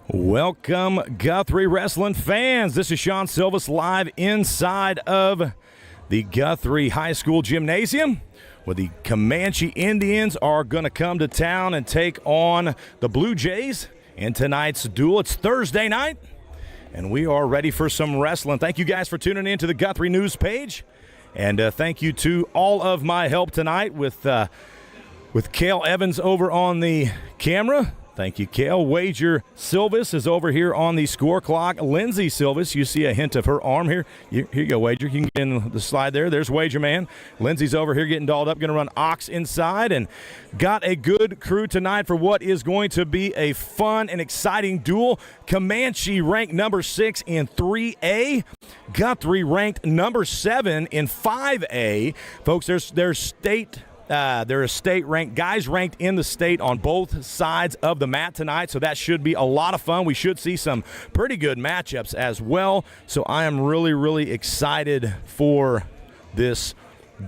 Welcome, Guthrie wrestling fans. This is Sean Silvis live inside of the Guthrie High School Gymnasium, where the Comanche Indians are going to come to town and take on the Bluejays in tonight's duel. It's Thursday night, and we are ready for some wrestling. Thank you guys for tuning in to the Guthrie News page, and thank you to all of my help tonight with Cale Evans over on the camera. Thank you, Cale. Wager Silvis is over here on the score clock. Lindsay Silvis, you see a hint of her arm here. Here you go, Wager. You can get in the slide there. There's Wager Man. Lindsay's over here getting dolled up, going to run Ox inside, and got a good crew tonight for what is going to be a fun and exciting duel. Comanche ranked number 6 in 3A. Guthrie ranked number 7 in 5A. Folks, there's state... there are state-ranked guys ranked in the state on both sides of the mat tonight, so that should be a lot of fun. We should see some pretty good matchups as well, so I am really, really excited for this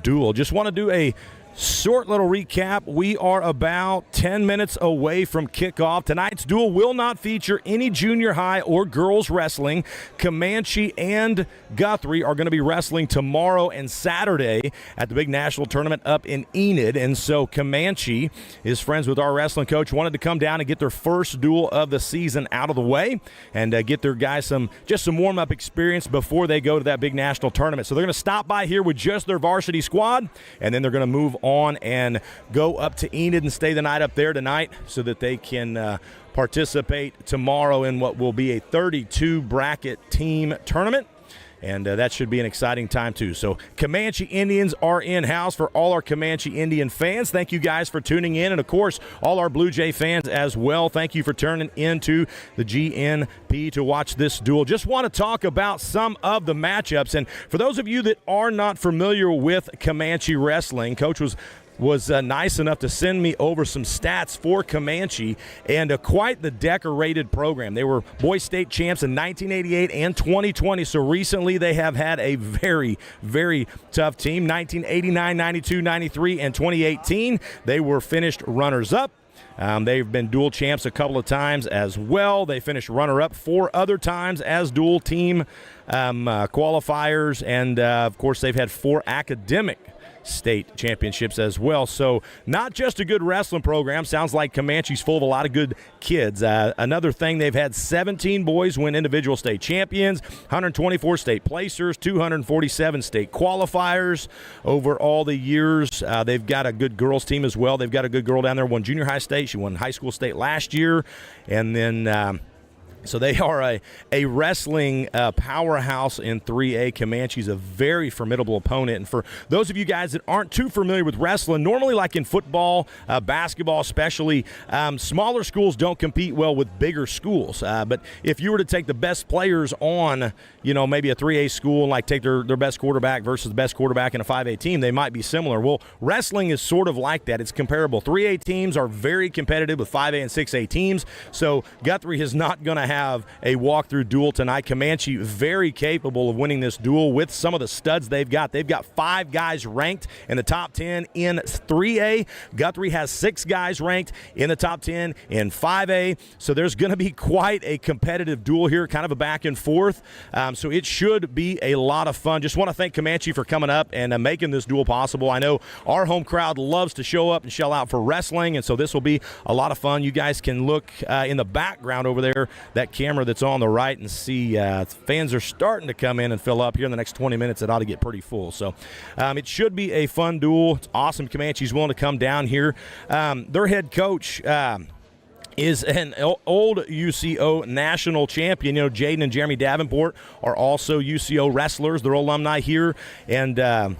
duel. Just want to do a short little recap. We are about 10 minutes away from kickoff. Tonight's duel will not feature any junior high or girls wrestling. Comanche and Guthrie are going to be wrestling tomorrow and Saturday at the big national tournament up in Enid. And so Comanche is friends with our wrestling coach, wanted to come down and get their first duel of the season out of the way and get their guys some warm-up experience before they go to that big national tournament. So they're going to stop by here with just their varsity squad, and then they're going to move on and go up to Enid and stay the night up there tonight so that they can participate tomorrow in what will be a 32 bracket team tournament. And that should be an exciting time, too. So Comanche Indians are in-house. For all our Comanche Indian fans, thank you guys for tuning in. And, of course, all our Blue Jay fans as well, thank you for turning into the GNP to watch this duel. Just want to talk about some of the matchups. And for those of you that are not familiar with Comanche wrestling, Coach was nice enough to send me over some stats for Comanche, and quite the decorated program. They were boys state champs in 1988 and 2020, so recently they have had a very, very tough team. 1989, 92, 93, and 2018, they were finished runners-up. They've been dual champs a couple of times as well. They finished runner-up 4 other times as dual team qualifiers, and, of course, they've had 4 academic state championships as well. So not just a good wrestling program. Sounds like Comanche's full of a lot of good kids. Another thing, they've had 17 boys win individual state champions, 124 state placers, 247 state qualifiers over all the years. They've got a good girls team as well. They've got a good girl down there, won junior high state. She won high school state last year. And then so they are a wrestling powerhouse in 3A. Comanche's a very formidable opponent. And for those of you guys that aren't too familiar with wrestling, normally like in football, basketball especially, smaller schools don't compete well with bigger schools. But if you were to take the best players on, maybe a 3A school and like take their best quarterback versus the best quarterback in a 5A team, they might be similar. Well, wrestling is sort of like that. It's comparable. 3A teams are very competitive with 5A and 6A teams. So Guthrie is not going to have a walkthrough duel tonight. Comanche very capable of winning this duel with some of the studs they've got. They've got 5 guys ranked in the top 10 in 3A. Guthrie has 6 guys ranked in the top 10 in 5A. So there's going to be quite a competitive duel here, kind of a back and forth. So it should be a lot of fun. Just want to thank Comanche for coming up and making this duel possible. I know our home crowd loves to show up and shell out for wrestling, and so this will be a lot of fun. You guys can look in the background over there, that camera that's on the right, and see fans are starting to come in and fill up here in the next 20 minutes. It ought to get pretty full. So it should be a fun duel. It's awesome Comanche's willing to come down here. Their head coach is an old UCO national champion. Jaden and Jeremy Davenport are also UCO wrestlers. They're alumni here. And,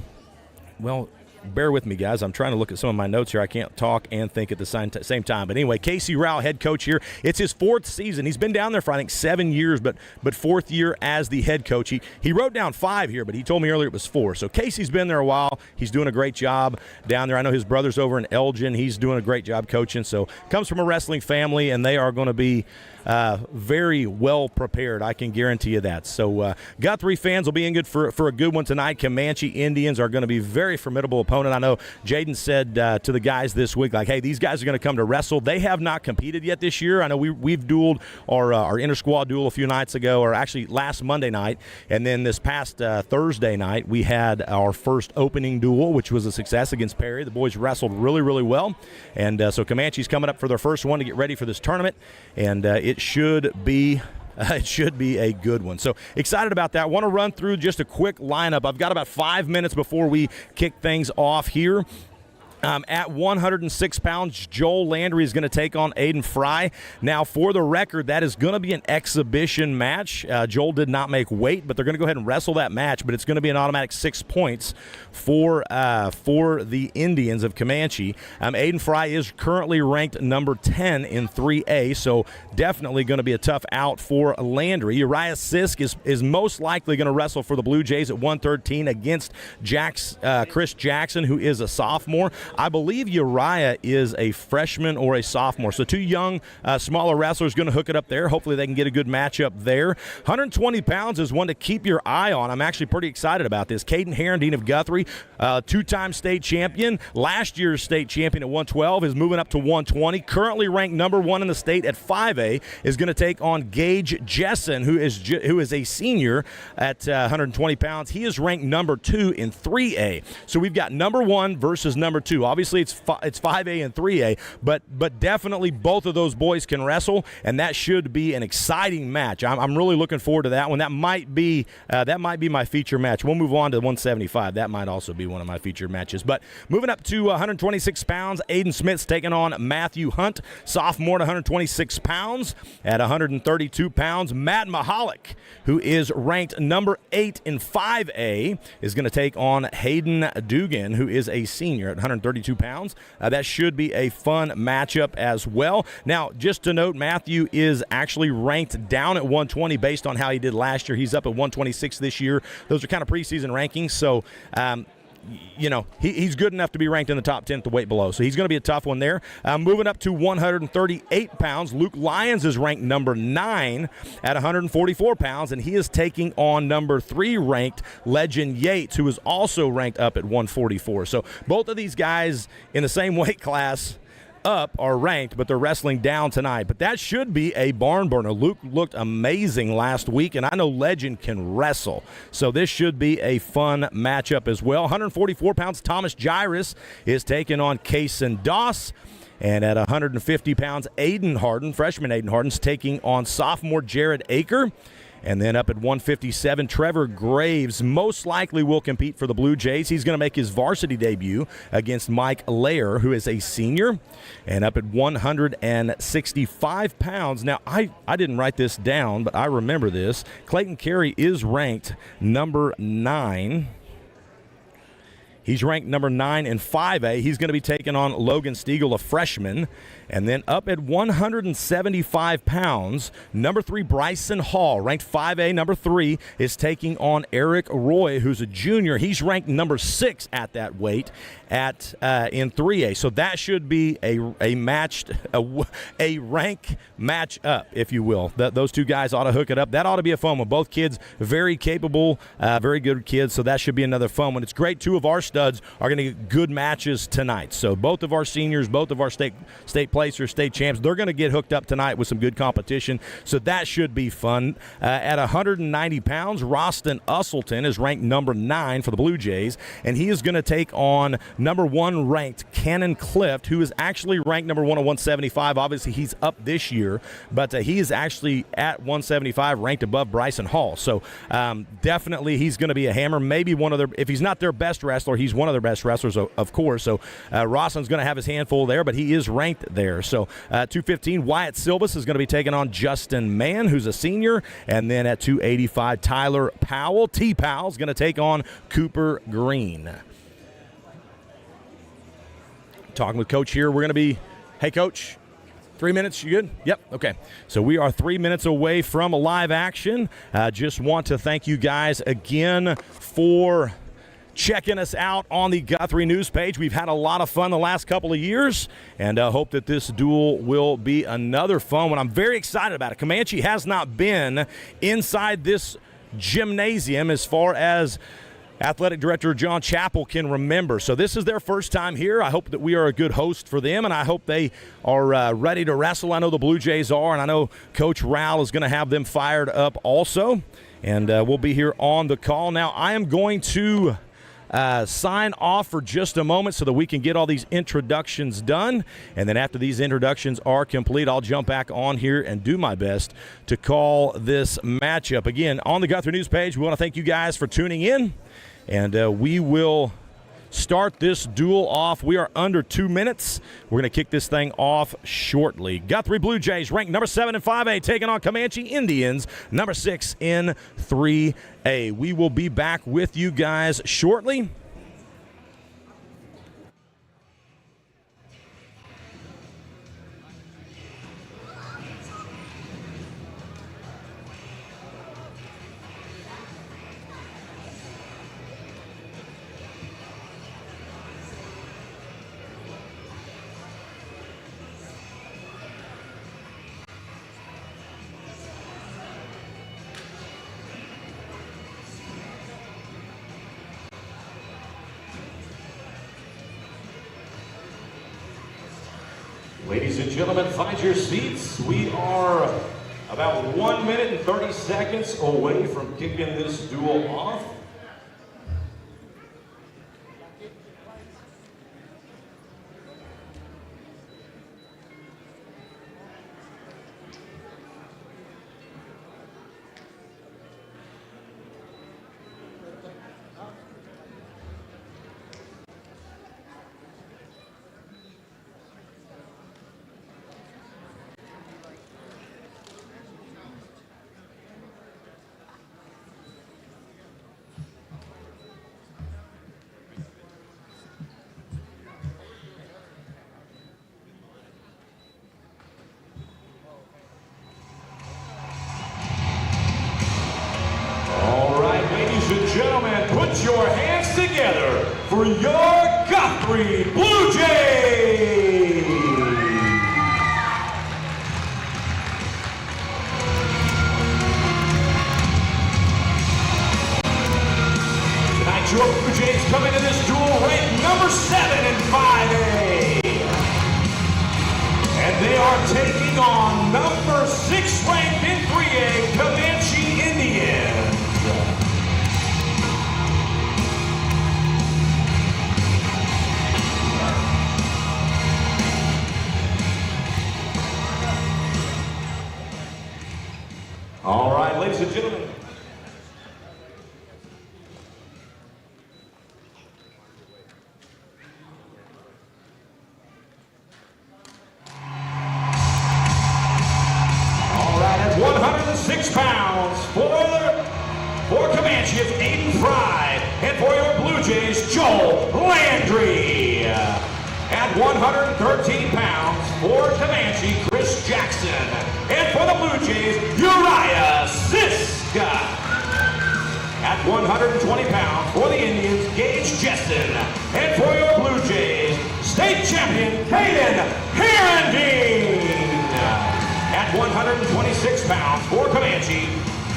bear with me, guys. I'm trying to look at some of my notes here. I can't talk and think at the same time. But anyway, Casey Rao, head coach here. It's his 4th season. He's been down there for, I think, 7 years, but 4th year as the head coach. He wrote down 5 here, but he told me earlier it was 4. So Casey's been there a while. He's doing a great job down there. I know his brother's over in Elgin. He's doing a great job coaching. So comes from a wrestling family, and they are going to be very well prepared. I can guarantee you that. So Guthrie fans will be in good for a good one tonight. Comanche Indians are going to be a very formidable opponent. I know Jaden said to the guys this week, like, hey, these guys are going to come to wrestle. They have not competed yet this year. I know we've dueled our inter-squad duel a few nights ago, or actually last Monday night, and then this past Thursday night we had our first opening duel, which was a success against Perry. The boys wrestled really, really well, and so Comanche's coming up for their first one to get ready for this tournament, and it should be a good one. So excited about that. Want to run through just a quick lineup. I've got about 5 minutes before we kick things off here. At 106 pounds, Joel Landry is going to take on Aiden Fry. Now, for the record, that is going to be an exhibition match. Joel did not make weight, but they're going to go ahead and wrestle that match, but it's going to be an automatic 6 points for the Indians of Comanche. Aiden Fry is currently ranked number 10 in 3A, so definitely going to be a tough out for Landry. Uriah Sisk is most likely going to wrestle for the Blue Jays at 113 against Chris Jackson, who is a sophomore. I believe Uriah is a freshman or a sophomore. So two young, smaller wrestlers going to hook it up there. Hopefully they can get a good matchup there. 120 pounds is one to keep your eye on. I'm actually pretty excited about this. Caden Herondine of Guthrie, two-time state champion. Last year's state champion at 112 is moving up to 120. Currently ranked number 1 in the state at 5A, is going to take on Gage Jessen, who is a senior at 120 pounds. He is ranked number 2 in 3A. So we've got number 1 versus number 2. Obviously, it's 5A and 3A, but definitely both of those boys can wrestle, and that should be an exciting match. I'm really looking forward to that one. That might be my feature match. We'll move on to 175. That might also be one of my featured matches. But moving up to 126 pounds, Aiden Smith's taking on Matthew Hunt, sophomore at 126 pounds. At 132 pounds, Matt Mahalik, who is ranked number 8 in 5A, is going to take on Hayden Dugan, who is a senior at 132 pounds. That should be a fun matchup as well. Now, just to note, Matthew is actually ranked down at 120 based on how he did last year. He's up at 126 this year. Those are kind of preseason rankings, so he's good enough to be ranked in the top 10 at the weight below. So he's going to be a tough one there. Moving up to 138 pounds, Luke Lyons is ranked number 9 at 144 pounds, and he is taking on number 3 ranked Legend Yates, who is also ranked up at 144. So both of these guys in the same weight class up are ranked, but they're wrestling down tonight. But that should be a barn burner. Luke looked amazing last week, and I know Legend can wrestle. So this should be a fun matchup as well. 144 pounds, Thomas Jairus is taking on Kaysen Doss. And at 150 pounds, Aiden Harden, freshman Aiden Harden's taking on sophomore Jared Aker. And then up at 157, Trevor Graves most likely will compete for the Blue Jays. He's going to make his varsity debut against Mike Lair, who is a senior. And up at 165 pounds. Now, I didn't write this down, but I remember this. Clayton Carey is ranked number 9. He's ranked number 9 in 5A. He's going to be taking on Logan Stiegel, a freshman. And then up at 175 pounds, number 3, Bryson Hall, ranked 5A, number 3, is taking on Eric Roy, who's a junior. He's ranked number 6 at that weight in 3A. So that should be a rank match up, if you will. Those two guys ought to hook it up. That ought to be a fun one. Both kids very capable, very good kids, so that should be another fun one. It's great 2 of our studs are going to get good matches tonight. So both of our seniors, both of our state placers, state champs, they're going to get hooked up tonight with some good competition. So that should be fun. At 190 pounds, Roston Usselton is ranked number 9 for the Blue Jays, and he is going to take on number 1 ranked Cannon Clift, who is actually ranked number 1 at 175. Obviously, he's up this year, but he is actually at 175, ranked above Bryson Hall. So definitely he's going to be a hammer. Maybe one of their, if he's not their best wrestler, he's one of their best wrestlers, of course. So Roston's going to have his handful there, but he is ranked there. So 215, Wyatt Silvas is going to be taking on Justin Mann, who's a senior. And then at 285, Tyler Powell, T-Powell, is going to take on Cooper Green. Talking with Coach here. We're going to be, hey, Coach, 3 minutes, you good? Yep, okay. So we are 3 minutes away from a live action. Just want to thank you guys again for checking us out on the Guthrie News page. We've had a lot of fun the last couple of years, and I hope that this duel will be another fun one. I'm very excited about it. Comanche has not been inside this gymnasium as far as Athletic Director John Chappell can remember. So this is their first time here. I hope that we are a good host for them, and I hope they are ready to wrestle. I know the Blue Jays are, and I know Coach Rowell is going to have them fired up also. And we'll be here on the call. Now, I am going to sign off for just a moment so that we can get all these introductions done. And then after these introductions are complete, I'll jump back on here and do my best to call this matchup. Again, on the Guthrie News page, we want to thank you guys for tuning in. And we will start this duel off. We are under 2 minutes. We're going to kick this thing off shortly. Guthrie Bluejays ranked number 7 in 5A, taking on Comanche Indians, number 6 in 3A. We will be back with you guys shortly. Ladies and gentlemen, find your seats. We are about 1 minute and 30 seconds away from kicking this duel off. Gentlemen, put your hands together for your Guthrie Bluejays! Tonight, your Bluejays come into this duel ranked number 7 in 5A. And they are taking on number 6 ranked in 3A, Comanche Indians. All right, ladies and gentlemen. All right, at 106 pounds for Comanche, it's Aiden Fry, and for your Blue Jays, Joel Landry. At 113 pounds for Comanche, Chris Jackson. And for the Blue Jays, Uriah Siska. At 120 pounds for the Indians, Gage Jessen. And for your Blue Jays, state champion, Caden Herendeen. At 126 pounds for Comanche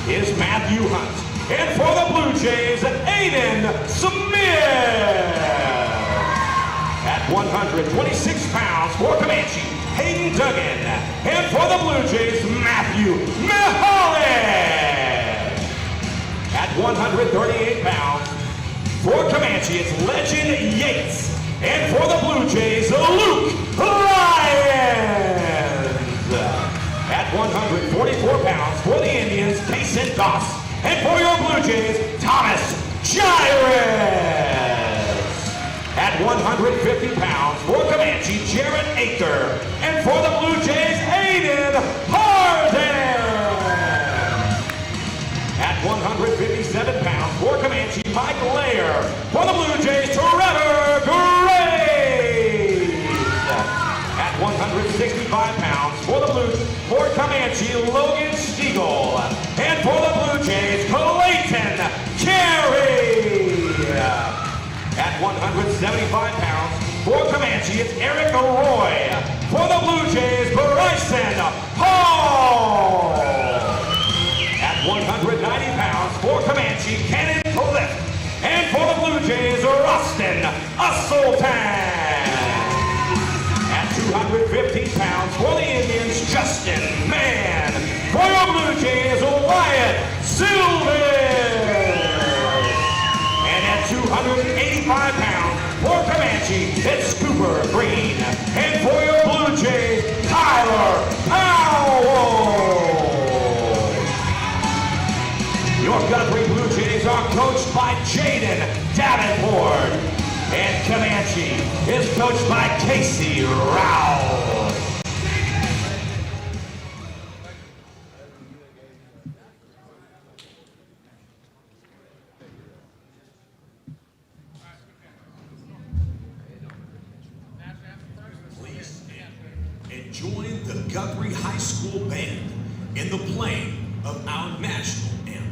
is Matthew Hunt. And for the Blue Jays, Aiden Smith. At 126 pounds for Comanche, Hayden Duggan. And for the Blue Jays, Matthew Mahalik. At 138 pounds for Comanche, it's Legend Yates. And for the Blue Jays, Luke Lyons. At 144 pounds for the Indians, Jason Goss. And for your Blue Jays, Thomas Gyrus. At 150 pounds for Comanche, Jared Aker. And for the Blue Jays, Aiden Harden. At 157 pounds for Comanche, Mike Lair. For the Blue Jays, Trevor Graves. At 165 pounds for Comanche, Logan Stiegel. And for the Blue Jays, Clayton Carey. 175 pounds, for Comanche, it's Eric Roy. For the Blue Jays, Bryson Hall. At 190 pounds, for Comanche, Cannon Cliff. And for the Blue Jays, Rustin Sultan. At 215 pounds, for the Indians, Justin Mann. For your Blue Jays, Wyatt Silver. And at 285 pounds, for Comanche, it's Cooper Green. And for your Blue Jays, Tyler Powell. Your Guthrie Blue Jays are coached by Jaden Davenport. And Comanche is coached by Casey Rowell. And join the Guthrie High School Band in the playing of our national anthem.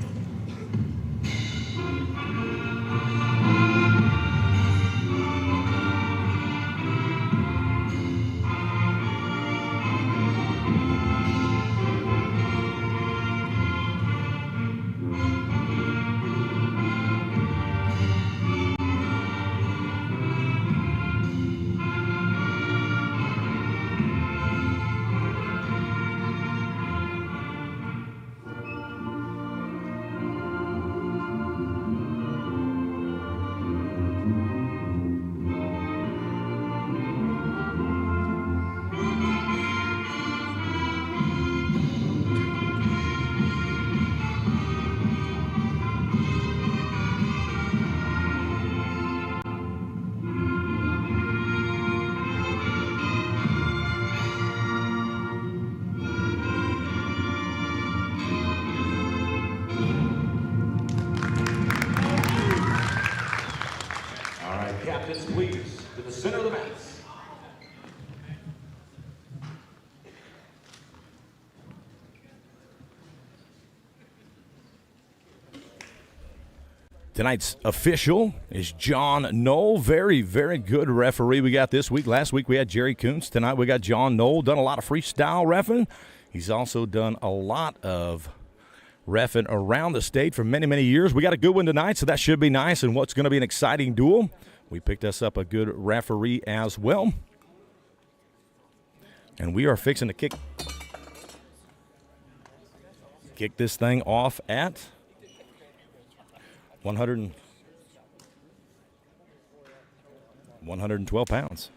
Captains, please, to the center of the mats. Tonight's official is John Knoll. Very, very good referee we got this week. Last week we had Jerry Kuntz. Tonight we got John Knoll. Done a lot of freestyle reffing. He's also done a lot of reffing around the state for many, many years. We got a good one tonight, so that should be nice, and what's going to be an exciting duel. We picked us up a good referee as well. And we are fixing to kick this thing off at 112 pounds.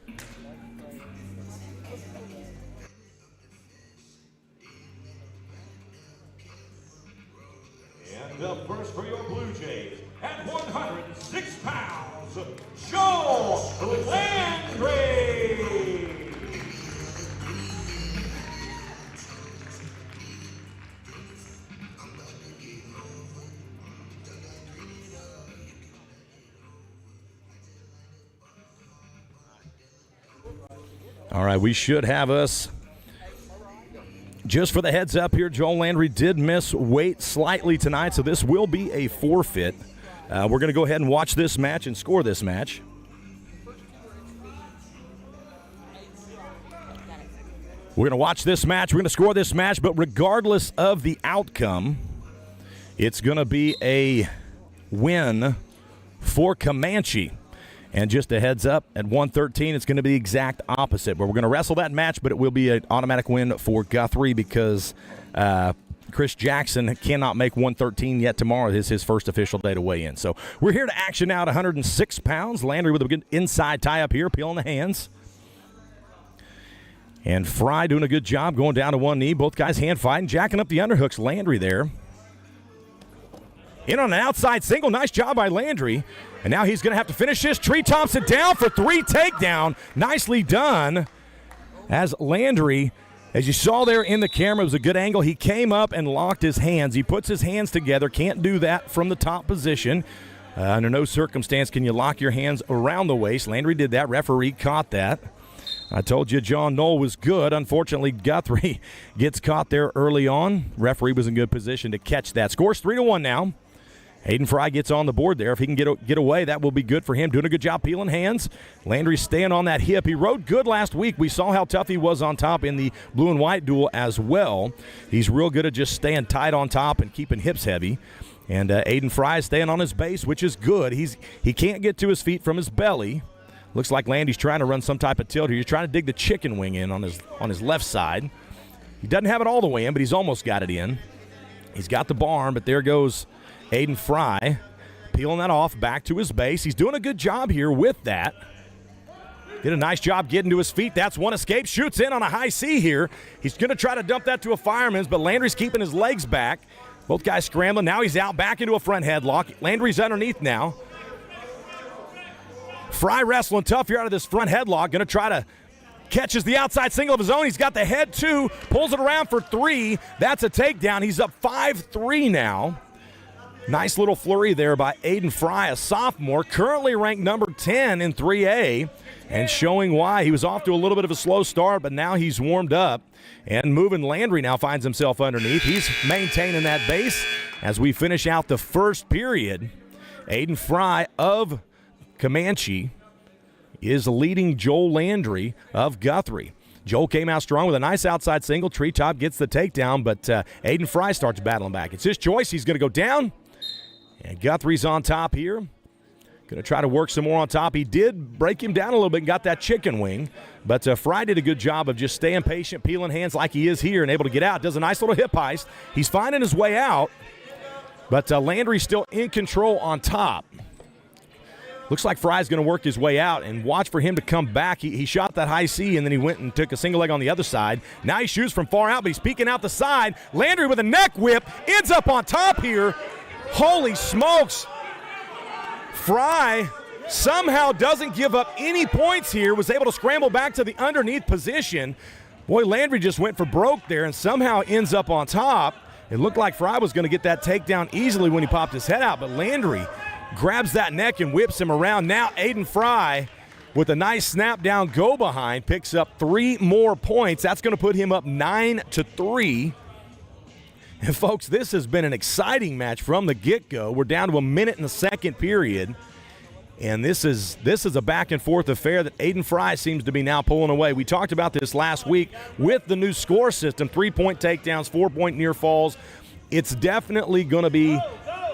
And up first for your Blue Jays, at 106 pounds, Joel Landry. All right, we should have us. Just for the heads up here, Joel Landry did miss weight slightly tonight, so this will be a forfeit. We're going to go ahead and watch this match and score this match. We're going to watch this match. We're going to score this match, but regardless of the outcome, it's going to be a win for Comanche. And just a heads up, at 113, it's going to be the exact opposite. But we're going to wrestle that match, but it will be an automatic win for Guthrie because Chris Jackson cannot make 113 yet. Tomorrow is his first official day to weigh in. So we're here to action now at 106 pounds. Landry with a good inside tie up here, peeling the hands. And Fry doing a good job going down to one knee. Both guys hand fighting, jacking up the underhooks. Landry there. In on an outside single. Nice job by Landry. And now he's going to have to finish this. Tree Thompson down for 3 takedown. Nicely done. As Landry, as you saw there in the camera, it was a good angle. He came up and locked his hands. He puts his hands together. Can't do that from the top position. Under no circumstance can you lock your hands around the waist. Landry did that. Referee caught that. I told you John Knoll was good. Unfortunately, Guthrie gets caught there early on. Referee was in good position to catch that. Scores 3-1 now. Aiden Fry gets on the board there. If he can get away, that will be good for him. Doing a good job peeling hands. Landry staying on that hip. He rode good last week. We saw how tough he was on top in the blue and white duel as well. He's real good at just staying tight on top and keeping hips heavy. And Aiden Fry is staying on his base, which is good. He can't get to his feet from his belly. Looks like Landy's trying to run some type of tilt here. He's trying to dig the chicken wing in on his left side. He doesn't have it all the way in, but he's almost got it in. He's got the barn, but there goes Aiden Fry, peeling that off back to his base. He's doing a good job here with that. Did a nice job getting to his feet. That's one escape. Shoots in on a high C here. He's going to try to dump that to a fireman's, but Landry's keeping his legs back. Both guys scrambling. Now he's out back into a front headlock. Landry's underneath now. Fry wrestling tough here out of this front headlock. Going to try to catches the outside single of his own. He's got the head two. Pulls it around for 3. That's a takedown. He's up 5-3 now. Nice little flurry there by Aiden Fry, a sophomore, currently ranked number 10 in 3A, and showing why. He was off to a little bit of a slow start, but now he's warmed up. And moving Landry now finds himself underneath. He's maintaining that base as we finish out the first period. Aiden Fry of Comanche is leading Joel Landry of Guthrie. Joel came out strong with a nice outside single. Treetop gets the takedown, but Aiden Fry starts battling back. It's his choice. He's going to go down. And Guthrie's on top here. Going to try to work some more on top. He did break him down a little bit and got that chicken wing. But Fry did a good job of just staying patient, peeling hands like he is here and able to get out. Does a nice little hip heist. He's finding his way out. But Landry's still in control on top. Looks like Fry's going to work his way out, and watch for him to come back. He shot that high C, and then he went and took a single leg on the other side. Now he shoots from far out, but he's peeking out the side. Landry with a neck whip ends up on top here. Holy smokes. Fry somehow doesn't give up any points here, was able to scramble back to the underneath position. Boy, Landry just went for broke there and somehow ends up on top. It looked like Fry was going to get that takedown easily when he popped his head out, but Landry grabs that neck and whips him around. Now Aiden Fry with a nice snap down go behind picks up 3 more points. That's going to put him up 9-3. And folks, this has been an exciting match from the get-go. We're down to a minute in the second period. And this is a back and forth affair that Aiden Fry seems to be now pulling away. We talked about this last week with the new score system, 3-point takedowns, 4-point near falls. It's definitely going to be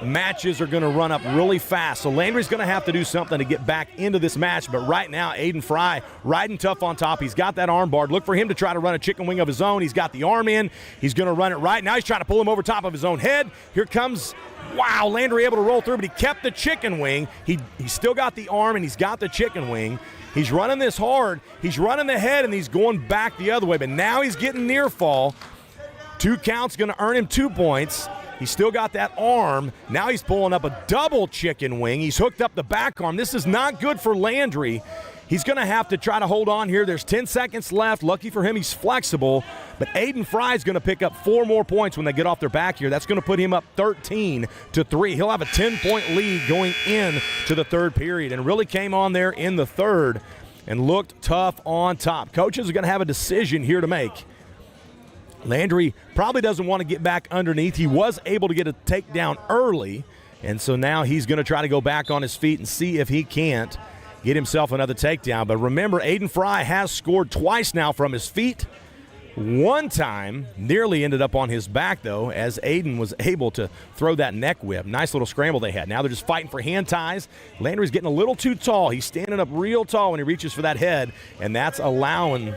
matches are going to run up really fast. So Landry's going to have to do something to get back into this match. But right now, Aiden Fry riding tough on top. He's got that arm barred. Look for him to try to run a chicken wing of his own. He's got the arm in. He's going to run it right. Now he's trying to pull him over top of his own head. Here comes, wow, Landry able to roll through, but he kept the chicken wing. He's still got the arm, and he's got the chicken wing. He's running this hard. He's running the head, and he's going back the other way. But now he's getting near fall. 2 counts going to earn him 2 points. He's still got that arm. Now he's pulling up a double chicken wing. He's hooked up the back arm. This is not good for Landry. He's going to have to try to hold on here. There's 10 seconds left. Lucky for him, he's flexible. But Aiden Fry is going to pick up 4 more points when they get off their back here. That's going to put him up 13-3. He'll have a 10-point lead going in to the third period, and really came on there in the third and looked tough on top. Coaches are going to have a decision here to make. Landry probably doesn't want to get back underneath. He was able to get a takedown early, and so now he's going to try to go back on his feet and see if he can't get himself another takedown. But remember, Aiden Fry has scored twice now from his feet. One time nearly ended up on his back, though, as Aiden was able to throw that neck whip. Nice little scramble they had. Now they're just fighting for hand ties. Landry's getting a little too tall. He's standing up real tall when he reaches for that head, and that's allowing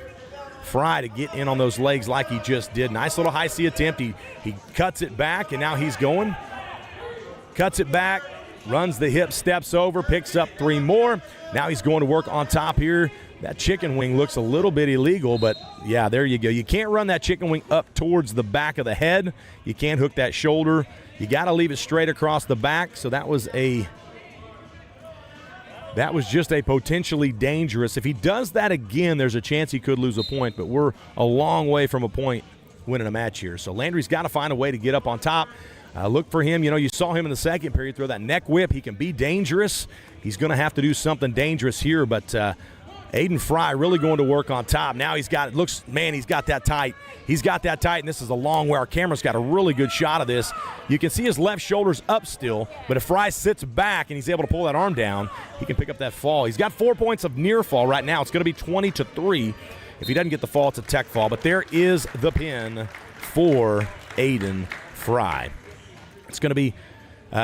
Fry to get in on those legs like he just did. Nice little high C attempt. He cuts it back, and now he's going. Cuts it back, runs the hip, steps over, picks up 3 more. Now he's going to work on top here. That chicken wing looks a little bit illegal, but yeah, there you go. You can't run that chicken wing up towards the back of the head. You can't hook that shoulder. You got to leave it straight across the back. So that was just a potentially dangerous. If he does that again, there's a chance he could lose a point, but we're a long way from a point winning a match here. So Landry's got to find a way to get up on top. Look for him. You saw him in the second period throw that neck whip. He can be dangerous. He's going to have to do something dangerous here, but Aiden Fry really going to work on top. Now he's got that tight. He's got that tight, and this is a long way. Our camera's got a really good shot of this. You can see his left shoulder's up still, but if Fry sits back and he's able to pull that arm down, he can pick up that fall. He's got 4 points of near fall right now. It's going to be 20-3. If he doesn't get the fall, it's a tech fall, but there is the pin for Aiden Fry. It's going to be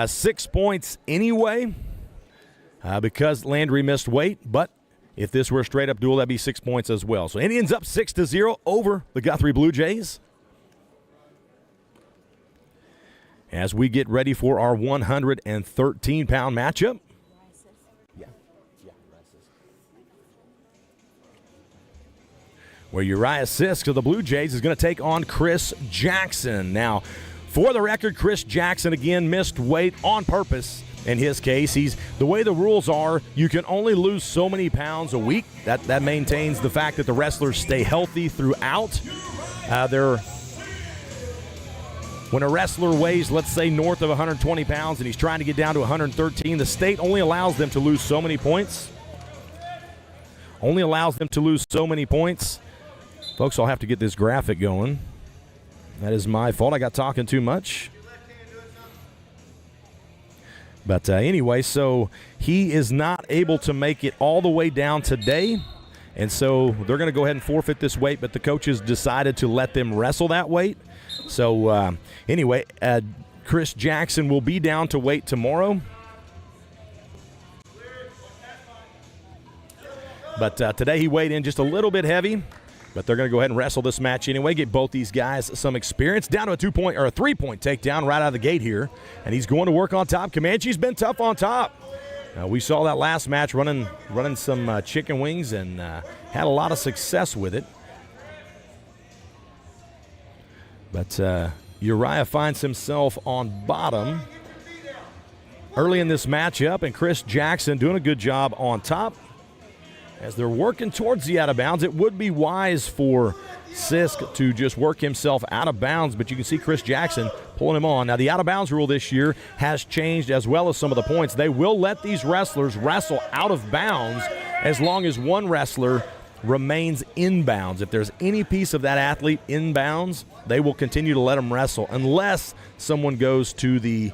6 points anyway because Landry missed weight, but if this were a straight-up duel, that'd be 6 points as well. So Indians up 6-0 over the Guthrie Bluejays. As we get ready for our 113-pound matchup. Where Uriah Sisk of the Blue Jays is going to take on Chris Jackson. Now, for the record, Chris Jackson again missed weight on purpose. In his case, the way the rules are, you can only lose so many pounds a week. That maintains the fact that the wrestlers stay healthy throughout. When a wrestler weighs, let's say, north of 120 pounds and he's trying to get down to 113, the state only allows them to lose so many points. Folks, I'll have to get this graphic going. That is my fault. I got talking too much. But anyway, so he is not able to make it all the way down today. And so they're going to go ahead and forfeit this weight, but the coaches decided to let them wrestle that weight. So anyway, Chris Jackson will be down to weight tomorrow. But today he weighed in just a little bit heavy. But they're going to go ahead and wrestle this match anyway, get both these guys some experience. Down to a 2-point or a 3-point takedown right out of the gate here. And he's going to work on top. Comanche's been tough on top. We saw that last match running some chicken wings and had a lot of success with it. But Uriah finds himself on bottom early in this matchup, and Chris Jackson doing a good job on top. As they're working towards the out of bounds, it would be wise for Sisk to just work himself out of bounds, but you can see Chris Jackson pulling him on. Now, the out of bounds rule this year has changed as well as some of the points. They will let these wrestlers wrestle out of bounds as long as one wrestler remains inbounds. If there's any piece of that athlete inbounds, they will continue to let them wrestle unless someone goes to the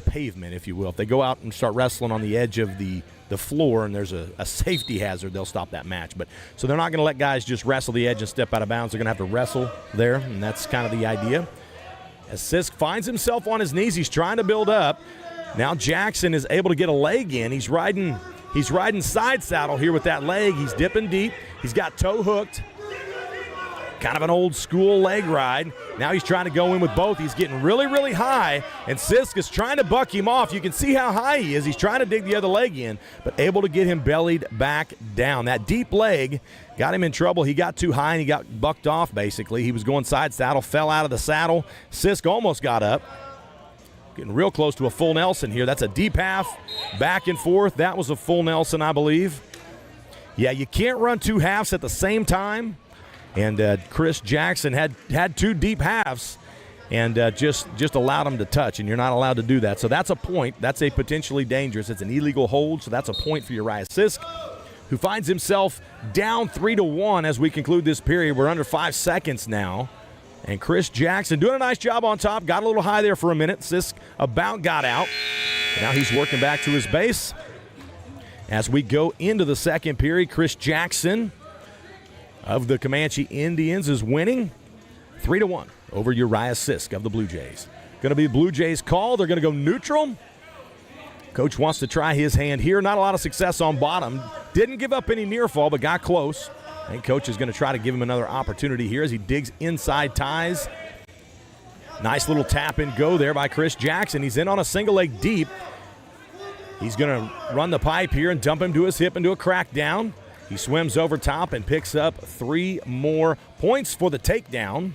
pavement, if you will. If they go out and start wrestling on the edge of the floor and there's a safety hazard, they'll stop that match. But so they're not going to let guys just wrestle the edge and step out of bounds. They're going to have to wrestle there, and that's kind of the idea. As Sisk finds himself on his knees, he's trying to build up. Now Jackson is able to get a leg in. He's riding side saddle here with that leg. He's dipping deep. He's got toe hooked. Kind of an old school leg ride. Now he's trying to go in with both. He's getting really, really high, and Sisk is trying to buck him off. You can see how high he is. He's trying to dig the other leg in, but able to get him bellied back down. That deep leg got him in trouble. He got too high, and he got bucked off, basically. He was going side saddle, fell out of the saddle. Sisk almost got up. Getting real close to a full Nelson here. That's a deep half, back and forth. That was a full Nelson, I believe. Yeah, you can't run two halves at the same time. And Chris Jackson had two deep halves and just allowed him to touch, and you're not allowed to do that. So that's a point. That's a potentially dangerous. It's an illegal hold, so that's a point for Uriah Sisk, who finds himself down 3-1 as we conclude this period. We're under 5 seconds now. And Chris Jackson doing a nice job on top. Got a little high there for a minute. Sisk about got out. Now he's working back to his base. As we go into the second period, Chris Jackson of the Comanche Indians is winning 3-1 over Uriah Sisk of the Blue Jays. Going to be Blue Jays call. They're going to go neutral. Coach wants to try his hand here. Not a lot of success on bottom. Didn't give up any near fall, but got close. And Coach is going to try to give him another opportunity here as he digs inside ties. Nice little tap and go there by Chris Jackson. He's in on a single leg deep. He's going to run the pipe here and dump him to his hip into a crackdown. He swims over top and picks up 3 more points for the takedown.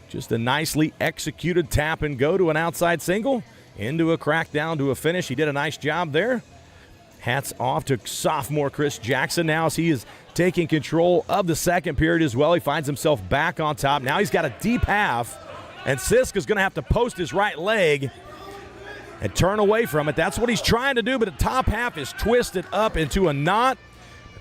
Just a nicely executed tap and go to an outside single, into a crackdown to a finish. He did a nice job there. Hats off to sophomore Chris Jackson now as he is taking control of the second period as well. He finds himself back on top. Now he's got a deep half, and Sisk is going to have to post his right leg and turn away from it. That's what he's trying to do, but the top half is twisted up into a knot.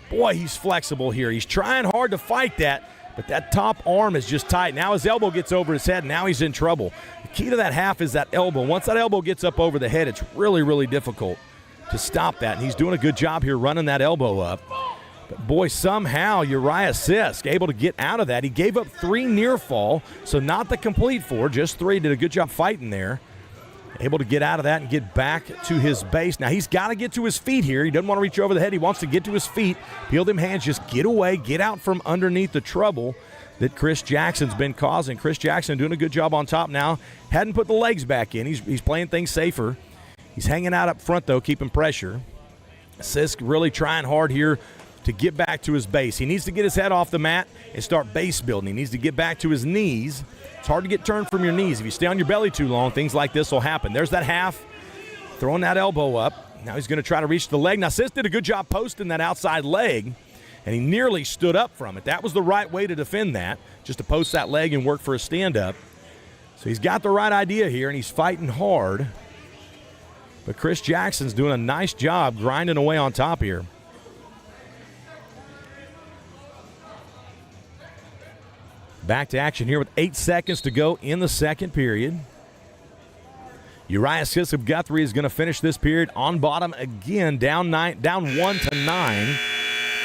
Boy, he's flexible here. He's trying hard to fight that, but that top arm is just tight. Now his elbow gets over his head, and now he's in trouble. The key to that half is that elbow. Once that elbow gets up over the head, it's really, really difficult to stop that, and he's doing a good job here running that elbow up. But, boy, somehow Uriah Sisk able to get out of that. He gave up 3 near fall, so not the complete 4, just 3. Did a good job fighting there. Able to get out of that and get back to his base. Now, he's got to get to his feet here. He doesn't want to reach over the head. He wants to get to his feet. Peel them hands, just get away, get out from underneath the trouble that Chris Jackson's been causing. Chris Jackson doing a good job on top now. Hadn't put the legs back in. He's playing things safer. He's hanging out up front, though, keeping pressure. Sisk really trying hard here to get back to his base. He needs to get his head off the mat and start base building. He needs to get back to his knees. It's hard to get turned from your knees. If you stay on your belly too long, things like this will happen. There's that half, throwing that elbow up. Now he's going to try to reach the leg. Now, Sisk did a good job posting that outside leg, and he nearly stood up from it. That was the right way to defend that, just to post that leg and work for a stand-up. So he's got the right idea here, and he's fighting hard. But Chris Jackson's doing a nice job grinding away on top here. Back to action here with 8 seconds to go in the second period. Uriah Sisk of Guthrie is going to finish this period on bottom again, down 1 to 9.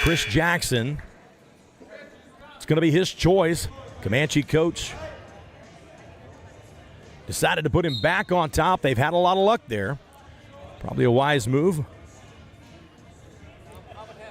Chris Jackson, it's going to be his choice. Comanche coach decided to put him back on top. They've had a lot of luck there. Probably a wise move.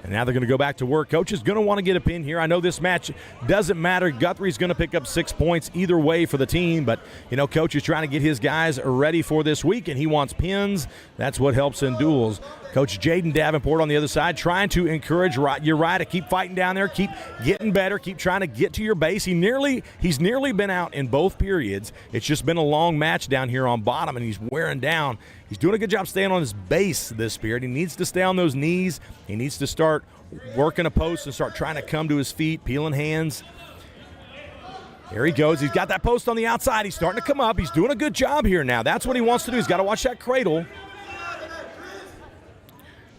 And now they're going to go back to work. Coach is going to want to get a pin here. I know this match doesn't matter. Guthrie's going to pick up 6 points either way for the team. But, you know, Coach is trying to get his guys ready for this week, and he wants pins. That's what helps in duels. Coach Jaden Davenport on the other side trying to encourage Uriah to keep fighting down there, keep getting better, keep trying to get to your base. He's nearly been out in both periods. It's just been a long match down here on bottom, and he's wearing down. He's doing a good job staying on his base this period. He needs to stay on those knees. He needs to start working a post and start trying to come to his feet, peeling hands. There he goes. He's got that post on the outside. He's starting to come up. He's doing a good job here now. That's what he wants to do. He's got to watch that cradle.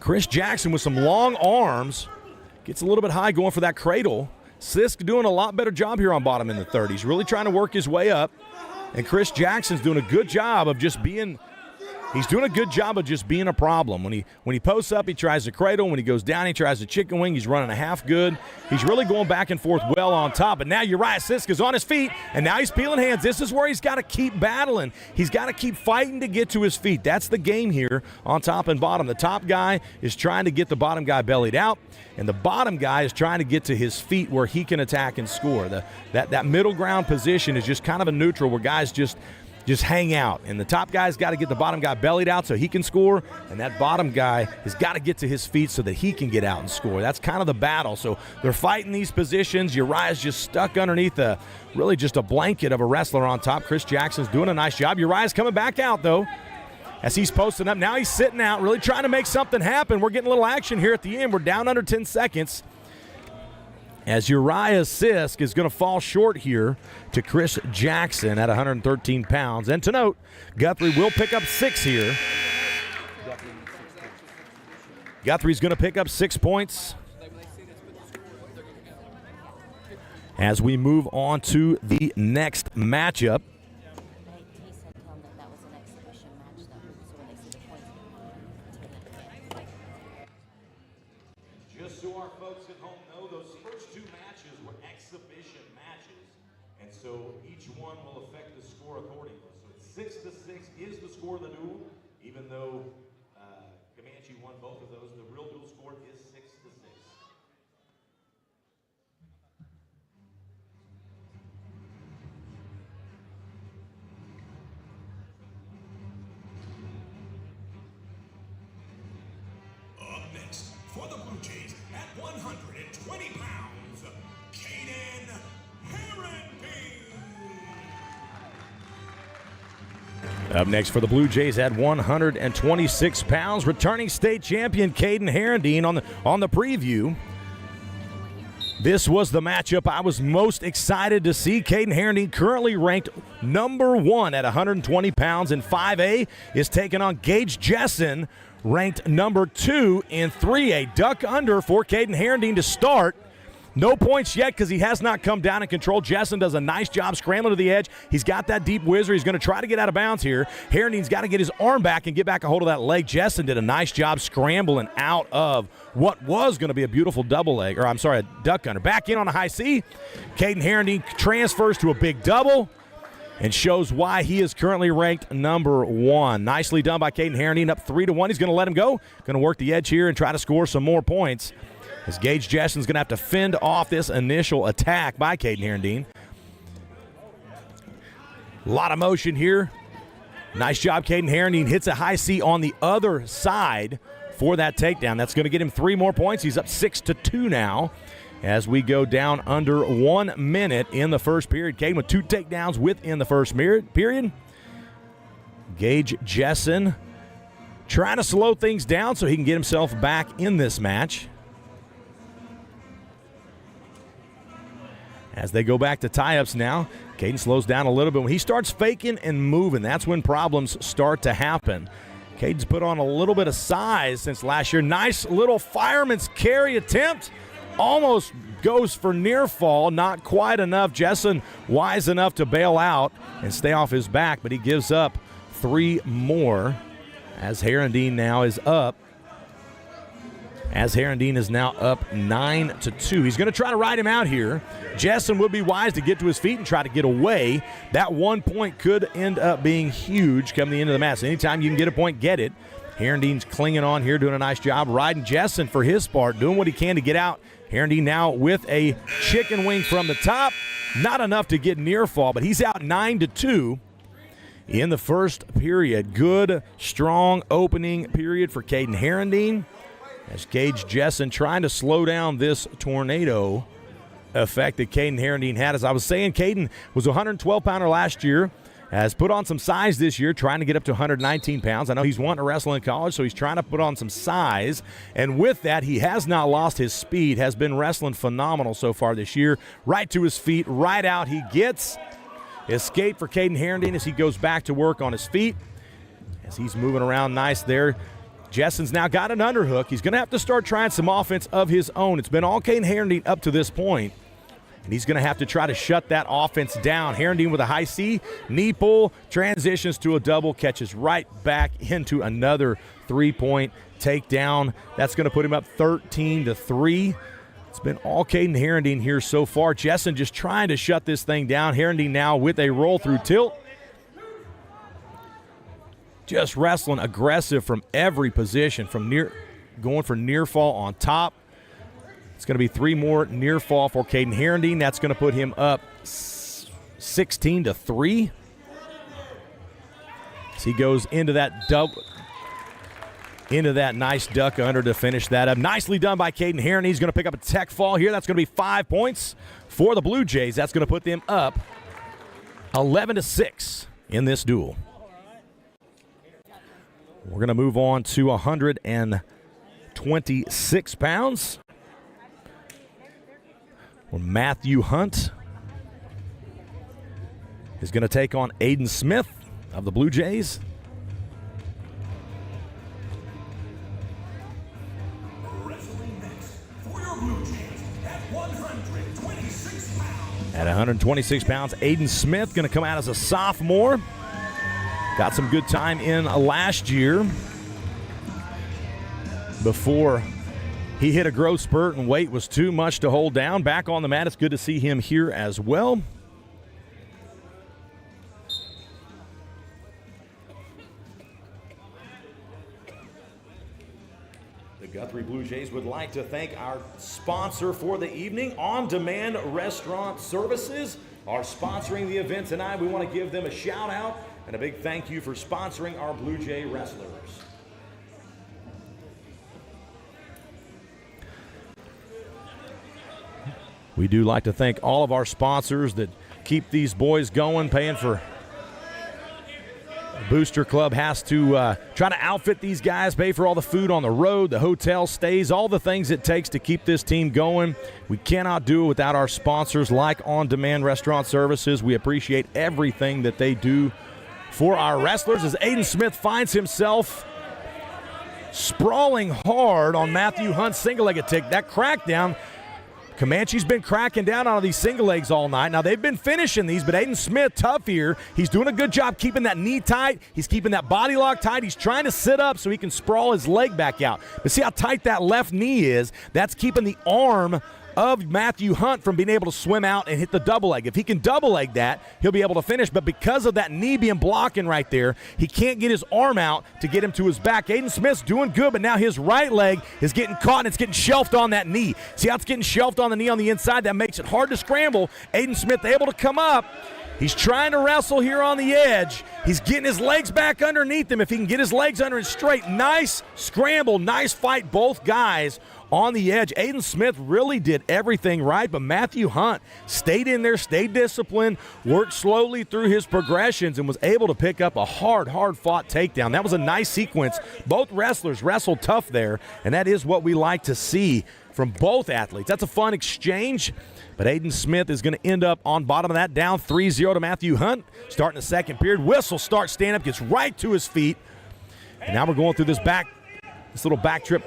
Chris Jackson with some long arms. Gets a little bit high going for that cradle. Sisk doing a lot better job here on bottom in the third. He's really trying to work his way up. And Chris Jackson's doing a good job of just being a problem. When he posts up, he tries to cradle. When he goes down, he tries to chicken wing. He's running a half good. He's really going back and forth well on top. But now Uriah Sisk is on his feet, and now he's peeling hands. This is where he's got to keep battling. He's got to keep fighting to get to his feet. That's the game here on top and bottom. The top guy is trying to get the bottom guy bellied out, and the bottom guy is trying to get to his feet where he can attack and score. That middle ground position is just kind of a neutral where guys just hang out. And the top guy's got to get the bottom guy bellied out so he can score, and that bottom guy has got to get to his feet so that he can get out and score. That's kind of the battle. So they're fighting these positions. Uriah's just stuck underneath really just a blanket of a wrestler on top. Chris Jackson's doing a nice job. Uriah's coming back out, though, as he's posting up. Now he's sitting out, really trying to make something happen. We're getting a little action here at the end. We're down under 10 seconds. As Uriah Sisk is going to fall short here to Chris Jackson at 113 pounds. And to note, Guthrie will pick up 6 here. Guthrie's going to pick up 6 points as we move on to the next matchup. Just so our folks at home know, those first 2 matches were exhibition matches, and so each one will affect the score accordingly. So it's 6-6 is the score of the duel, even though Comanche won both of those. The real duel score is 6-6. Up next, for the Blue Jays, at 120 pounds, Caden Herrenbean. Up next for the Blue Jays at 126 pounds, returning state champion Caden Herrenbean on the preview. This was the matchup I was most excited to see. Caden Herendeen, currently ranked number 1 at 120 pounds in 5A, is taking on Gage Jessen, ranked number 2 in 3A. Duck under for Caden Herendeen to start. No points yet because he has not come down and control. Jessen does a nice job scrambling to the edge. He's got that deep whizzer. He's going to try to get out of bounds here. Herendeen's got to get his arm back and get back a hold of that leg. Jessen did a nice job scrambling out of what was going to be a beautiful double leg, or I'm sorry, a duck under. Back in on a high C. Caden Herendeen transfers to a big double and shows why he is currently ranked number 1. Nicely done by Caden Herendeen, up 3-1. He's going to let him go. Going to work the edge here and try to score some more points, as Gage Jessen's going to have to fend off this initial attack by Caden Herendeen. A lot of motion here. Nice job, Caden Herendeen. Hits a high C on the other side for that takedown. That's going to get him 3 more points. He's up 6-2 now as we go down under 1 minute in the first period. Caden with 2 takedowns within the first period. Gage Jessen trying to slow things down so he can get himself back in this match. As they go back to tie-ups now, Caden slows down a little bit. When he starts faking and moving, that's when problems start to happen. Caden's put on a little bit of size since last year. Nice little fireman's carry attempt. Almost goes for near fall, not quite enough. Jessen wise enough to bail out and stay off his back, but he gives up 3 more as Herendeen now is up. Herendeen is now up 9-2. He's going to try to ride him out here. Jessen would be wise to get to his feet and try to get away. That 1 point could end up being huge come the end of the match. Anytime you can get a point, get it. Herendeen's clinging on here, doing a nice job. Riding Jessen for his part, doing what he can to get out. Herendeen now with a chicken wing from the top. Not enough to get near fall, but he's out 9-2 in the first period. Good, strong opening period for Caden Herendeen, as Gage Jessen trying to slow down this tornado effect that Caden Herendeen had. As I was saying, Caden was a 112-pounder last year, has put on some size this year, trying to get up to 119 pounds. I know he's wanting to wrestle in college, so he's trying to put on some size. And with that, he has not lost his speed, has been wrestling phenomenal so far this year. Right to his feet, right out he gets. Escape for Caden Herendeen as he goes back to work on his feet, as he's moving around nice there. Jessen's now got an underhook. He's going to have to start trying some offense of his own. It's been all Caden Herendeen up to this point, and he's going to have to try to shut that offense down. Herendeen with a high C, knee pull, transitions to a double, catches right back into another 3-point takedown. That's going to put him up 13-3. It's been all Caden Herendeen here so far. Jessen just trying to shut this thing down. Herendeen now with a roll through tilt. Just wrestling aggressive from every position, from going for near fall on top. It's going to be 3 more near fall for Caden Herendeen. That's going to put him up 16-3. As he goes into that nice duck under to finish that up. Nicely done by Caden Herendeen. He's going to pick up a tech fall here. That's going to be 5 points for the Blue Jays. That's going to put them up 11-6 in this duel. We're going to move on to 126 pounds. Where Matthew Hunt is going to take on Aiden Smith of the Blue Jays. Wrestling next for your Blue Jays at 126 pounds. At 126 pounds, Aiden Smith going to come out as a sophomore. Got some good time in last year before he hit a growth spurt and weight was too much to hold down. Back on the mat, it's good to see him here as well. The Guthrie Bluejays would like to thank our sponsor for the evening, On Demand Restaurant Services, are sponsoring the event tonight. We want to give them a shout out and a big thank you for sponsoring our Blue Jay wrestlers. We do like to thank all of our sponsors that keep these boys going, paying for Booster Club has to try to outfit these guys, pay for all the food on the road, the hotel stays, all the things it takes to keep this team going. We cannot do it without our sponsors like On Demand Restaurant Services. We appreciate everything that they do for our wrestlers as Aiden Smith finds himself sprawling hard on Matthew Hunt's single-legged tick. That crackdown, Comanche's been cracking down on these single legs all night. Now, they've been finishing these, but Aiden Smith, tough here. He's doing a good job keeping that knee tight. He's keeping that body lock tight. He's trying to sit up so he can sprawl his leg back out. But see how tight that left knee is? That's keeping the arm of Matthew Hunt from being able to swim out and hit the double leg. If he can double leg that, he'll be able to finish. But because of that knee being blocking right there, he can't get his arm out to get him to his back. Aiden Smith's doing good, but now his right leg is getting caught and it's getting shelved on that knee. See how it's getting shelved on the knee on the inside? That makes it hard to scramble. Aiden Smith able to come up. He's trying to wrestle here on the edge. He's getting his legs back underneath him. If he can get his legs under it straight, nice scramble, nice fight, both guys on the edge. Aiden Smith really did everything right, but Matthew Hunt stayed in there, stayed disciplined, worked slowly through his progressions, and was able to pick up a hard-fought takedown. That was a nice sequence. Both wrestlers wrestled tough there, and that is what we like to see from both athletes. That's a fun exchange, but Aiden Smith is going to end up on bottom of that, down 3-0 to Matthew Hunt. Starting the second period, whistle starts, stand up, gets right to his feet. And now we're going through this little back trip.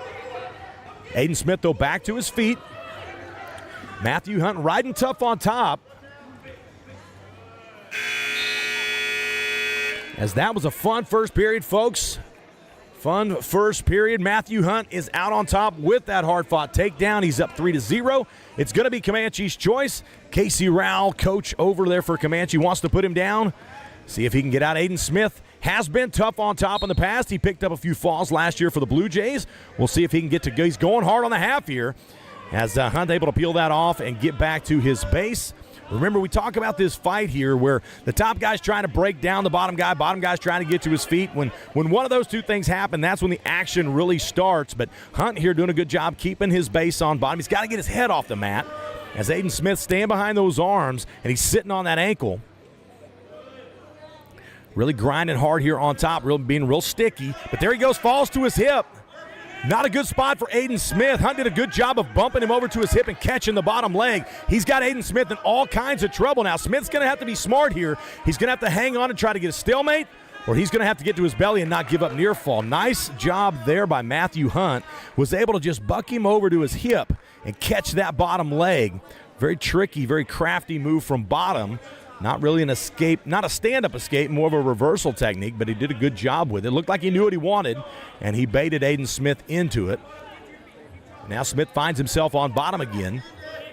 Aiden Smith, though, back to his feet. Matthew Hunt riding tough on top. As that was a fun first period, folks. Fun first period. Matthew Hunt is out on top with that hard-fought takedown. He's up 3-0. It's going to be Comanche's choice. Casey Rowell, coach over there for Comanche, wants to put him down. See if he can get out. Aiden Smith has been tough on top in the past. He picked up a few falls last year for the Blue Jays. We'll see if he can get to go. He's going hard on the half here as Hunt able to peel that off and get back to his base. Remember, we talk about this fight here where the top guy's trying to break down the bottom guy's trying to get to his feet. When one of those two things happen, that's when the action really starts. But Hunt here doing a good job keeping his base on bottom. He's got to get his head off the mat as Aiden Smith staying behind those arms, and he's sitting on that ankle. Really grinding hard here on top, being real sticky. But there he goes, falls to his hip. Not a good spot for Aiden Smith. Hunt did a good job of bumping him over to his hip and catching the bottom leg. He's got Aiden Smith in all kinds of trouble now. Smith's going to have to be smart here. He's going to have to hang on and try to get a stalemate, or he's going to have to get to his belly and not give up near fall. Nice job there by Matthew Hunt. Was able to just buck him over to his hip and catch that bottom leg. Very tricky, very crafty move from bottom. Not really an escape, not a stand-up escape, more of a reversal technique, but he did a good job with it. Looked like he knew what he wanted, and he baited Aiden Smith into it. Now Smith finds himself on bottom again.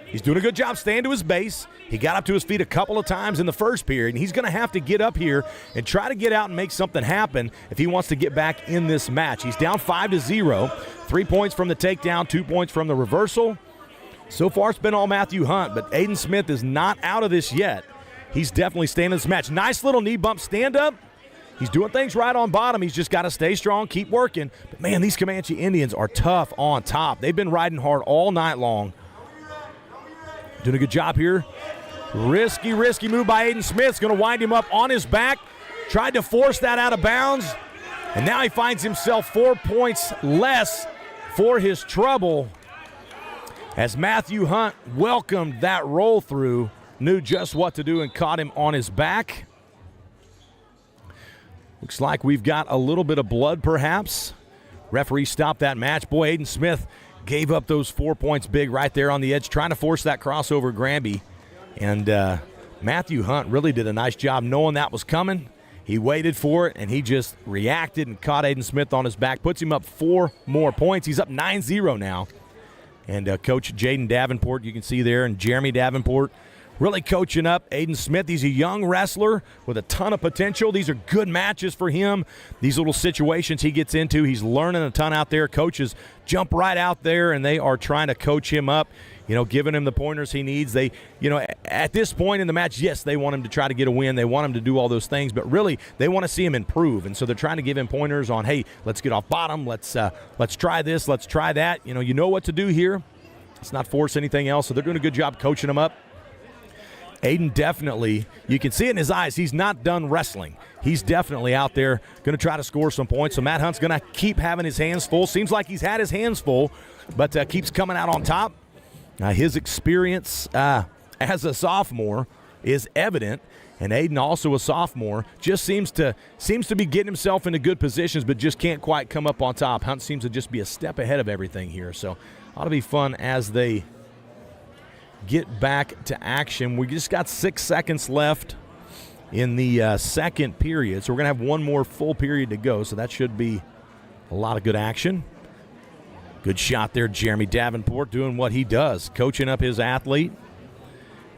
He's doing a good job staying to his base. He got up to his feet a couple of times in the first period, and he's going to have to get up here and try to get out and make something happen if he wants to get back in this match. He's down 5-0, 3 points from the takedown, 2 points from the reversal. So far it's been all Matthew Hunt, but Aiden Smith is not out of this yet. He's definitely staying in this match. Nice little knee bump stand up. He's doing things right on bottom. He's just got to stay strong, keep working. But, man, these Comanche Indians are tough on top. They've been riding hard all night long. Doing a good job here. Risky move by Aiden Smith. It's going to wind him up on his back. Tried to force that out of bounds. And now he finds himself 4 points less for his trouble as Matthew Hunt welcomed that roll through. Knew just what to do and caught him on his back. Looks like we've got a little bit of blood, perhaps. Referee stopped that match. Boy, Aiden Smith gave up those 4 points big right there on the edge, trying to force that crossover Granby. And Matthew Hunt really did a nice job knowing that was coming. He waited for it, and he just reacted and caught Aiden Smith on his back. Puts him up 4 more points. He's up 9-0 now. And Coach Jaden Davenport, you can see there, and Jeremy Davenport, really coaching up Aiden Smith. He's a young wrestler with a ton of potential. These are good matches for him. These little situations he gets into, he's learning a ton out there. Coaches jump right out there, and they are trying to coach him up, giving him the pointers he needs. They, at this point in the match, yes, they want him to try to get a win. They want him to do all those things, but really they want to see him improve. And so they're trying to give him pointers on, hey, let's get off bottom. Let's try this. Let's try that. You know what to do here. Let's not force anything else. So they're doing a good job coaching him up. Aiden definitely, you can see it in his eyes, he's not done wrestling. he's definitely out there going to try to score some points. So Matt Hunt's going to keep having his hands full. Seems like he's had his hands full, but keeps coming out on top. His experience as a sophomore is evident, and Aiden, also a sophomore, just seems to be getting himself into good positions, but just can't quite come up on top. Hunt seems to just be a step ahead of everything here, so ought to be fun as they get back to action. We just got 6 seconds left in the second period, so we're going to have one more full period to go, so that should be a lot of good action. Good shot there, Jeremy Davenport doing what he does, coaching up his athlete.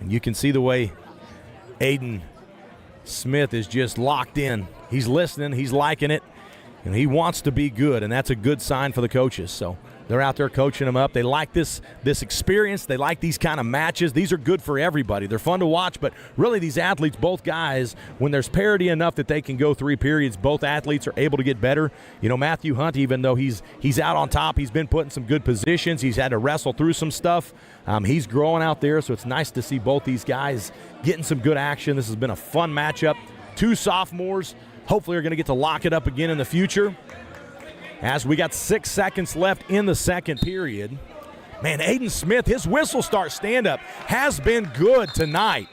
And you can see the way Aiden Smith is just locked in. He's listening, he's liking it, and he wants to be good, and that's a good sign for the coaches. So they're out there coaching him up. They like this experience. They like these kind of matches. These are good for everybody. They're fun to watch, but really these athletes, both guys, when there's parity enough that they can go 3 periods, both athletes are able to get better. You know, Matthew Hunt, even though he's out on top, he's been put in some good positions. He's had to wrestle through some stuff. He's growing out there, so it's nice to see both these guys getting some good action. This has been a fun matchup. 2 sophomores hopefully are going to get to lock it up again in the future. As we got 6 seconds left in the second period. Man, Aiden Smith, his whistle start stand-up has been good tonight.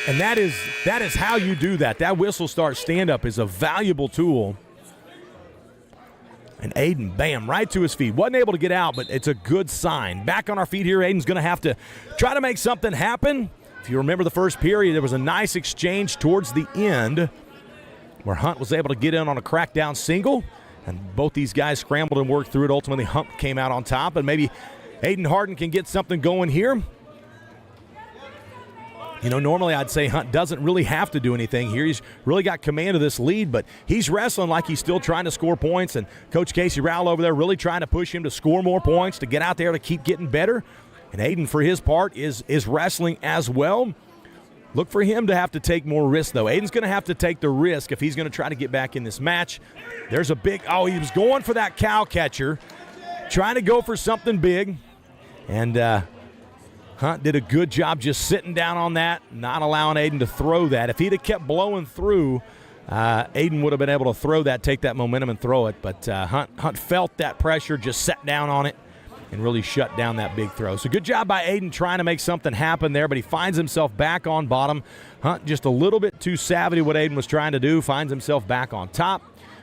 And that is how you do that. That whistle start stand-up is a valuable tool. And Aiden, bam, right to his feet. Wasn't able to get out, but it's a good sign. Back on our feet here, Aiden's going to have to try to make something happen. If you remember the first period, there was a nice exchange towards the end where Hunt was able to get in on a crackdown single. And both these guys scrambled and worked through it. Ultimately, Hunt came out on top, and maybe Aiden Harden can get something going here. You know, normally I'd say Hunt doesn't really have to do anything here. He's really got command of this lead, but he's wrestling like he's still trying to score points, and Coach Casey Rowell over there really trying to push him to score more points, to get out there to keep getting better. And Aiden, for his part, is wrestling as well. Look for him to have to take more risks, though. Aiden's going to have to take the risk if he's going to try to get back in this match. There's a big, he was going for that cow catcher, trying to go for something big. And Hunt did a good job just sitting down on that, not allowing Aiden to throw that. If he'd have kept blowing through, Aiden would have been able to throw that, take that momentum and throw it. But Hunt felt that pressure, just sat down on it, and really shut down that big throw. So good job by Aiden trying to make something happen there, but he finds himself back on bottom. Hunt just a little bit too savvy to what Aiden was trying to do, finds himself back on top.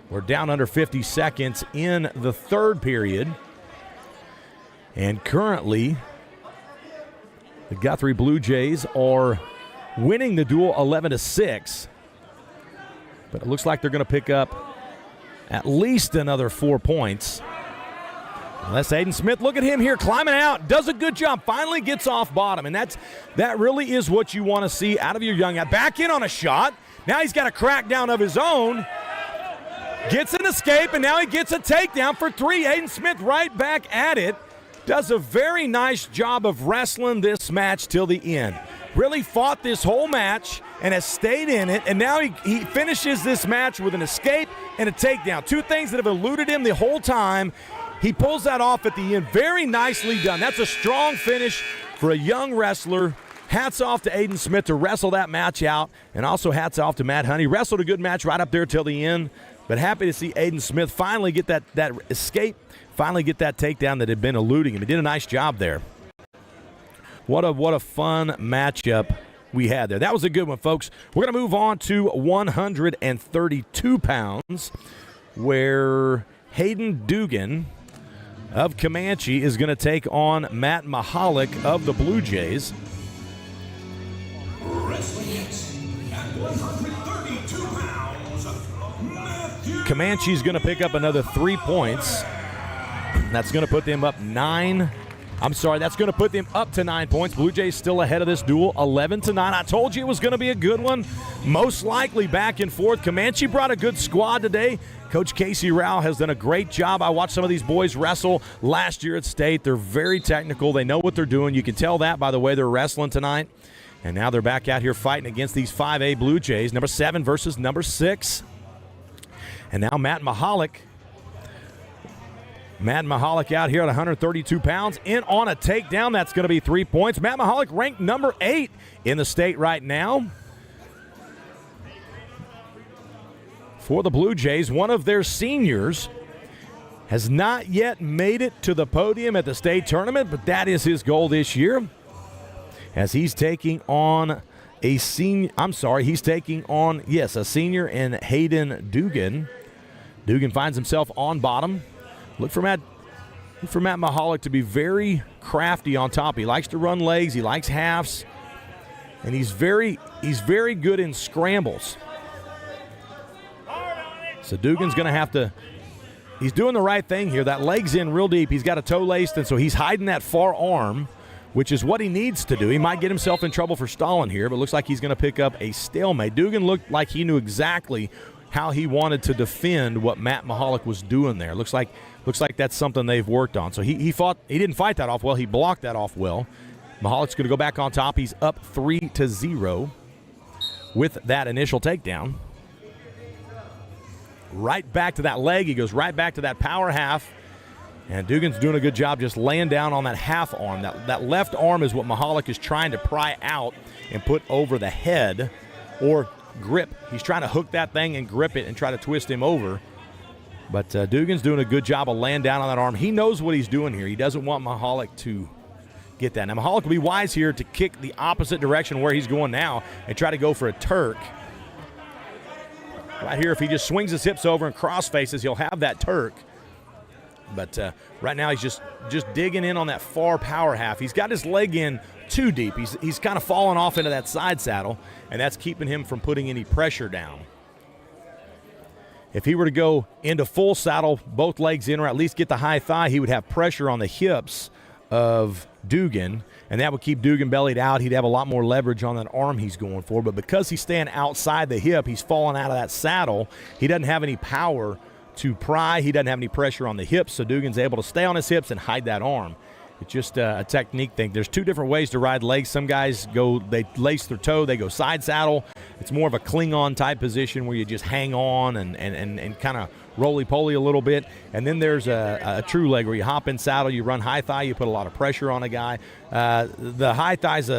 We're down under 50 seconds in the third period. And currently, the Guthrie Bluejays are winning the duel 11-6. But it looks like they're going to pick up at least another 4 points. Unless Aiden Smith, look at him here climbing out, does a good job, finally gets off bottom. And that really is what you want to see out of your young guy. Back in on a shot. Now he's got a crackdown of his own. Gets an escape, and now he gets a takedown for 3. Aiden Smith right back at it. Does a very nice job of wrestling this match till the end. Really fought this whole match and has stayed in it, and now he finishes this match with an escape and a takedown. 2 things that have eluded him the whole time. He pulls that off at the end. Very nicely done. That's a strong finish for a young wrestler. Hats off to Aiden Smith to wrestle that match out, and also hats off to Matt Hunt. He wrestled a good match right up there till the end, but happy to see Aiden Smith finally get that escape, finally get that takedown that had been eluding him. He did a nice job there. What a fun matchup we had there. That was a good one, folks. We're going to move on to 132 pounds, where Hayden Dugan of Comanche is going to take on Matt Mahalik of the Blue Jays. Wrestling at 132 pounds, Matthew. Comanche's going to pick up another 3 points. That's going to put them up 9. That's going to put them up to 9 points. Blue Jays still ahead of this duel, 11-9. I told you it was going to be a good one. Most likely back and forth. Comanche brought a good squad today. Coach Casey Rowell has done a great job. I watched some of these boys wrestle last year at State. They're very technical. They know what they're doing. You can tell that by the way they're wrestling tonight. And now they're back out here fighting against these 5A Blue Jays, number 7 versus number 6. And now Matt Mahalik out here at 132 pounds, in on a takedown. That's going to be 3 points. Matt Mahalik ranked number 8 in the state right now. for the Blue Jays. One of their seniors has not yet made it to the podium at the state tournament, but that is his goal this year, as he's taking on a senior. He's taking on, a senior in Hayden Dugan. Dugan finds himself on bottom. Look for Matt Mahalik to be very crafty on top. He likes to run legs. He likes halves, and he's very good in scrambles. So Dugan's going to have to. He's doing the right thing here. That leg's in real deep. He's got a toe laced, and so he's hiding that far arm, which is what he needs to do. He might get himself in trouble for stalling here, but looks like he's going to pick up a stalemate. Dugan looked like he knew exactly how he wanted to defend what Matt Mahalik was doing there. Looks like that's something they've worked on. So he didn't fight that off well. He blocked that off well. Mahalik's going to go back on top. He's up 3-0 with that initial takedown. Right back to that leg. He goes right back to that power half. And Dugan's doing a good job just laying down on that half arm. That left arm is what Mahalik is trying to pry out and put over the head or grip. He's trying to hook that thing and grip it and try to twist him over. But Dugan's doing a good job of laying down on that arm. He knows what he's doing here. He doesn't want Mahalik to get that. Now, Mahalik will be wise here to kick the opposite direction where he's going now and try to go for a Turk. Right here, if he just swings his hips over and cross faces, he'll have that Turk. But right now he's just digging in on that far power half. He's got his leg in too deep. He's kind of falling off into that side saddle, and that's keeping him from putting any pressure down. If he were to go into full saddle, both legs in, or at least get the high thigh, he would have pressure on the hips of Dugan, and that would keep Dugan bellied out. He'd have a lot more leverage on that arm he's going for. But because he's staying outside the hip, he's falling out of that saddle. He doesn't have any power to pry. He doesn't have any pressure on the hips, so Dugan's able to stay on his hips and hide that arm. It's just a technique thing. There's two different ways to ride legs. Some guys they lace their toe, they go side saddle. It's more of a cling-on type position where you just hang on and kind of roly-poly a little bit. And then there's a true leg where you hop in saddle, you run high thigh, you put a lot of pressure on a guy. The high thigh is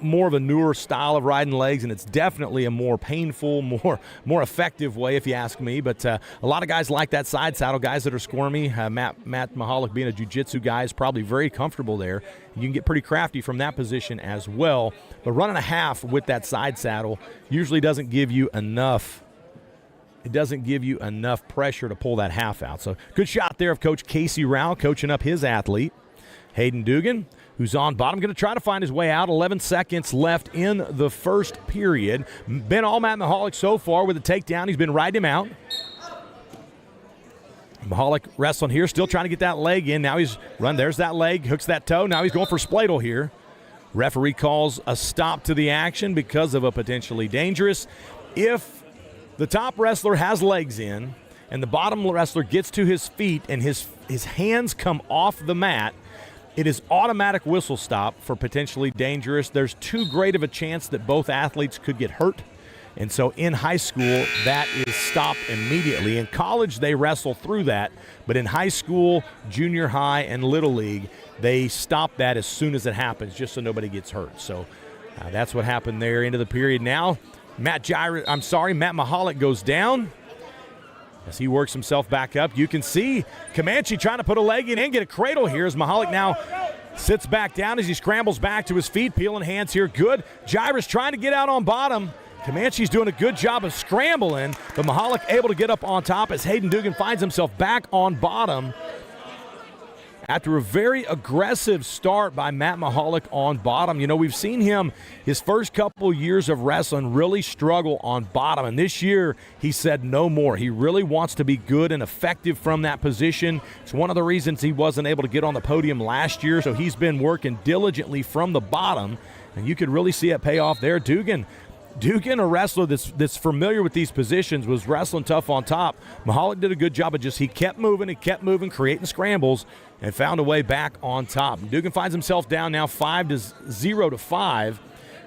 more of a newer style of riding legs, and it's definitely a more painful, more effective way, if you ask me. But a lot of guys like that side saddle, guys that are squirmy. Matt Mahalik, being a jiu-jitsu guy, is probably very comfortable there. You can get pretty crafty from that position as well. But running a half with that side saddle usually doesn't give you enough. It doesn't give you enough pressure to pull that half out. So good shot there of Coach Casey Rao coaching up his athlete. Hayden Dugan, who's on bottom, going to try to find his way out. 11 seconds left in the first period. Been all Matt Mahalik so far with a takedown. He's been riding him out. Mahalik wrestling here, still trying to get that leg in. Now he's run. There's that leg, hooks that toe. Now he's going for spladle here. Referee calls a stop to the action because of a potentially dangerous. If the top wrestler has legs in and the bottom wrestler gets to his feet and his hands come off the mat, it is automatic whistle stop for potentially dangerous. There's too great of a chance that both athletes could get hurt. And so in high school, that is stopped immediately. In college, they wrestle through that. But in high school, junior high, and little league, they stop that as soon as it happens, just so nobody gets hurt. So that's what happened there into the period. Now, Matt Mahalik goes down as he works himself back up. You can see Comanche trying to put a leg in and get a cradle here as Mahalik now sits back down as he scrambles back to his feet, peeling hands here. Good. Jairus trying to get out on bottom. Comanche's doing a good job of scrambling, but Mahalik able to get up on top as Hayden Dugan finds himself back on bottom after a very aggressive start by Matt Mahalik on bottom. You know, we've seen him his first couple years of wrestling really struggle on bottom, and this year he said no more. He really wants to be good and effective from that position. It's one of the reasons he wasn't able to get on the podium last year, so he's been working diligently from the bottom, and you could really see it pay off there. Dugan, a wrestler that's familiar with these positions, was wrestling tough on top. Mahalik did a good job of he kept moving, creating scrambles, and found a way back on top. Dugan finds himself down now 5-0,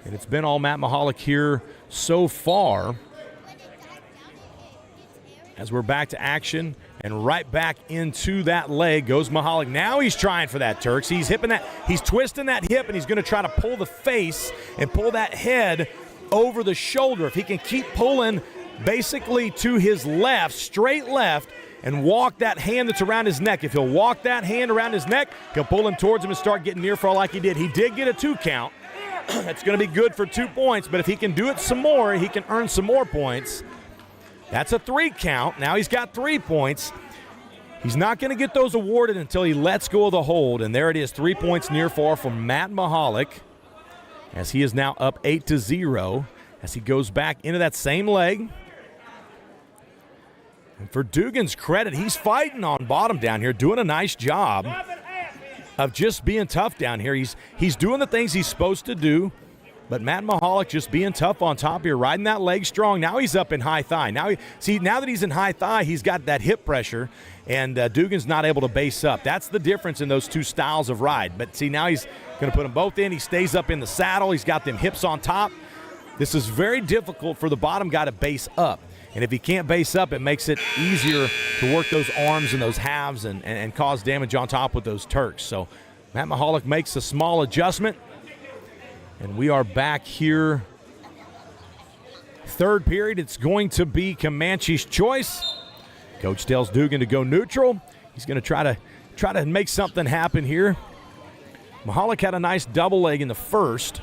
and it's been all Matt Mahalik here so far. As we're back to action, and right back into that leg goes Mahalik. Now he's trying for that Turks. He's twisting that hip, and he's going to try to pull the face and pull that head over the shoulder. If he can keep pulling basically to his left, straight left, and walk that hand that's around his neck. If he'll walk that hand around his neck, he'll pull him towards him and start getting near fall like he did. He did get a 2 count. That's going to be good for 2 points, but if he can do it some more, he can earn some more points. That's a 3 count. Now he's got 3 points. He's not going to get those awarded until he lets go of the hold, and there it is, 3 points near fall from Matt Mahalik, as he is now up 8-0 as he goes back into that same leg. And for Dugan's credit, he's fighting on bottom down here, doing a nice job of just being tough down here. He's doing the things he's supposed to do, but Matt Mahalik just being tough on top here, riding that leg strong. Now he's up in high thigh. Now that he's in high thigh, he's got that hip pressure, and Dugan's not able to base up. That's the difference in those 2 styles of ride. But see, now he's going to put them both in. He stays up in the saddle. He's got them hips on top. This is very difficult for the bottom guy to base up. And if he can't base up, it makes it easier to work those arms and those halves and cause damage on top with those Turks. So Matt Mahalik makes a small adjustment. And we are back here. Third period, it's going to be Comanche's choice. Coach tells Dugan to go neutral. He's going to try to make something happen here. Mahalik had a nice double leg in the first.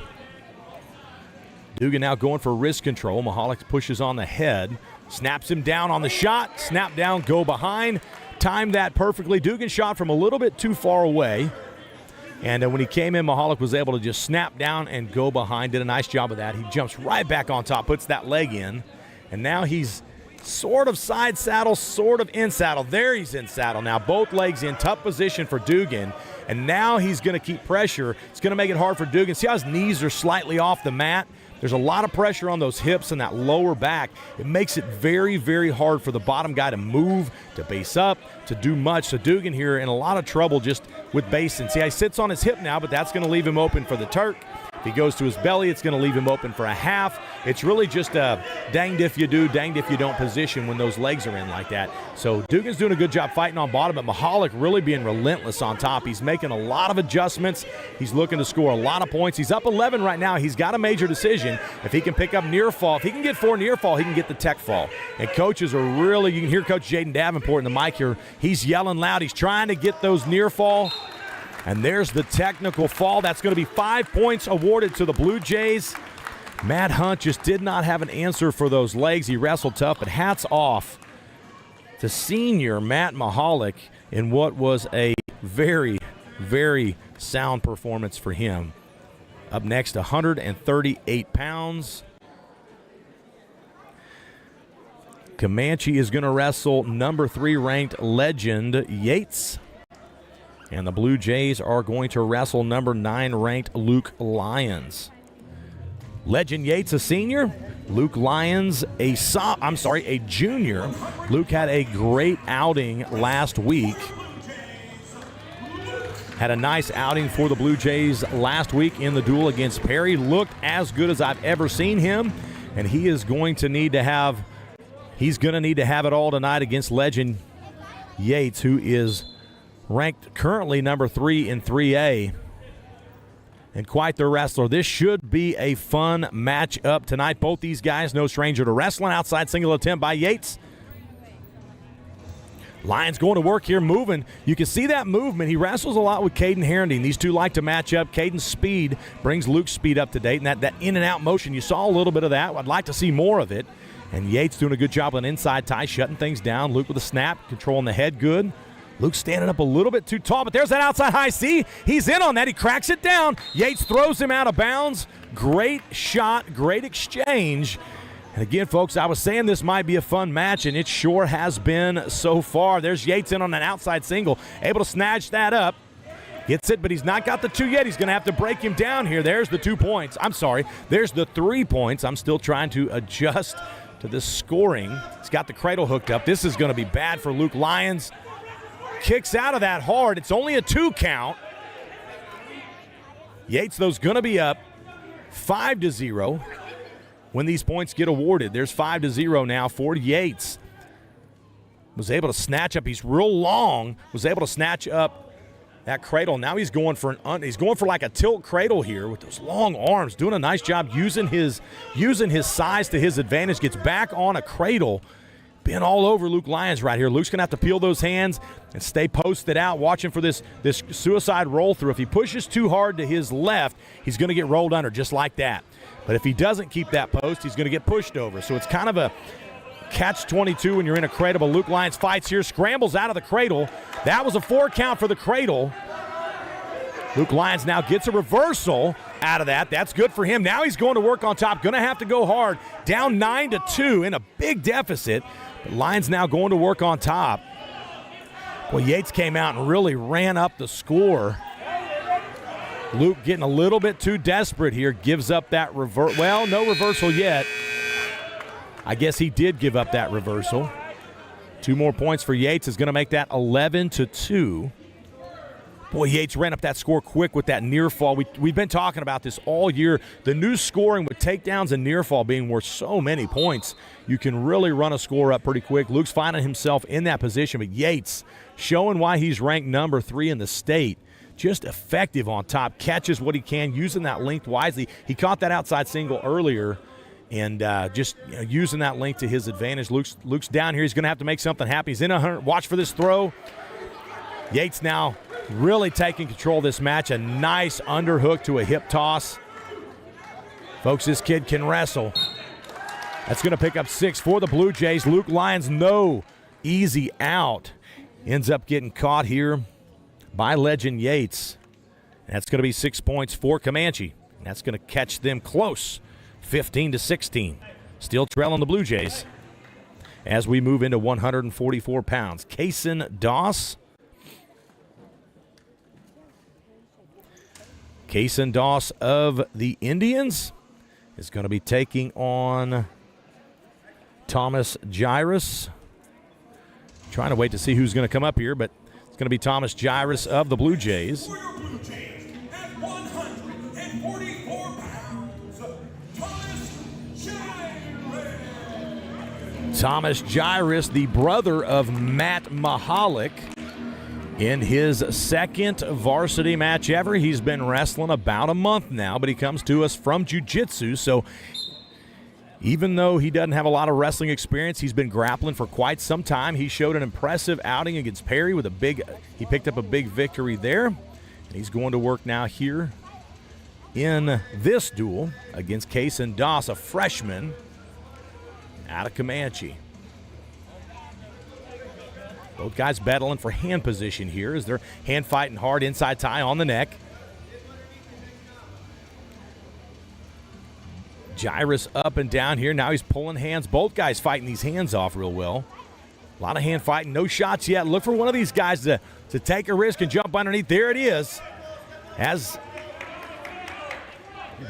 Dugan now going for wrist control. Mahalik pushes on the head. Snaps him down on the shot. Snap down, go behind. Timed that perfectly. Dugan shot from a little bit too far away. And when he came in, Mahalik was able to just snap down and go behind. Did a nice job of that. He jumps right back on top, puts that leg in. And now he's sort of side saddle, sort of in saddle. There he's in saddle now. Both legs in tough position for Dugan. And now he's going to keep pressure. It's going to make it hard for Dugan. See how his knees are slightly off the mat? There's a lot of pressure on those hips and that lower back. It makes it very, very hard for the bottom guy to move, to base up, to do much. So Dugan here in a lot of trouble just with basing. See, he sits on his hip now, but that's going to leave him open for the Turk. If he goes to his belly, it's going to leave him open for a half. It's really just a danged if you do, danged if you don't position when those legs are in like that. So Dugan's doing a good job fighting on bottom, but Mahalik really being relentless on top. He's making a lot of adjustments. He's looking to score a lot of points. He's up 11 right now. He's got a major decision. If he can pick up near fall, if he can get 4 near fall, he can get the tech fall. And coaches are really, you can hear Coach Jaden Davenport in the mic here. He's yelling loud. He's trying to get those near fall. And there's the technical fall. That's going to be 5 points awarded to the Blue Jays. Matt Hunt just did not have an answer for those legs. He wrestled tough, but hats off to senior Matt Mahalik in what was a very, very sound performance for him. Up next, 138 pounds. Comanche is going to wrestle number 3 ranked Legend Yates. And the Blue Jays are going to wrestle number 9 ranked Luke Lyons. Legend Yates, a senior. Luke Lyons, a junior. Luke had a great outing last week. Had a nice outing for the Blue Jays last week in the duel against Perry. Looked as good as I've ever seen him. And he is going to need to have it all tonight against Legend Yates, who is ranked currently number 3 in 3A. And quite the wrestler. This should be a fun matchup tonight. Both these guys, no stranger to wrestling. Outside single attempt by Yates. Lyons going to work here, moving. You can see that movement. He wrestles a lot with Caden Herendeen. These two like to match up. Caden's speed brings Luke's speed up to date. And that in and out motion, you saw a little bit of that. I'd like to see more of it. And Yates doing a good job on an inside tie, shutting things down. Luke with a snap, controlling the head good. Luke standing up a little bit too tall, but there's that outside high C. He's in on that. He cracks it down. Yates throws him out of bounds. Great shot, great exchange. And again, folks, I was saying this might be a fun match, and it sure has been so far. There's Yates in on an outside single, able to snatch that up. Gets it, but he's not got the 2 yet. He's going to have to break him down here. There's the 2 points. I'm sorry. There's the 3 points. I'm still trying to adjust to this scoring. He's got the cradle hooked up. This is going to be bad for Luke Lyons. Kicks out of that hard. It's only a 2 count. Yates, though, is going to be up 5-0 when these points get awarded. There's 5-0 now for Yates. Was able to snatch up. He's real long. Was able to snatch up that cradle. Now he's going for like a tilt cradle here with those long arms, doing a nice job using his size to his advantage. Gets back on a cradle. Been all over Luke Lyons right here. Luke's going to have to peel those hands and stay posted out, watching for this suicide roll through. If he pushes too hard to his left, he's going to get rolled under just like that. But if he doesn't keep that post, he's going to get pushed over. So it's kind of a catch-22 when you're in a cradle. But Luke Lyons fights here, scrambles out of the cradle. That was a 4 count for the cradle. Luke Lyons now gets a reversal out of that. That's good for him. Now he's going to work on top. Going to have to go hard. Down 9-2 in a big deficit. But Lyons now going to work on top. Well, Yates came out and really ran up the score. Luke getting a little bit too desperate here. Gives up that well, no reversal yet. I guess he did give up that reversal. 2 more points for Yates is going to make that 11-2. Boy, Yates ran up that score quick with that near fall. We've been talking about this all year. The new scoring with takedowns and near fall being worth so many points, you can really run a score up pretty quick. Luke's finding himself in that position, but Yates showing why he's ranked number 3 in the state. Just effective on top, catches what he can, using that length wisely. He caught that outside single earlier, and just using that length to his advantage. Luke's down here. He's going to have to make something happen. He's in a 100. Watch for this throw. Yates now really taking control of this match. A nice underhook to a hip toss. Folks, this kid can wrestle. That's going to pick up 6 for the Blue Jays. Luke Lyons, no easy out. Ends up getting caught here by legend Yates. That's going to be 6 points for Comanche. That's going to catch them close, 15-16. Still trailing the Blue Jays as we move into 144 pounds. Kaysen Doss of the Indians is going to be taking on Thomas Jairus. Trying to wait to see who's going to come up here, but it's going to be Thomas Jairus of the Blue Jays. For your Blue Jays, at 144 pounds, Thomas Jairus, the brother of Matt Mahalik. In his second varsity match ever, he's been wrestling about a month now, but he comes to us from jiu-jitsu. So even though he doesn't have a lot of wrestling experience, he's been grappling for quite some time. He showed an impressive outing against Perry with he picked up a big victory there. And he's going to work now here in this duel against Kaysen Doss, a freshman out of Comanche. Both guys battling for hand position here as they're hand fighting hard, inside tie on the neck. Jairus up and down here. Now he's pulling hands. Both guys fighting these hands off real well. A lot of hand fighting. No shots yet. Look for one of these guys to take a risk and jump underneath. There it is. As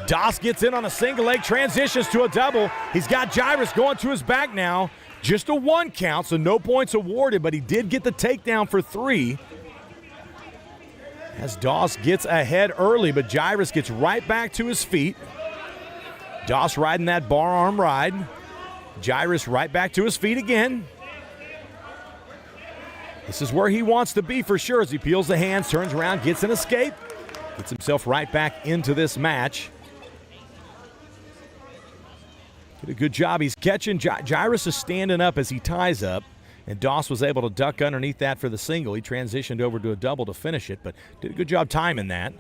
Doss gets in on a single leg, transitions to a double. He's got Jairus going to his back now. Just a 1 count, so no points awarded, but he did get the takedown for 3. As Doss gets ahead early, but Jairus gets right back to his feet. Doss riding that bar arm ride. Jairus right back to his feet again. This is where he wants to be for sure as he peels the hands, turns around, gets an escape, gets himself right back into this match. Did a good job. He's catching. Jairus is standing up as he ties up, and Doss was able to duck underneath that for the single. He transitioned over to a double to finish it, but did a good job timing that.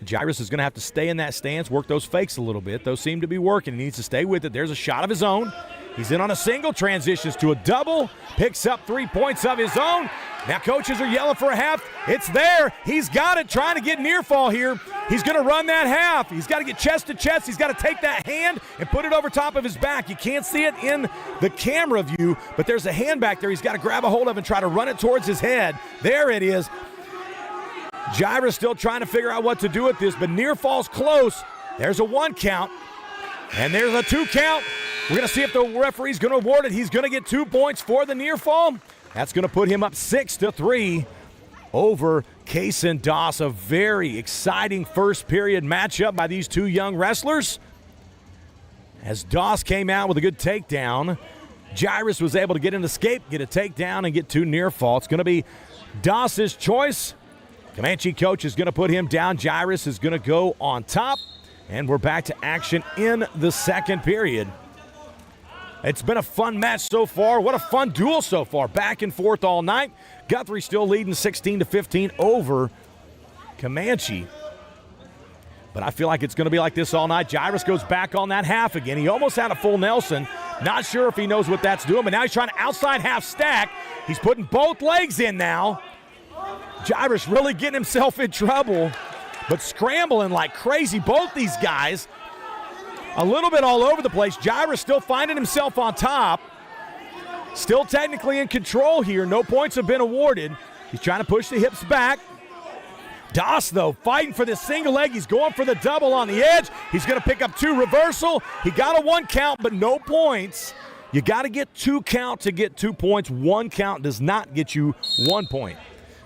Jairus is going to have to stay in that stance, work those fakes a little bit. Those seem to be working. He needs to stay with it. There's a shot of his own. He's in on a single, transitions to a double, picks up 3 points of his own. Now coaches are yelling for a half. It's there. He's got it, trying to get near fall here. He's going to run that half. He's got to get chest to chest. He's got to take that hand and put it over top of his back. You can't see it in the camera view, but there's a hand back there he's got to grab a hold of and try to run it towards his head. There it is. Jairus still trying to figure out what to do with this, but near fall's close. There's a 1 count, and there's a 2 count. We're going to see if the referee's going to award it. He's going to get 2 points for the near fall. That's going to put him up 6-3 over Kaysen Doss. A very exciting first period matchup by these 2 young wrestlers. As Doss came out with a good takedown, Jairus was able to get an escape, get a takedown, and get 2 near fall. It's going to be Doss's choice. Comanche coach is going to put him down. Jairus is going to go on top. And we're back to action in the second period. It's been a fun match so far. What a fun duel so far. Back and forth all night. Guthrie still leading 16-15 over Comanche. But I feel like it's going to be like this all night. Jairus goes back on that half again. He almost had a full Nelson. Not sure if he knows what that's doing, but now he's trying to outside half stack. He's putting both legs in now. Jairus really getting himself in trouble, but scrambling like crazy. Both these guys a little bit all over the place. Jairus still finding himself on top. Still technically in control here. No points have been awarded. He's trying to push the hips back. Doss, though, fighting for this single leg. He's going for the double on the edge. He's going to pick up 2 reversal. He got a 1 count, but no points. You got to get 2 count to get 2 points. 1 count does not get you 1 point.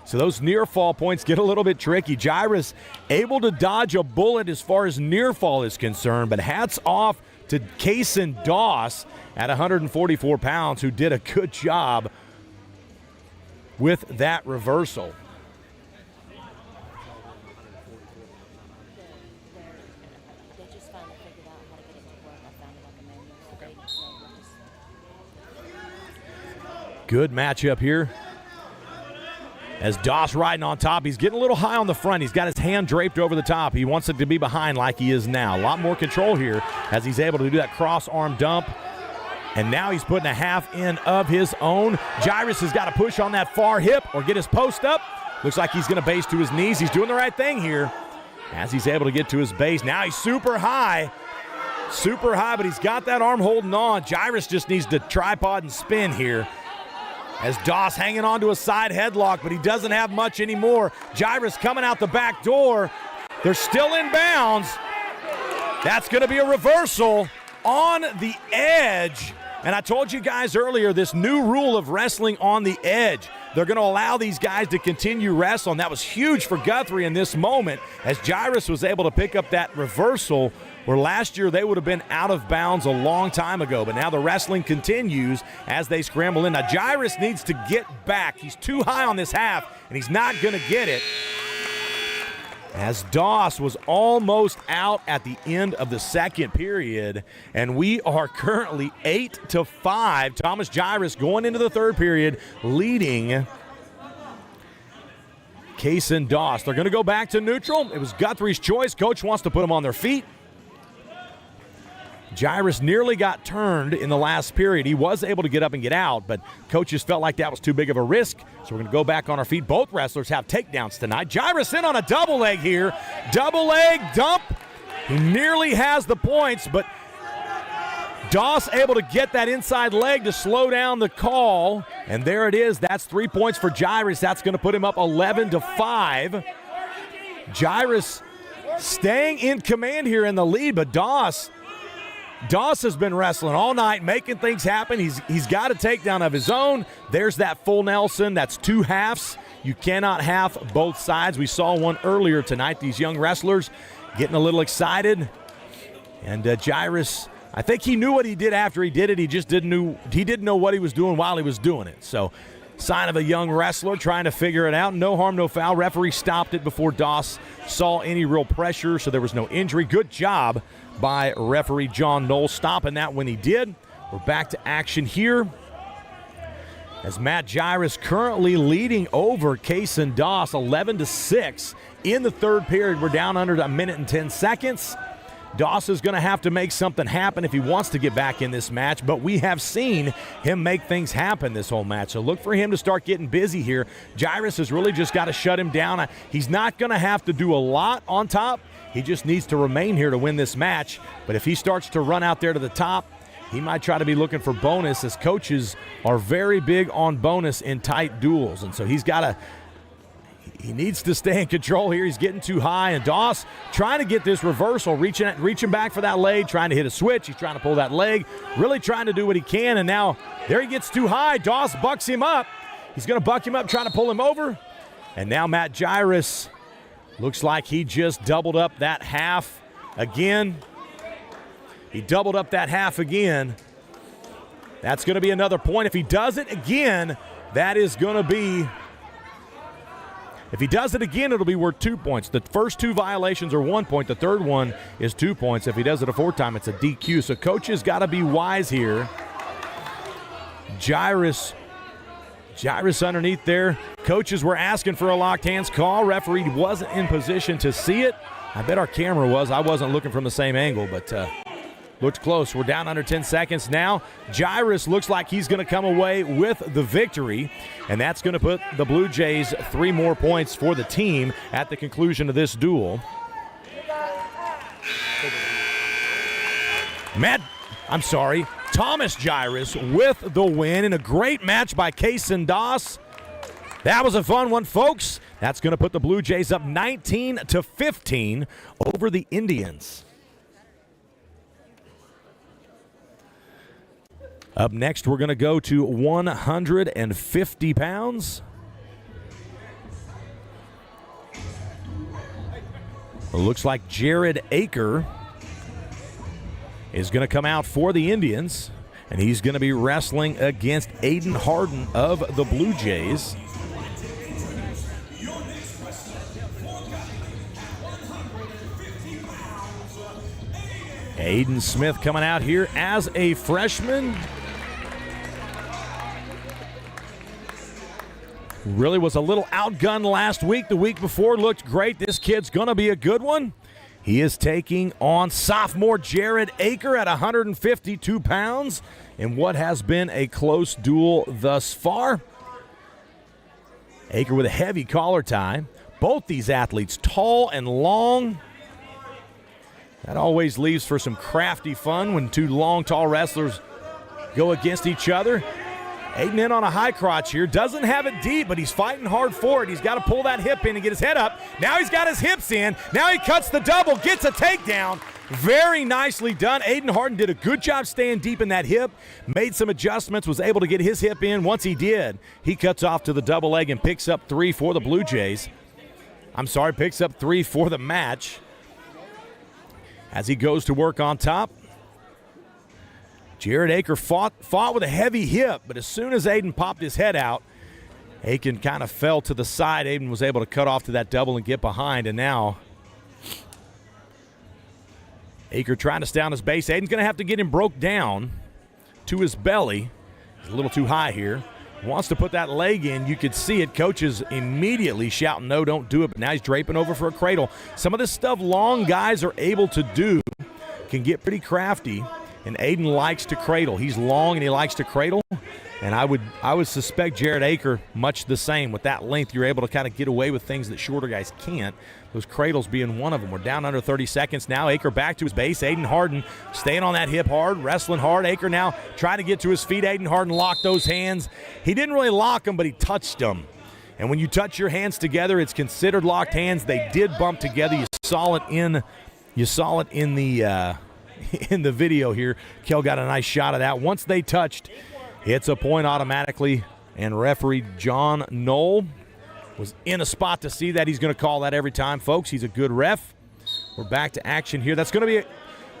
So those near fall points get a little bit tricky. Jairus able to dodge a bullet as far as near fall is concerned, but hats off to Kaysen Doss at 144 pounds, who did a good job with that reversal. Good matchup here. As Doss riding on top, he's getting a little high on the front. He's got his hand draped over the top. He wants it to be behind like he is now. A lot more control here as he's able to do that cross arm dump. And now he's putting a half in of his own. Jairus has got to push on that far hip or get his post up. Looks like he's going to base to his knees. He's doing the right thing here as he's able to get to his base. Now he's super high, but he's got that arm holding on. Jairus just needs to tripod and spin here. As Doss hanging on to a side headlock, but he doesn't have much anymore. Jairus coming out the back door. They're still in bounds. That's going to be a reversal on the edge. And I told you guys earlier, this new rule of wrestling on the edge. They're going to allow these guys to continue wrestling. That was huge for Guthrie in this moment as Jairus was able to pick up that reversal, where last year they would have been out of bounds a long time ago. But now the wrestling continues as they scramble in. Now Jairus needs to get back. He's too high on this half, and he's not going to get it. As Doss was almost out at the end of the second period, and we are currently 8-5. Thomas Jairus going into the third period, leading Kaysen Doss. They're going to go back to neutral. It was Guthrie's choice. Coach wants to put them on their feet. Jairus nearly got turned in the last period. He was able to get up and get out, but coaches felt like that was too big of a risk, so we're going to go back on our feet. Both wrestlers have takedowns tonight. Jairus in on a double leg here. Double leg dump. He nearly has the points, but Doss able to get that inside leg to slow down the call, and there it is. That's 3 points for Jairus. That's going to put him up 11-5. Jairus staying in command here in the lead, but Doss has been wrestling all night, making things happen. He's got a takedown of his own. There's that full Nelson. That's 2 halves. You cannot half both sides. We saw one earlier tonight. These young wrestlers getting a little excited. And Jairus, I think he knew what he did after he did it. He just didn't know what he was doing while he was doing it. So sign of a young wrestler trying to figure it out. No harm, no foul. Referee stopped it before Doss saw any real pressure, so there was no injury. Good job by referee John Knoll stopping that when he did. We're back to action here as Matt Jairus currently leading over Kaysen Doss 11-6 in the third period. We're down under a minute and 10 seconds. Doss is going to have to make something happen if he wants to get back in this match, but we have seen him make things happen this whole match, so look for him to start getting busy here. Jairus has really just got to shut him down. He's not going to have to do a lot on top. He just needs to remain here to win this match, but if he starts to run out there to the top, he might try to be looking for bonus, as coaches are very big on bonus in tight duels, and so he needs to stay in control here. He's getting too high, and Doss trying to get this reversal, reaching back for that leg, trying to hit a switch. He's trying to pull that leg, really trying to do what he can, and now there he gets too high. Doss bucks him up. He's going to buck him up, trying to pull him over, and now Matt Jairus looks like he just doubled up that half again. He doubled up that half again. That's going to be another point. If he does it again, that is going to be If he does it again, it'll be worth 2 points. The first 2 violations are 1 point. The third one is 2 points. If he does it a 4th time, it's a DQ. So coaches got to be wise here. Jairus underneath there. Coaches were asking for a locked hands call. Referee wasn't in position to see it. I bet our camera was. I wasn't looking from the same angle, but looked close. We're down under 10 seconds now. Jairus looks like he's going to come away with the victory, and that's going to put the Blue Jays 3 more points for the team at the conclusion of this duel. Thomas Jairus with the win in a great match by Kaysen Doss. That was a fun one, folks. That's going to put the Blue Jays up 19-15 over the Indians. Up next, we're going to go to 150 pounds. It looks like Jared Aker is going to come out for the Indians, and he's going to be wrestling against Aiden Harden of the Blue Jays. Aiden Smith coming out here as a freshman. Really was a little outgunned last week. The week before looked great. This kid's going to be a good one. He is taking on sophomore Jared Aker at 152 pounds in what has been a close duel thus far. Aker with a heavy collar tie. Both these athletes tall and long. That always leaves for some crafty fun when 2 long, tall wrestlers go against each other. Aiden in on a high crotch here. Doesn't have it deep, but he's fighting hard for it. He's got to pull that hip in and get his head up. Now he's got his hips in. Now he cuts the double, gets a takedown. Very nicely done. Aiden Harden did a good job staying deep in that hip, made some adjustments, was able to get his hip in. Once he did, he cuts off to the double leg and picks up 3 for the Blue Jays. Picks up 3 for the match as he goes to work on top. Jared Aker fought with a heavy hip, but as soon as Aiden popped his head out, Aiden kind of fell to the side. Aiden was able to cut off to that double and get behind, and now Aker trying to stay on his base. Aiden's going to have to get him broke down to his belly. He's a little too high here. Wants to put that leg in. You could see it. Coaches immediately shouting, no, don't do it. But now he's draping over for a cradle. Some of this stuff long guys are able to do can get pretty crafty, and Aiden likes to cradle. He's long and he likes to cradle, and I would suspect Jared Aker much the same. With that length, you're able to kind of get away with things that shorter guys can't. Those cradles being one of them. We're down under 30 seconds now. Aker back to his base. Aiden Harden staying on that hip hard, wrestling hard. Aker now trying to get to his feet. Aiden Harden locked those hands. He didn't really lock them, but he touched them. And when you touch your hands together, it's considered locked hands. They did bump together. You saw it in the video here. Kel got a nice shot of that. Once they touched, it's a point automatically. And referee John Knoll was in a spot to see that. He's going to call that every time, folks. He's a good ref. We're back to action here. That's going to be an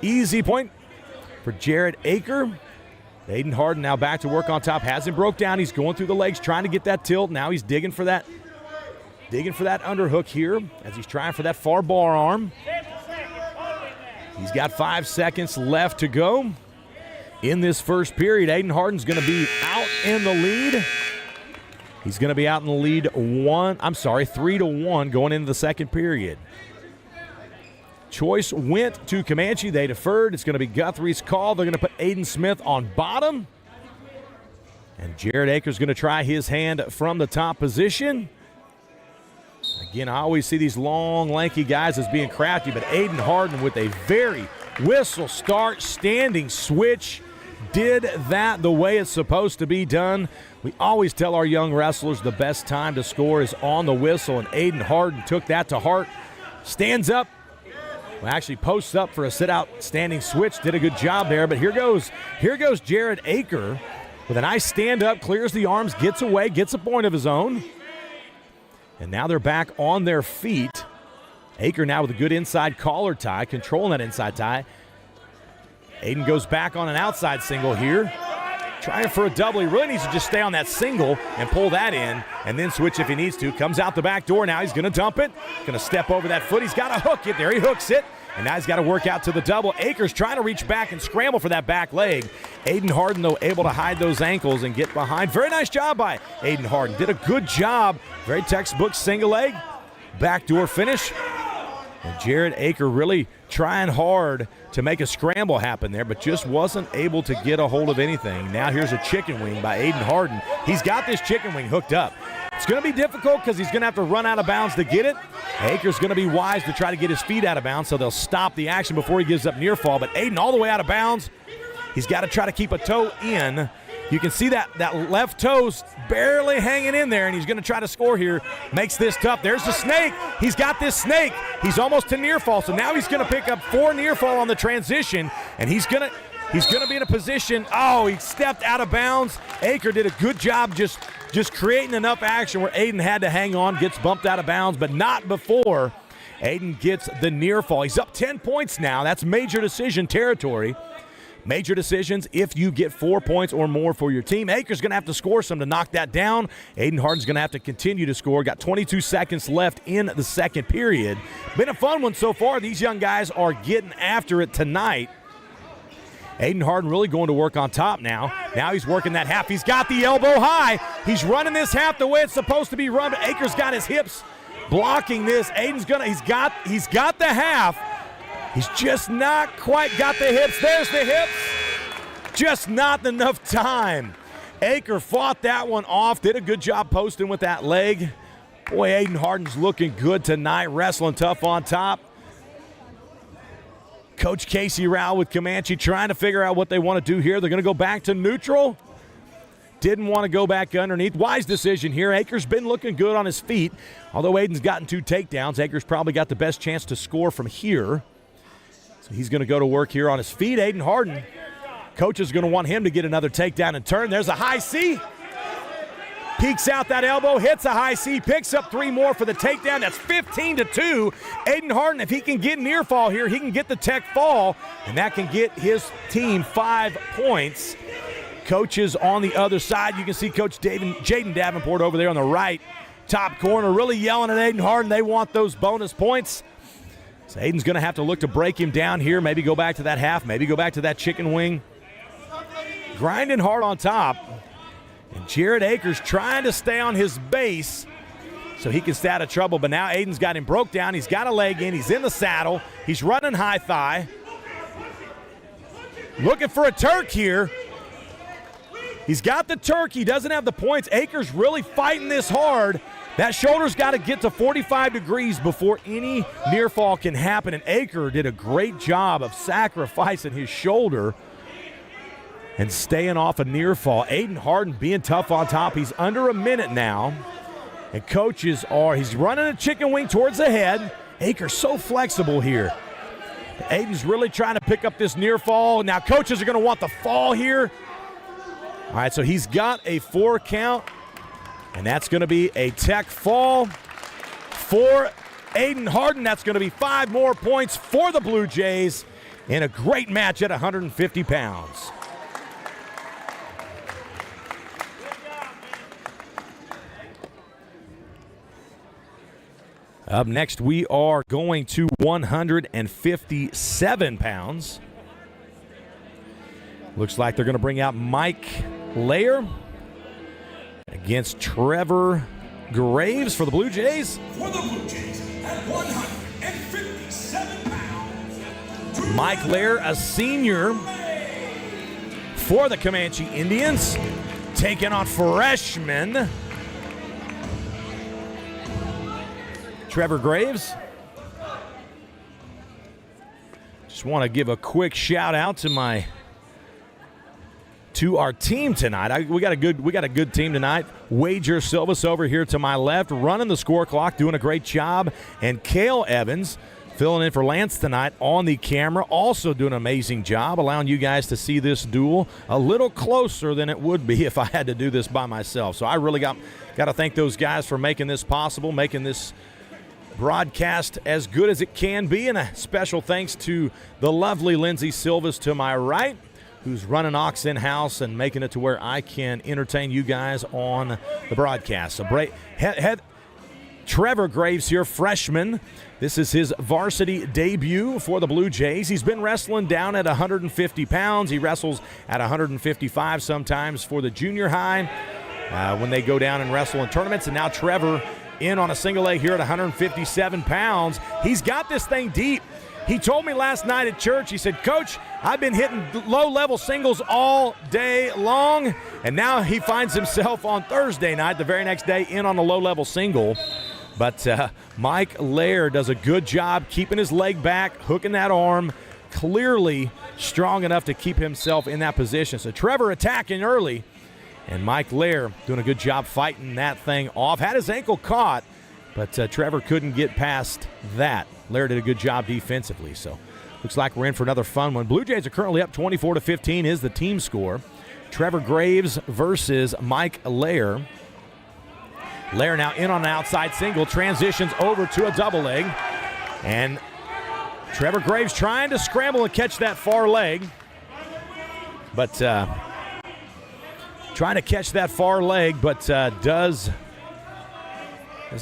easy point for Jared Aker. Aiden Harden now back to work on top. Has him broke down. He's going through the legs, trying to get that tilt. Now he's digging for that underhook here as he's trying for that far bar arm. He's got 5 seconds left to go in this first period. Aiden Harden's going to be out in the lead. He's going to be out in the lead 3-1 going into the second period. Choice went to Comanche. They deferred. It's going to be Guthrie's call. They're going to put Aiden Smith on bottom. And Jared Aker's going to try his hand from the top position. Again, I always see these long, lanky guys as being crafty, but Aiden Harden with a very whistle start standing switch did that the way it's supposed to be done. We always tell our young wrestlers the best time to score is on the whistle, and Aiden Harden took that to heart. Stands up, well, actually posts up for a sit-out standing switch. Did a good job there, but here goes Jared Aker with a nice stand-up, clears the arms, gets away, gets a point of his own. And now they're back on their feet. Aker now with a good inside collar tie, controlling that inside tie. Aiden goes back on an outside single here. trying for a double. He really needs to just stay on that single and pull that in and then switch if he needs to. Comes out the back door now. He's going to dump it. Going to step over that foot. He's got to hook it. There he hooks it. And now he's got to work out to the double. Akers trying to reach back and scramble for that back leg. Aiden Harden, though, able to hide those ankles and get behind. Very nice job by Aiden Harden. Did a good job. Very textbook single leg. Backdoor finish. And Jared Aker really trying hard to make a scramble happen there, but just wasn't able to get a hold of anything. Now here's a chicken wing by Aiden Harden. He's got this chicken wing hooked up. It's going to be difficult because he's going to have to run out of bounds to get it. Aker's going to be wise to try to get his feet out of bounds, so they'll stop the action before he gives up near fall. But Aiden all the way out of bounds. He's got to try to keep a toe in. You can see that left toe's barely hanging in there, and he's going to try to score here. Makes this tough. There's the snake. He's got this snake. He's almost to near fall, so now he's going to pick up 4 near fall on the transition, and he's going to be in a position. Oh, he stepped out of bounds. Aker did a good job just creating enough action where Aiden had to hang on, gets bumped out of bounds, but not before Aiden gets the near fall. He's up 10 points now. That's major decision territory. Major decisions if you get 4 points or more for your team. Aker's going to have to score some to knock that down. Aiden Harden's going to have to continue to score. Got 22 seconds left in the second period. Been a fun one so far. These young guys are getting after it tonight. Aiden Harden really going to work on top now. Now he's working that half. He's got the elbow high. He's running this half the way it's supposed to be run, but Aker's got his hips blocking this. Aiden's he's got the half. He's just not quite got the hips. There's the hips. Just not enough time. Aker fought that one off. Did a good job posting with that leg. Boy, Aiden Harden's looking good tonight. Wrestling tough on top. Coach Casey Rowell with Comanche trying to figure out what they want to do here. They're going to go back to neutral. Didn't want to go back underneath. Wise decision here. Aker's been looking good on his feet. Although Aiden's gotten 2 takedowns, Aker's probably got the best chance to score from here. So he's going to go to work here on his feet. Aiden Harden. Coach is going to want him to get another takedown and turn. There's a high C. Peeks out that elbow, hits a high C, picks up 3 more for the takedown. That's 15-2. Aiden Harden, if he can get near fall here, he can get the tech fall, and that can get his team 5 points. Coaches on the other side. You can see Coach Jaden Davenport over there on the right top corner really yelling at Aiden Harden. They want those bonus points. So Aiden's going to have to look to break him down here, maybe go back to that half, maybe go back to that chicken wing. Grinding hard on top. And Jared Akers trying to stay on his base so he can stay out of trouble. But now Aiden's got him broke down. He's got a leg in. He's in the saddle. He's running high thigh. Looking for a Turk here. He's got the Turk. He doesn't have the points. Akers really fighting this hard. That shoulder's got to get to 45 degrees before any near fall can happen. And Aker did a great job of sacrificing his shoulder and staying off a near fall. Aiden Harden being tough on top. He's under a minute now. And coaches he's running a chicken wing towards the head. Aker's so flexible here. Aiden's really trying to pick up this near fall. Now coaches are going to want the fall here. All right, so he's got a 4 count. And that's going to be a tech fall for Aiden Harden. That's going to be 5 more points for the Blue Jays in a great match at 150 pounds. Up next, we are going to 157 pounds. Looks like they're going to bring out Mike Lair against Trevor Graves for the Blue Jays. For the Blue Jays at 157 pounds. Mike Lair, a senior for the Comanche Indians, taking on freshman Trevor Graves. Just want to give a quick shout out to our team tonight. We got a good team tonight. Wager Silvas over here to my left, running the score clock, doing a great job, and Cale Evans filling in for Lance tonight on the camera, also doing an amazing job, allowing you guys to see this duel a little closer than it would be if I had to do this by myself. So I really got to thank those guys for making this possible, making this broadcast as good as it can be, and a special thanks to the lovely Lindsay Silvas to my right, who's running Ox in-house and making it to where I can entertain you guys on the broadcast. So Trevor Graves here, freshman. This is his varsity debut for the Blue Jays. He's been wrestling down at 150 pounds. He wrestles at 155 sometimes for the junior high when they go down and wrestle in tournaments. And now Trevor in on a single leg here at 157 pounds. He's got this thing deep. He told me last night at church, he said, Coach, I've been hitting low-level singles all day long, and now he finds himself on Thursday night, the very next day, in on a low-level single. But Mike Lair does a good job keeping his leg back, hooking that arm, clearly strong enough to keep himself in that position. So Trevor attacking early, and Mike Lair doing a good job fighting that thing off. Had his ankle caught, but Trevor couldn't get past that. Lair did a good job defensively, so looks like we're in for another fun one. Blue Jays are currently up 24-15 is the team score. Trevor Graves versus Mike Lair. Lair now in on an outside single, transitions over to a double leg, and Trevor Graves trying to scramble and catch that far leg, but does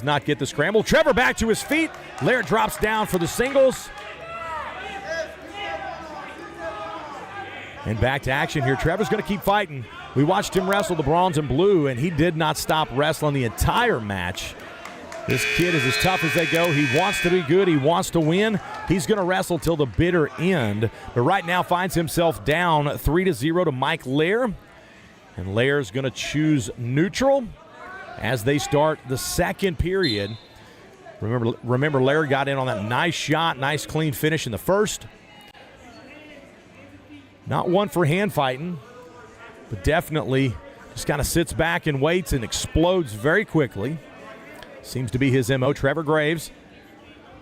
not get the scramble. Trevor back to his feet. Lair drops down for the singles. And back to action here. Trevor's going to keep fighting. We watched him wrestle the bronze and blue, and he did not stop wrestling the entire match. This kid is as tough as they go. He wants to be good. He wants to win. He's going to wrestle till the bitter end. But right now finds himself down 3-0 to Mike Lair. And Lair's going to choose neutral as they start the second period. Remember, Lair got in on that nice shot, nice clean finish in the first. Not one for hand fighting, but definitely just kind of sits back and waits and explodes very quickly. Seems to be his MO. Trevor Graves,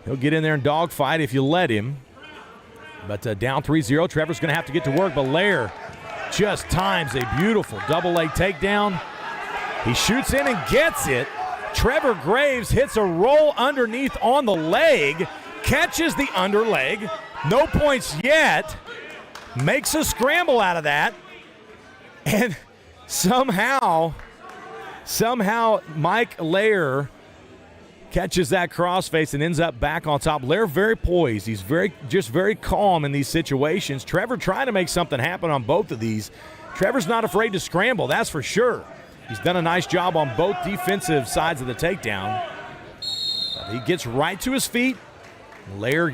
he'll get in there and dogfight if you let him. But down 3-0, Trevor's going to have to get to work, but Lair just times a beautiful double leg takedown. He shoots in and gets it. Trevor Graves hits a roll underneath on the leg, catches the underleg, no points yet, makes a scramble out of that, and somehow Mike Lair catches that crossface and ends up back on top. Lair very poised. He's very calm in these situations. Trevor trying to make something happen on both of these. Trevor's not afraid to scramble, that's for sure. He's done a nice job on both defensive sides of the takedown. He gets right to his feet. Lair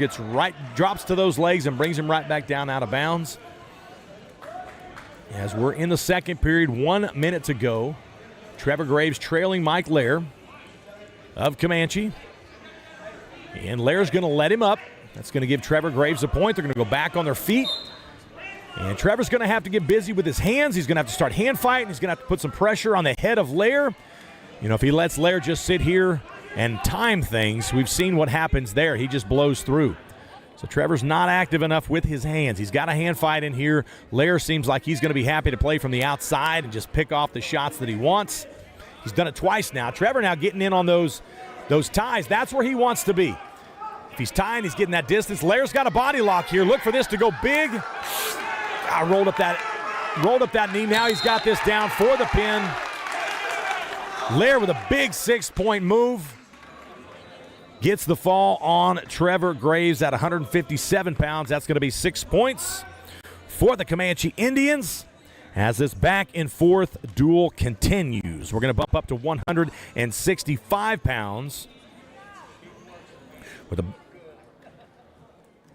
drops to those legs and brings him right back down out of bounds. As we're in the second period, 1 minute to go. Trevor Graves trailing Mike Lair of Comanche. And Lair's going to let him up. That's going to give Trevor Graves a point. They're going to go back on their feet. And Trevor's going to have to get busy with his hands. He's going to have to start hand fighting. He's going to have to put some pressure on the head of Lair. You know, if he lets Lair just sit here and time things, we've seen what happens there. He just blows through. So Trevor's not active enough with his hands. He's got a hand fight in here. Lair seems like he's going to be happy to play from the outside and just pick off the shots that he wants. He's done it twice now. Trevor now getting in on those ties. That's where he wants to be. If he's tying, he's getting that distance. Lair's got a body lock here. Look for this to go big. Rolled up that knee. Now he's got this down for the pin. Lair with a big 6-point move. Gets the fall on Trevor Graves at 157 pounds. That's going to be 6 points for the Comanche Indians as this back and forth duel continues. We're going to bump up to 165 pounds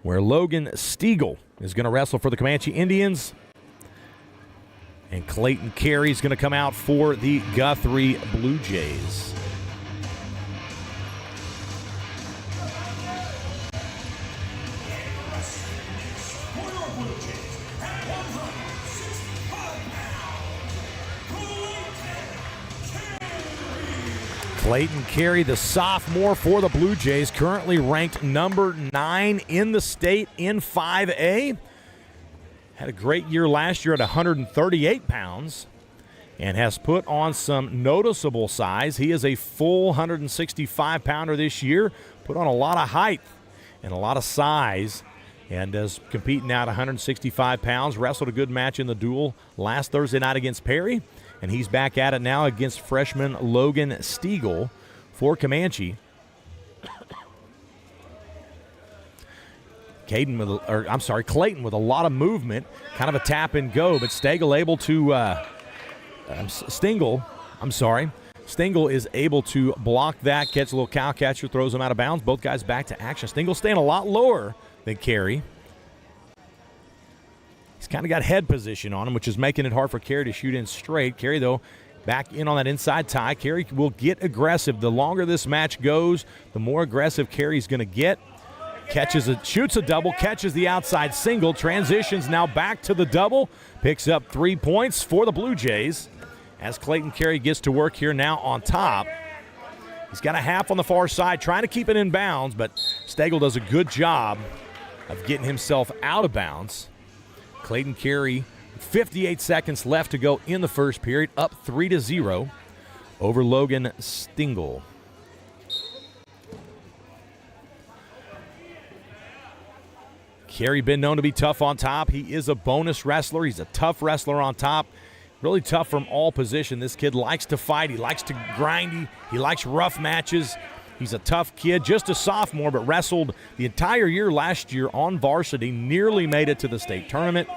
where Logan Stiegel is going to wrestle for the Comanche Indians. And Clayton Carey is going to come out for the Guthrie Bluejays. Clayton Carey, the sophomore for the Blue Jays, currently ranked number 9 in the state in 5A. Had a great year last year at 138 pounds and has put on some noticeable size. He is a full 165-pounder this year, put on a lot of height and a lot of size and is competing now at 165 pounds. Wrestled a good match in the duel last Thursday night against Perry, and he's back at it now against freshman Logan Stiegel for Comanche. Clayton with a lot of movement, kind of a tap and go, but Stengel able to Stengel is able to block that, catch a little cow catcher, throws him out of bounds. Both guys back to action. Stengel staying a lot lower than Carey. He's kind of got head position on him, which is making it hard for Carey to shoot in straight. Carey, though, back in on that inside tie. Carey will get aggressive. The longer this match goes, the more aggressive Carey's going to get. Shoots a double, catches the outside single, transitions now back to the double, picks up 3 points for the Blue Jays as Clayton Carey gets to work here now on top. He's got a half on the far side, trying to keep it in bounds, but Stengel does a good job of getting himself out of bounds. Clayton Carey, 58 seconds left to go in the first period, up 3-0 over Logan Stengel. Carey been known to be tough on top. He is a bonus wrestler. He's a tough wrestler on top. Really tough from all position. This kid likes to fight. He likes to grind. He likes rough matches. He's a tough kid, just a sophomore, but wrestled the entire year last year on varsity, nearly made it to the state tournament,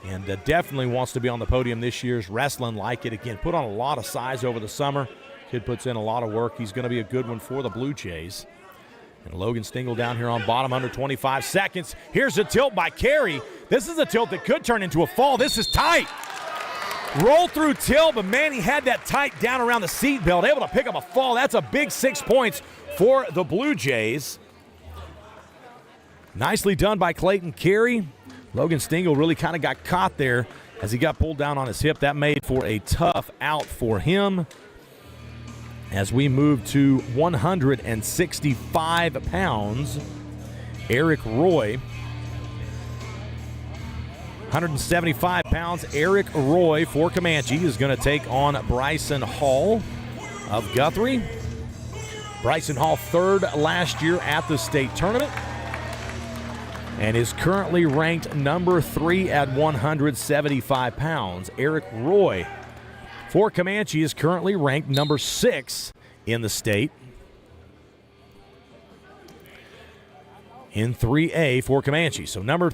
and definitely wants to be on the podium this year's wrestling like it. Again, put on a lot of size over the summer. Kid puts in a lot of work. He's going to be a good one for the Blue Jays. And Logan Stengel down here on bottom, under 25 seconds. Here's a tilt by Carey. This is a tilt that could turn into a fall. This is tight. Roll through tilt, but man, he had that tight down around the seat belt, able to pick up a fall. That's a big 6 points for the Blue Jays. Nicely done by Clayton Carey. Logan Stengel really kind of got caught there as he got pulled down on his hip. That made for a tough out for him. As we move to 165 pounds, Eric Roy. 175 pounds, Eric Roy for Comanche is going to take on Bryson Hall of Guthrie. Bryson Hall, third last year at the state tournament, and is currently ranked number 3 at 175 pounds. Eric Roy for Comanche is currently ranked number 6 in the state. In 3A for Comanche. So number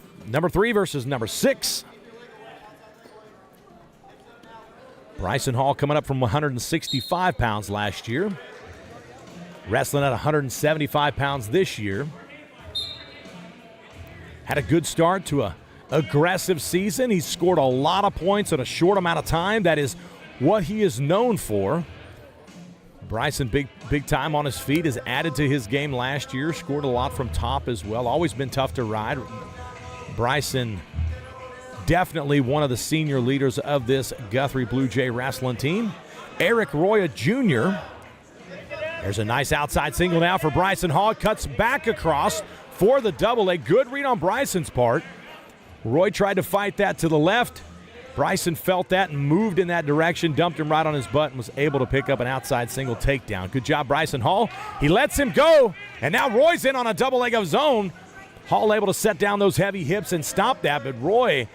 3 versus number 6. Bryson Hall coming up from 165 pounds last year. Wrestling at 175 pounds this year. Had a good start to a aggressive season. He's scored a lot of points in a short amount of time. That is what he is known for. Bryson, big time on his feet, has added to his game last year. Scored a lot from top as well. Always been tough to ride. Bryson, definitely one of the senior leaders of this Guthrie Blue Jay wrestling team. Eric Roy, Jr. There's a nice outside single now for Bryson Hall. Cuts back across for the double. A good read on Bryson's part. Roy tried to fight that to the left. Bryson felt that and moved in that direction, dumped him right on his butt, and was able to pick up an outside single takedown. Good job, Bryson Hall. He lets him go, and now Roy's in on a double leg of his own. Hall able to set down those heavy hips and stop that, but Roy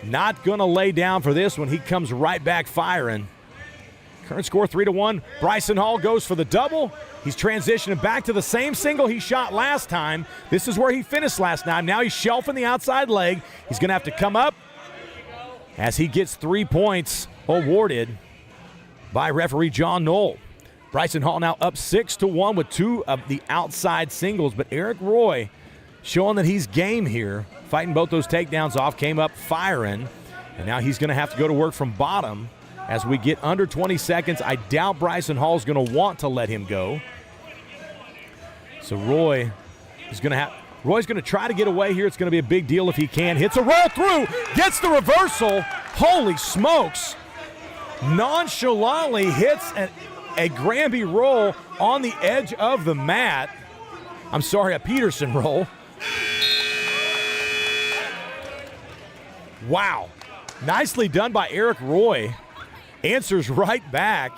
not going to lay down for this one. He comes right back firing. Current score 3-1. Bryson Hall goes for the double. He's transitioning back to the same single he shot last time. This is where he finished last time. Now he's shelving the outside leg. He's going to have to come up as he gets 3 points awarded by referee John Knoll. Bryson Hall now up 6-1 with 2 of the outside singles, but Eric Roy showing that he's game here, fighting both those takedowns off, came up firing, and now he's going to have to go to work from bottom as we get under 20 seconds. I doubt Bryson Hall's going to want to let him go. So Roy's going to try to get away here. It's going to be a big deal if he can. Hits a roll through, gets the reversal. Holy smokes. Nonchalantly hits a Granby roll on the edge of the mat. I'm sorry, a Peterson roll. Wow. Nicely done by Eric Roy. Answers right back.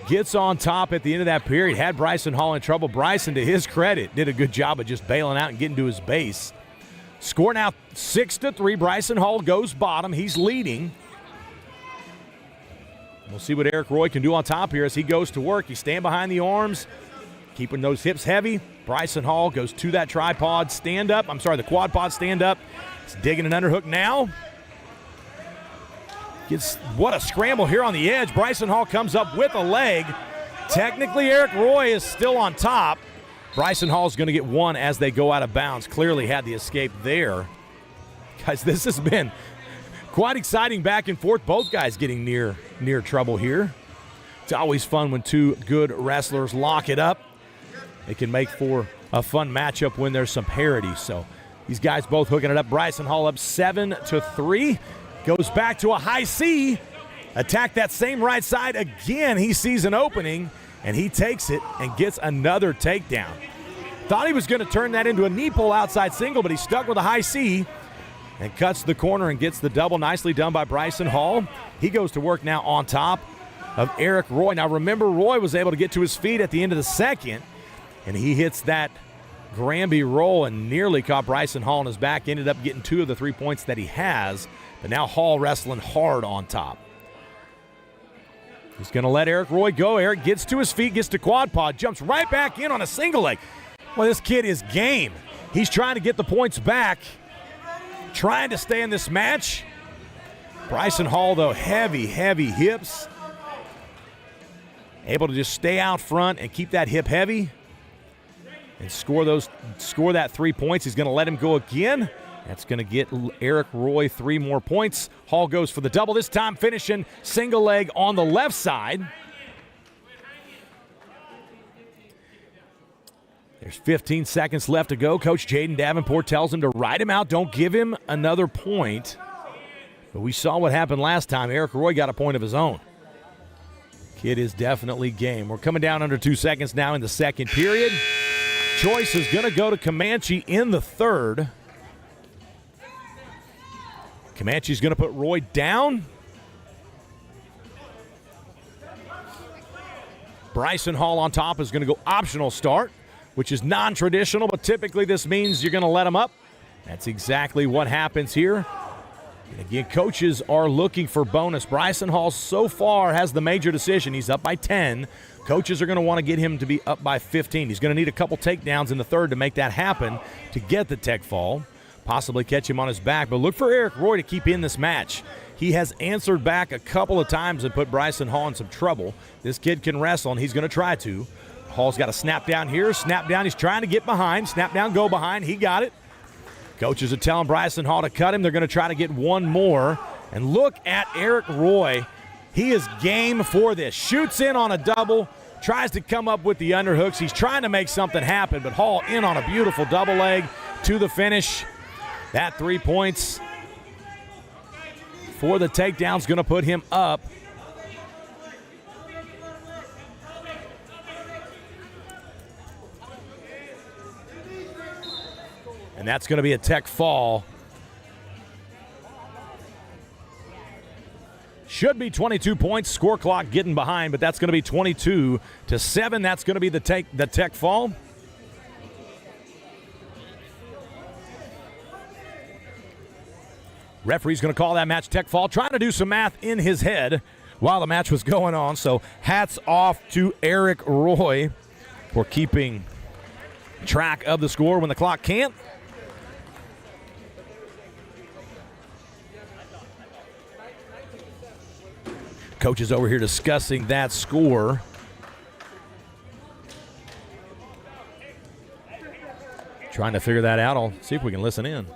gets on top at the end of that period, had Bryson Hall in trouble. Bryson, to his credit, did a good job of just bailing out and getting to his base. Score now 6-3. Bryson Hall goes bottom. He's leading. We'll see what Eric Roy can do on top here as he goes to work. He's staying behind the arms, keeping those hips heavy. Bryson Hall goes to that tripod stand-up. The quad pod stand-up. He's digging an underhook now. What a scramble here on the edge. Bryson Hall comes up with a leg. Technically, Eric Roy is still on top. Bryson Hall is going to get one as they go out of bounds. Clearly had the escape there. Guys, this has been quite exciting back and forth. Both guys getting near trouble here. It's always fun when two good wrestlers lock it up. It can make for a fun matchup when there's some parity. So these guys both hooking it up. Bryson Hall up 7-3. Goes back to a high C. Attack that same right side again. He sees an opening, and he takes it and gets another takedown. Thought he was going to turn that into a knee pull outside single, but he stuck with a high C and cuts the corner and gets the double. Nicely done by Bryson Hall. He goes to work now on top of Eric Roy. Now remember, Roy was able to get to his feet at the end of the second, and he hits that Granby roll and nearly caught Bryson Hall on his back. Ended up getting 2 of the 3 points that he has, but now Hall wrestling hard on top. He's going to let Eric Roy go. Eric gets to his feet, gets to quad pod, jumps right back in on a single leg. Well, this kid is game. He's trying to get the points back, trying to stay in this match. Bryson Hall, though, heavy hips. Able to just stay out front and keep that hip heavy and score that 3 points. He's going to let him go again. That's going to get Eric Roy 3 more points. Hall goes for the double, this time finishing single leg on the left side. There's 15 seconds left to go. Coach Jaden Davenport tells him to ride him out. Don't give him another point. But we saw what happened last time. Eric Roy got a point of his own. Kid is definitely game. We're coming down under 2 seconds now in the second period. Choice is going to go to Comanche in the third. Comanche's going to put Roy down. Bryson Hall on top is going to go optional start, which is non-traditional, but typically this means you're going to let him up. That's exactly what happens here. And again, coaches are looking for bonus. Bryson Hall so far has the major decision. He's up by 10. Coaches are going to want to get him to be up by 15. He's going to need a couple takedowns in the third to make that happen to get the tech fall. Possibly catch him on his back, but look for Eric Roy to keep in this match. He has answered back a couple of times and put Bryson Hall in some trouble. This kid can wrestle, and he's going to try to. Hall's got a snap down here. Snap down, he's trying to get behind. Snap down, go behind. He got it. Coaches are telling Bryson Hall to cut him. They're going to try to get one more. And look at Eric Roy. He is game for this. Shoots in on a double. Tries to come up with the underhooks. He's trying to make something happen, but Hall in on a beautiful double leg to the finish. That 3 points for the takedown is going to put him up. And that's going to be a tech fall. Should be 22 points. Score clock getting behind, but that's going to be 22-7. That's going to be the tech fall. Referee's going to call that match tech fall, trying to do some math in his head while the match was going on. So hats off to Eric Roy for keeping track of the score when the clock can't. Coach is over here discussing that score. Trying to figure that out. I'll see if we can listen in.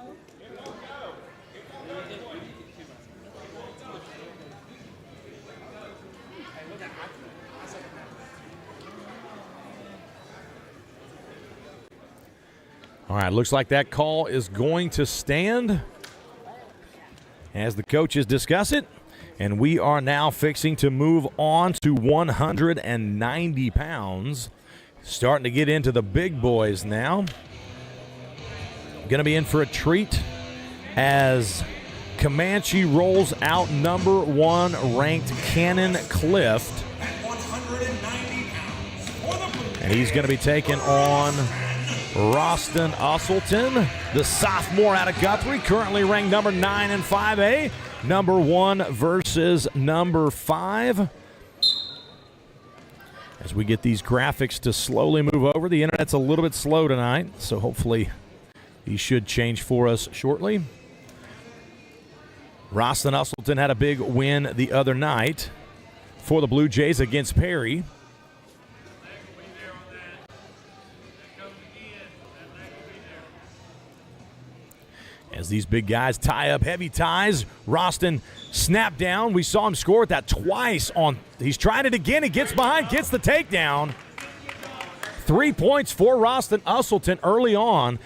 All right, looks like that call is going to stand as the coaches discuss it. And we are now fixing to move on to 190 pounds. Starting to get into the big boys now. Going to be in for a treat as Comanche rolls out number 1 ranked Cannon Clift. At 190 He's going to be taking on Roston Usselton, the sophomore out of Guthrie, currently ranked number 9 in 5A. Number 1 versus number 5. As we get these graphics to slowly move over, the internet's a little bit slow tonight, so hopefully these should change for us shortly. Roston Usselton had a big win the other night for the Blue Jays against Perry. As these big guys tie up heavy ties, Roston snapped down. We saw him score with that twice on. He's trying it again. He gets behind, gets the takedown. 3 points for Roston Usselton early on.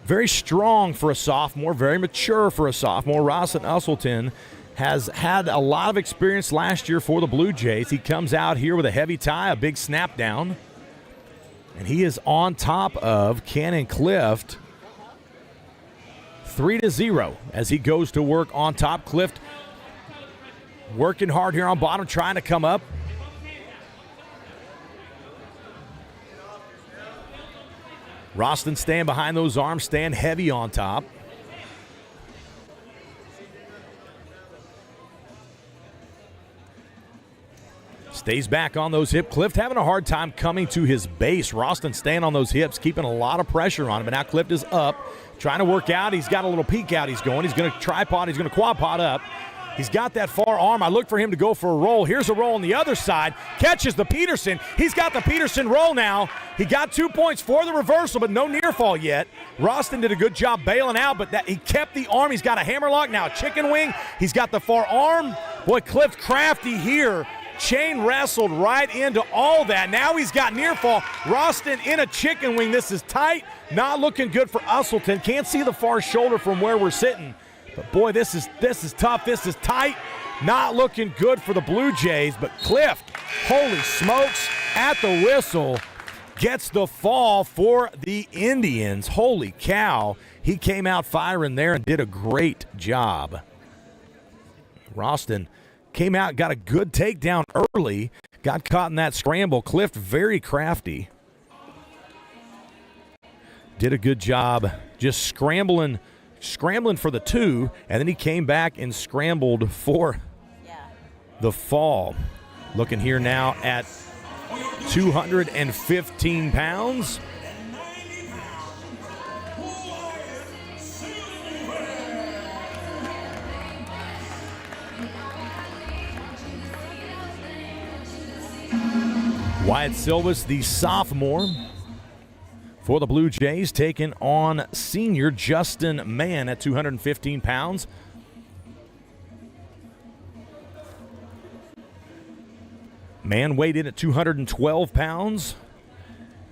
Very strong for a sophomore, very mature for a sophomore. Roston Usselton has had a lot of experience last year for the Blue Jays. He comes out here with a heavy tie, a big snap down, and he is on top of Cannon Clift 3-0 as he goes to work on top. Clift working hard here on bottom, trying to come up. Roston staying behind those arms, staying heavy on top. Stays back on those hips. Clift having a hard time coming to his base. Roston staying on those hips, keeping a lot of pressure on him. But now Clift is up, trying to work out. He's got a little peek out. He's going. He's going to tripod. He's going to quad pod up. He's got that far arm. I look for him to go for a roll. Here's a roll on the other side. Catches the Peterson. He's got the Peterson roll now. He got 2 points for the reversal, but no near fall yet. Roston did a good job bailing out, but he kept the arm. He's got a hammerlock, now a chicken wing. He's got the far arm. Boy, Clift crafty here. Chain wrestled right into all that. Now he's got near fall. Roston in a chicken wing. This is tight. Not looking good for Usselton. Can't see the far shoulder from where we're sitting. But boy, this is tough. This is tight. Not looking good for the Blue Jays. But Clift, holy smokes, at the whistle, gets the fall for the Indians. Holy cow. He came out firing there and did a great job. Roston came out, got a good takedown early, got caught in that scramble. Clift very crafty. Did a good job just scrambling for the 2, and then he came back and scrambled for the fall. Looking here now at 215 pounds. Wyatt Silvas, the sophomore for the Blue Jays, taking on senior Justin Mann at 215 pounds. Mann weighed in at 212 pounds,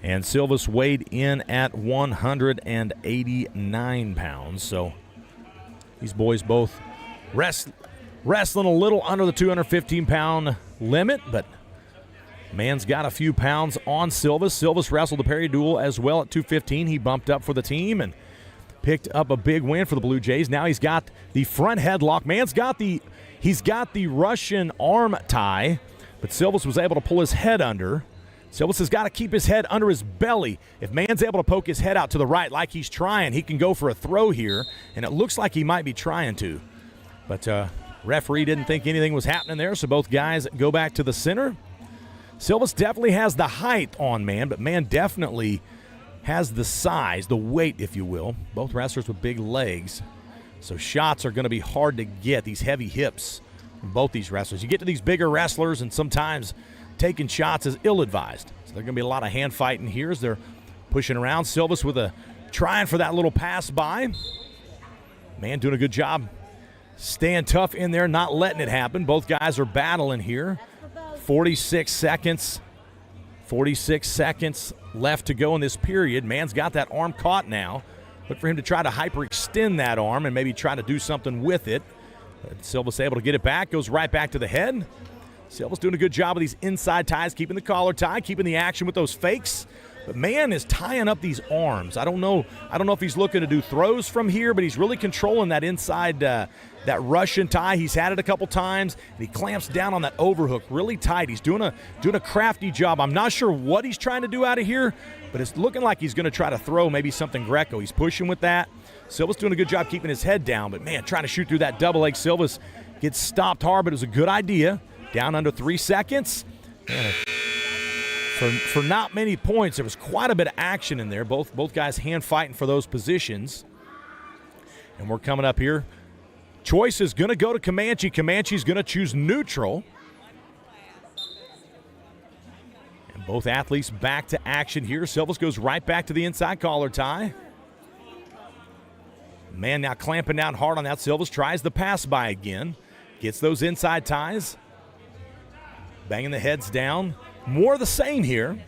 and Silvas weighed in at 189 pounds. So these boys both wrestling a little under the 215-pound limit, but Mann's got a few pounds on Silvas. Silvas wrestled the Perry duel as well at 215. He bumped up for the team and picked up a big win for the Blue Jays. Now he's got the front headlock. Mann's got the Russian arm tie, but Silvas was able to pull his head under. Silvas has got to keep his head under his belly. If Mann's able to poke his head out to the right like he's trying, he can go for a throw here, and it looks like he might be trying to. But referee didn't think anything was happening there, so both guys go back to the center. Silvas definitely has the height on Mann, but Mann definitely has the size, the weight, if you will. Both wrestlers with big legs. So shots are going to be hard to get, these heavy hips from both these wrestlers. You get to these bigger wrestlers, and sometimes taking shots is ill-advised. So there's going to be a lot of hand fighting here as they're pushing around. Silvas trying for that little pass by. Mann doing a good job staying tough in there, not letting it happen. Both guys are battling here. 46 seconds left to go in this period. Mann's got that arm caught now. Look for him to try to hyperextend that arm and maybe try to do something with it. But Silvas able to get it back, goes right back to the head. Silvas doing a good job of these inside ties, keeping the collar tie, keeping the action with those fakes. But man is tying up these arms. I don't know if he's looking to do throws from here, but he's really controlling that inside, that Russian tie. He's had it a couple times, and he clamps down on that overhook really tight. He's doing a crafty job. I'm not sure what he's trying to do out of here, but it's looking like he's going to try to throw maybe something Greco. He's pushing with that. Silva's doing a good job keeping his head down, but man, trying to shoot through that double leg. Silva's gets stopped hard, but it was a good idea. Down under 3 seconds. Man, for not many points, there was quite a bit of action in there. Both guys hand fighting for those positions. And we're coming up here. Choice is going to go to Comanche. Comanche's going to choose neutral. And both athletes back to action here. Silvas goes right back to the inside collar tie. Man now clamping down hard on that. Silvas tries the pass by again. Gets those inside ties. Banging the heads down. More of the same here.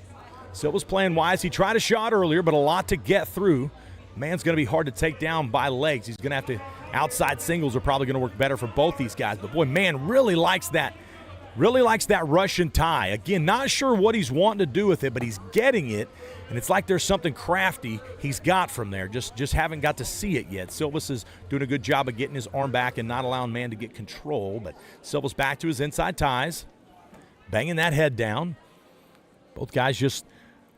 Silva's playing wise. He tried a shot earlier, but a lot to get through. Man's going to be hard to take down by legs. He's going to have to, outside singles are probably going to work better for both these guys. But boy, man really likes that Russian tie. Again, not sure what he's wanting to do with it, but he's getting it. And it's like there's something crafty he's got from there. Just haven't got to see it yet. Silvas is doing a good job of getting his arm back and not allowing man to get control. But Silvas back to his inside ties. Banging that head down. Both guys just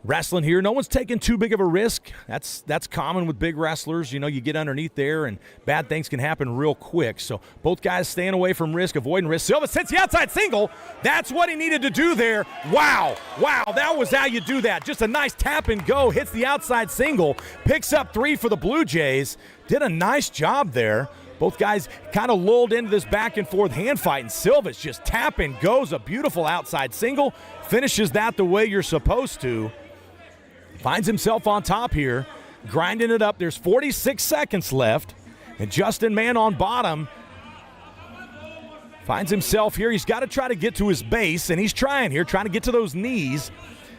wrestling here. No one's taking too big of a risk. That's common with big wrestlers. You know, you get underneath there and bad things can happen real quick. So both guys staying away from risk, avoiding risk. Silva sets the outside single. That's what he needed to do there. Wow, that was how you do that. Just a nice tap and go. Hits the outside single. Picks up 3 for the Blue Jays. Did a nice job there. Both guys kind of lulled into this back and forth hand fight, and Silva's just tap and goes. A beautiful outside single. Finishes that the way you're supposed to. Finds himself on top here, grinding it up. There's 46 seconds left, and Justin Mann on bottom finds himself here. He's got to try to get to his base, and he's trying here, trying to get to those knees.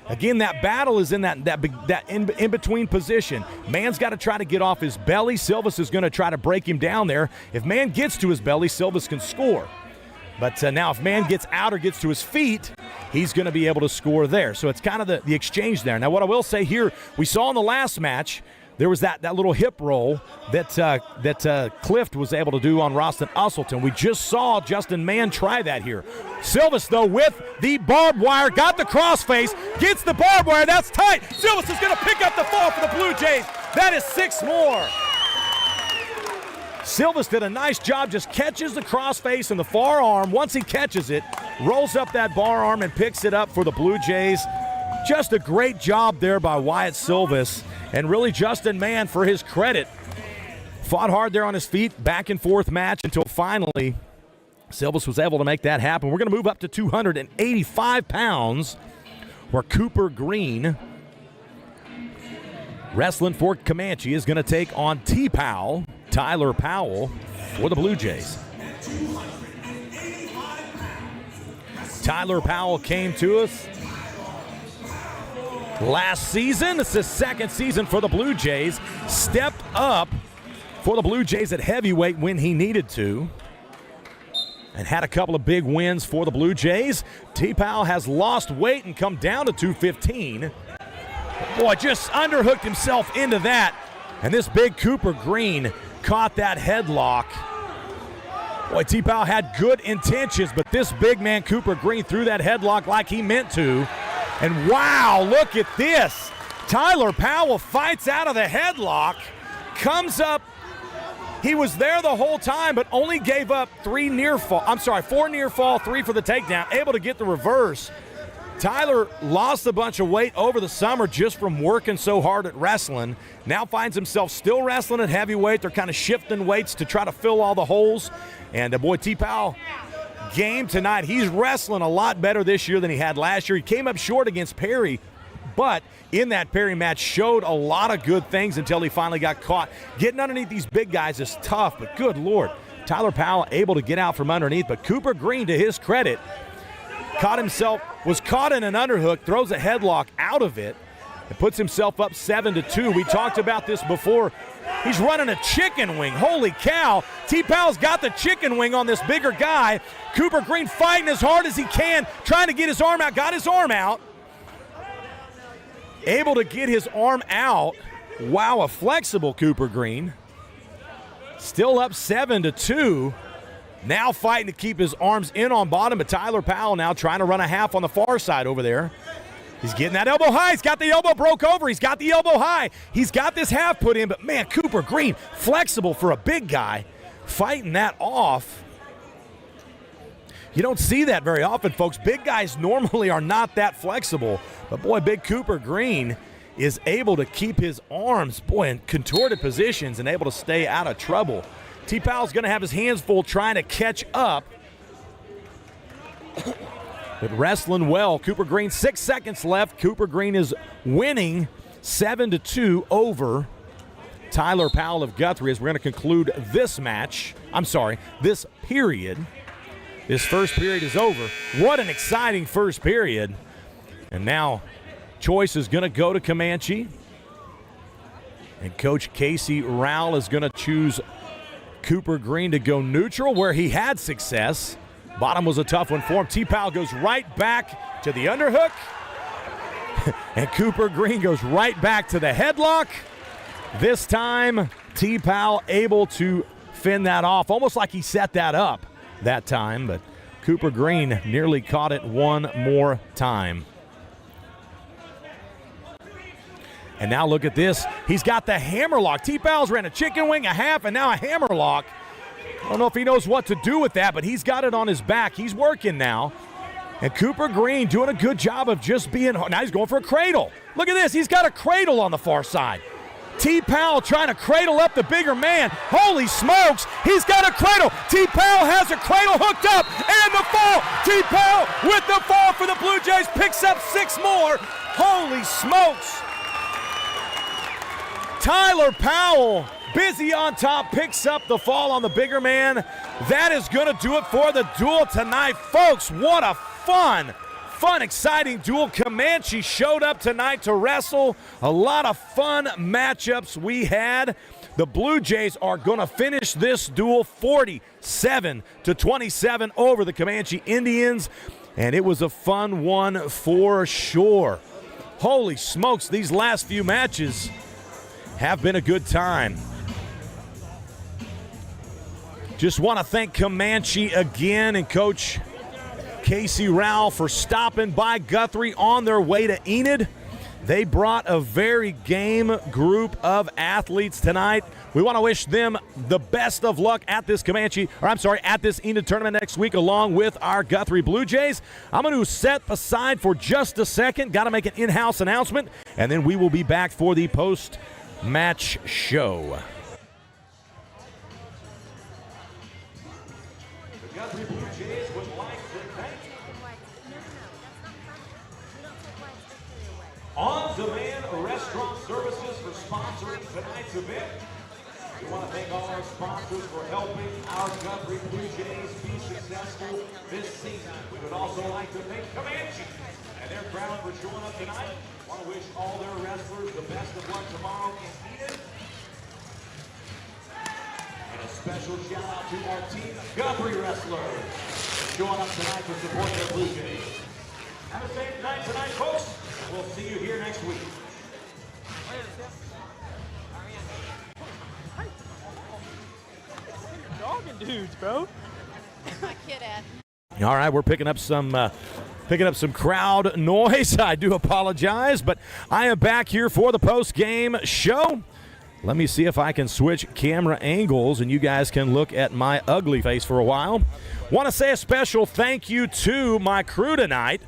Again, that battle is in that in-between position. Mann's got to try to get off his belly. Silvas is going to try to break him down there. If Mann gets to his belly, Silvas can score. But now if Mann gets out or gets to his feet, he's going to be able to score there. So it's kind of the exchange there. Now, what I will say here, we saw in the last match, there was that little hip roll that Clift was able to do on Roston Usselton. We just saw Justin Mann try that here. Silvas, though, with the barbed wire, got the crossface, gets the barbed wire. That's tight. Silvas is going to pick up the fall for the Blue Jays. That is 6 more. Silvas did a nice job, just catches the crossface in the far arm. Once he catches it, rolls up that bar arm and picks it up for the Blue Jays. Just a great job there by Wyatt Silvas. And really Justin Mann, for his credit, fought hard there on his feet, back and forth match until finally Silvas was able to make that happen. We're going to move up to 285 pounds where Cooper Green, wrestling for Comanche, is going to take on T-Powell, Tyler Powell, for the Blue Jays. Tyler Powell came to us last season. It's his second season for the Blue Jays. Stepped up for the Blue Jays at heavyweight when he needed to, and had a couple of big wins for the Blue Jays. T-Powell has lost weight and come down to 215. Boy, just underhooked himself into that. And this big Cooper Green caught that headlock. Boy, T-Powell had good intentions, but this big man Cooper Green threw that headlock like he meant to. And wow, look at this. Tyler Powell fights out of the headlock, comes up. He was there the whole time, but only gave up 4 near fall, 3 for the takedown, able to get the reverse. Tyler lost a bunch of weight over the summer just from working so hard at wrestling. Now finds himself still wrestling at heavyweight. They're kind of shifting weights to try to fill all the holes. And boy, T-Powell, game tonight. He's wrestling a lot better this year than he had last year. He came up short against Perry, but in that Perry match showed a lot of good things until he finally got caught. Getting underneath these big guys is tough, but good Lord, Tyler Powell able to get out from underneath. But Cooper Green, to his credit, was caught in an underhook, throws a headlock out of it, and puts himself up 7-2. We talked about this before. He's running a chicken wing. Holy cow. T-Powell's got the chicken wing on this bigger guy. Cooper Green fighting as hard as he can, trying to get his arm out. Got his arm out. able to get his arm out. Wow, a flexible Cooper Green. Still up 7-2. Now fighting to keep his arms in on bottom, but Tyler Powell now trying to run a half on the far side over there. He's getting that elbow high. He's got the elbow broke over. He's got the elbow high. He's got this half put in, but man, Cooper Green, flexible for a big guy, fighting that off. You don't see that very often, folks. Big guys normally are not that flexible, but boy, big Cooper Green is able to keep his arms, boy, in contorted positions and able to stay out of trouble. T. Powell's going to have his hands full trying to catch up. But wrestling well. Cooper Green, 6 seconds left. Cooper Green is winning 7-2 over Tyler Powell of Guthrie as we're going to conclude this match. I'm sorry, this period. This first period is over. What an exciting first period. And now choice is going to go to Comanche. And Coach Casey Rowell is going to choose Cooper Green to go neutral where he had success. Bottom was a tough one for him. T. Powell goes right back to the underhook. And Cooper Green goes right back to the headlock. This time, T. Powell able to fend that off, almost like he set that up that time, but Cooper Green nearly caught it one more time. And now look at this. He's got the hammerlock. T. Powell's ran a chicken wing, a half, and now a hammerlock. I don't know if he knows what to do with that, but he's got it on his back. He's working now. And Cooper Green doing a good job of just being, now he's going for a cradle. Look at this. He's got a cradle on the far side. T. Powell trying to cradle up the bigger man. Holy smokes, he's got a cradle. T. Powell has a cradle hooked up, and the fall. T. Powell with the fall for the Blue Jays, picks up 6 more. Holy smokes. Tyler Powell, busy on top, picks up the fall on the bigger man. That is going to do it for the duel tonight, folks. What a fun, exciting duel. Comanche showed up tonight to wrestle. A lot of fun matchups we had. The Blue Jays are going to finish this duel 47-27 over the Comanche Indians, and it was a fun one for sure. Holy smokes, these last few matches have been a good time. Just want to thank Comanche again and Coach Casey Rowell for stopping by Guthrie on their way to Enid. They brought a very game group of athletes tonight. We want to wish them the best of luck at this at this Enid tournament next week along with our Guthrie Blue Jays. I'm going to set aside for just a second. Got to make an in-house announcement, and then we will be back for the post-match show. The Guthrie Blue Jays would like to thank On-Demand Restaurant Services for sponsoring tonight's event. We want to thank all our sponsors for helping our Guthrie Blue Jays be successful this season. We would also like to thank Comanche and their crowd for showing up tonight. We want to wish all their wrestlers the best of luck tomorrow in Enid. And a special shout out to our team, Guthrie wrestlers, showing up tonight to support their Blue Jays. Have a safe night tonight, folks. We'll see you here next week. Dogging dudes, bro. My kid at. All right, we're picking up some crowd noise. I do apologize, but I am back here for the post-game show. Let me see if I can switch camera angles and you guys can look at my ugly face for a while. Want to say a special thank you to my crew tonight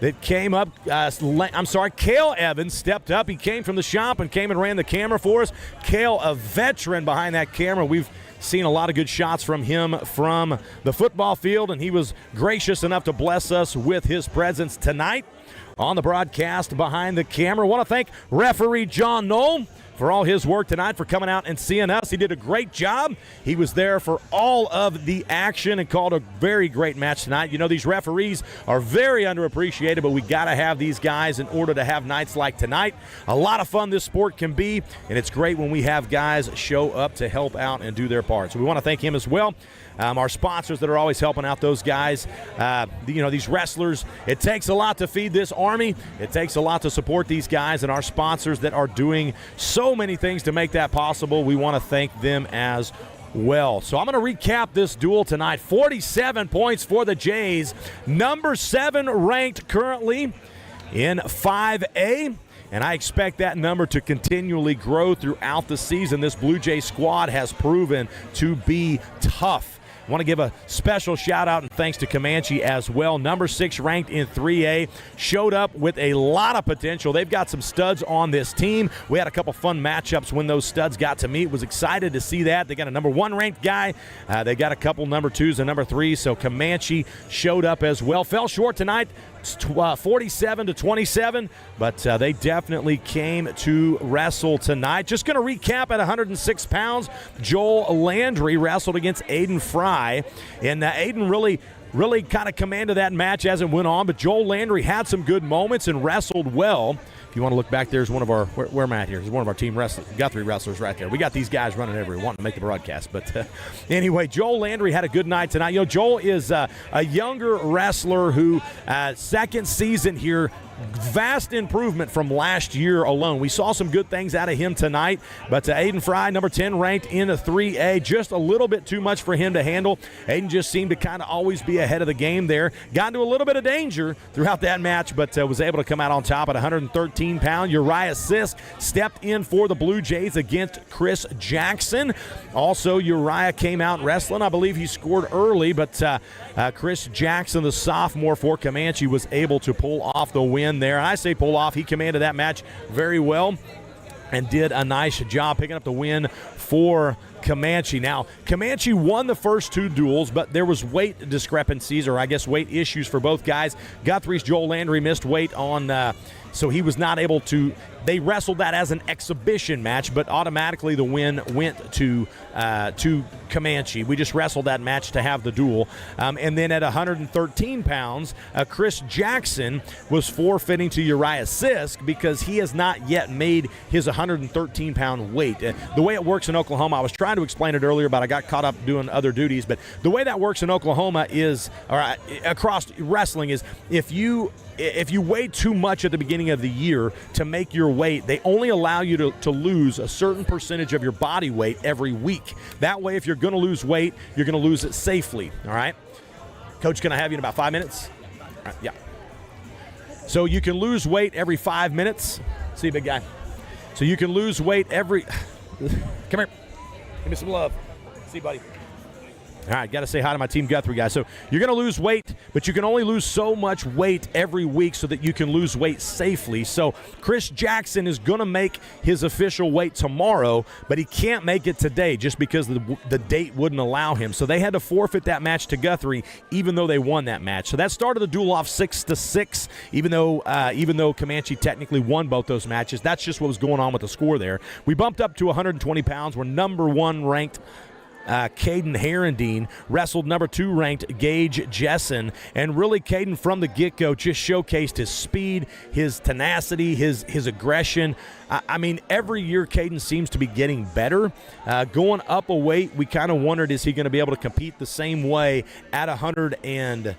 that came up. Cale Evans stepped up. He came from the shop and came and ran the camera for us. Cale, a veteran behind that camera. We've seen a lot of good shots from him from the football field, and he was gracious enough to bless us with his presence tonight on the broadcast behind the camera. Want to thank referee John Knoll for all his work tonight, for coming out and seeing us. He did a great job. He was there for all of the action and called a very great match tonight. You know, these referees are very underappreciated, but we got to have these guys in order to have nights like tonight. A lot of fun this sport can be, and it's great when we have guys show up to help out and do their part. So we want to thank him as well. Our sponsors that are always helping out those guys. You know, these wrestlers, it takes a lot to feed this army. It takes a lot to support these guys, and our sponsors that are doing so many things to make that possible. We want to thank them as well. So I'm going to recap this duel tonight. 47 points for the Jays. Number 7 ranked currently in 5A. And I expect that number to continually grow throughout the season. This Blue Jay squad has proven to be tough. I want to give a special shout-out and thanks to Comanche as well. Number 6 ranked in 3A, showed up with a lot of potential. They've got some studs on this team. We had a couple fun matchups when those studs got to meet. Was excited to see that. They got a number 1 ranked guy. They got a couple number 2s and number 3s, so Comanche showed up as well. Fell short tonight, 47-27, but they definitely came to wrestle tonight. Just going to recap at 106 pounds. Joel Landry wrestled against Aiden Fry, and Aiden really kind of commanded that match as it went on, but Joel Landry had some good moments and wrestled well. If you want to look back, there's one of our, where am I at here? There's one of our team wrestlers, Guthrie wrestlers right there. We got these guys running everywhere, wanting to make the broadcast. But anyway, Joel Landry had a good night tonight. You know, Joel is a younger wrestler who, second season here, vast improvement from last year alone. We saw some good things out of him tonight, but Aiden Fry, number 10 ranked in a 3A, just a little bit too much for him to handle. Aiden just seemed to kind of always be ahead of the game there. Got into a little bit of danger throughout that match, but was able to come out on top at 113 pounds. Uriah Sisk stepped in for the Blue Jays against Chris Jackson. Also, Uriah came out wrestling. I believe he scored early, but Chris Jackson, the sophomore for Comanche, was able to pull off the win there. And I say pull off. He commanded that match very well and did a nice job picking up the win for Comanche. Now, Comanche won the first 2 duels, but there was weight discrepancies, or I guess weight issues for both guys. Guthrie's Joel Landry missed weight on, so he was not able to. They wrestled that as an exhibition match, but automatically the win went to Comanche. We just wrestled that match to have the duel. And then at 113 pounds, Chris Jackson was forfeiting to Uriah Sisk because he has not yet made his 113-pound weight. The way it works in Oklahoma, I was trying to explain it earlier, but I got caught up doing other duties. But the way that works in Oklahoma is, or across wrestling, is if you weigh too much at the beginning of the year to make your weight, they only allow you to lose a certain percentage of your body weight every week. That way, if you're going to lose weight, you're going to lose it safely, all right? Coach, can I have you in about 5 minutes? All right, yeah. So you can lose weight every 5 minutes. See, big guy. So you can lose weight every... Come here. Give me some love. See, buddy. All right, got to say hi to my Team Guthrie guys. So you're going to lose weight, but you can only lose so much weight every week so that you can lose weight safely. So Chris Jackson is going to make his official weight tomorrow, but he can't make it today just because the date wouldn't allow him. So they had to forfeit that match to Guthrie, even though they won that match. So that started the duel off 6-6, even though Comanche technically won both those matches. That's just what was going on with the score there. We bumped up to 120 pounds. We're number 1 ranked. Caden Herendine wrestled number 2 ranked Gage Jessen, and really Caden from the get-go just showcased his speed, his tenacity, his aggression. I mean, every year Caden seems to be getting better. Going up a weight, we kind of wondered, is he going to be able to compete the same way at 100 and...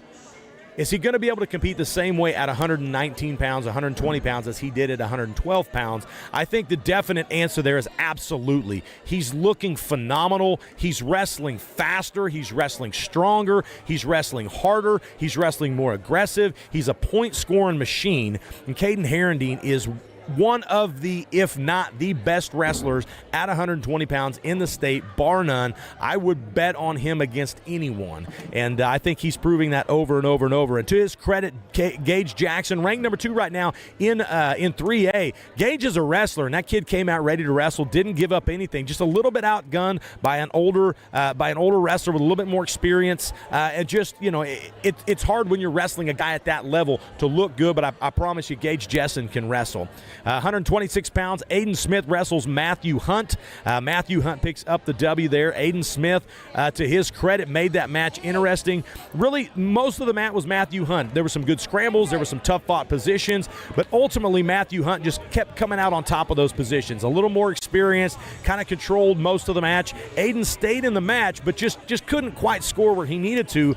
Is he going to be able to compete the same way at 119 pounds, 120 pounds as he did at 112 pounds? I think the definite answer there is absolutely. He's looking phenomenal. He's wrestling faster. He's wrestling stronger. He's wrestling harder. He's wrestling more aggressive. He's a point-scoring machine. And Caden Herendine is one of the, if not the best wrestlers at 120 pounds in the state, bar none. I would bet on him against anyone, and I think he's proving that over and over and over. And to his credit, Gage Jackson, ranked number 2 right now in 3A. Gage is a wrestler, and that kid came out ready to wrestle, didn't give up anything, just a little bit outgunned by an older wrestler with a little bit more experience. And just, you know, it's hard when you're wrestling a guy at that level to look good, but I promise you, Gage Jessen can wrestle. 126 pounds, Aiden Smith wrestles Matthew Hunt. Matthew Hunt picks up the W there. Aiden Smith, to his credit, made that match interesting. Really, most of the match was Matthew Hunt. There were some good scrambles. There were some tough-fought positions. But ultimately, Matthew Hunt just kept coming out on top of those positions. A little more experienced, kind of controlled most of the match. Aiden stayed in the match, but just couldn't quite score where he needed to.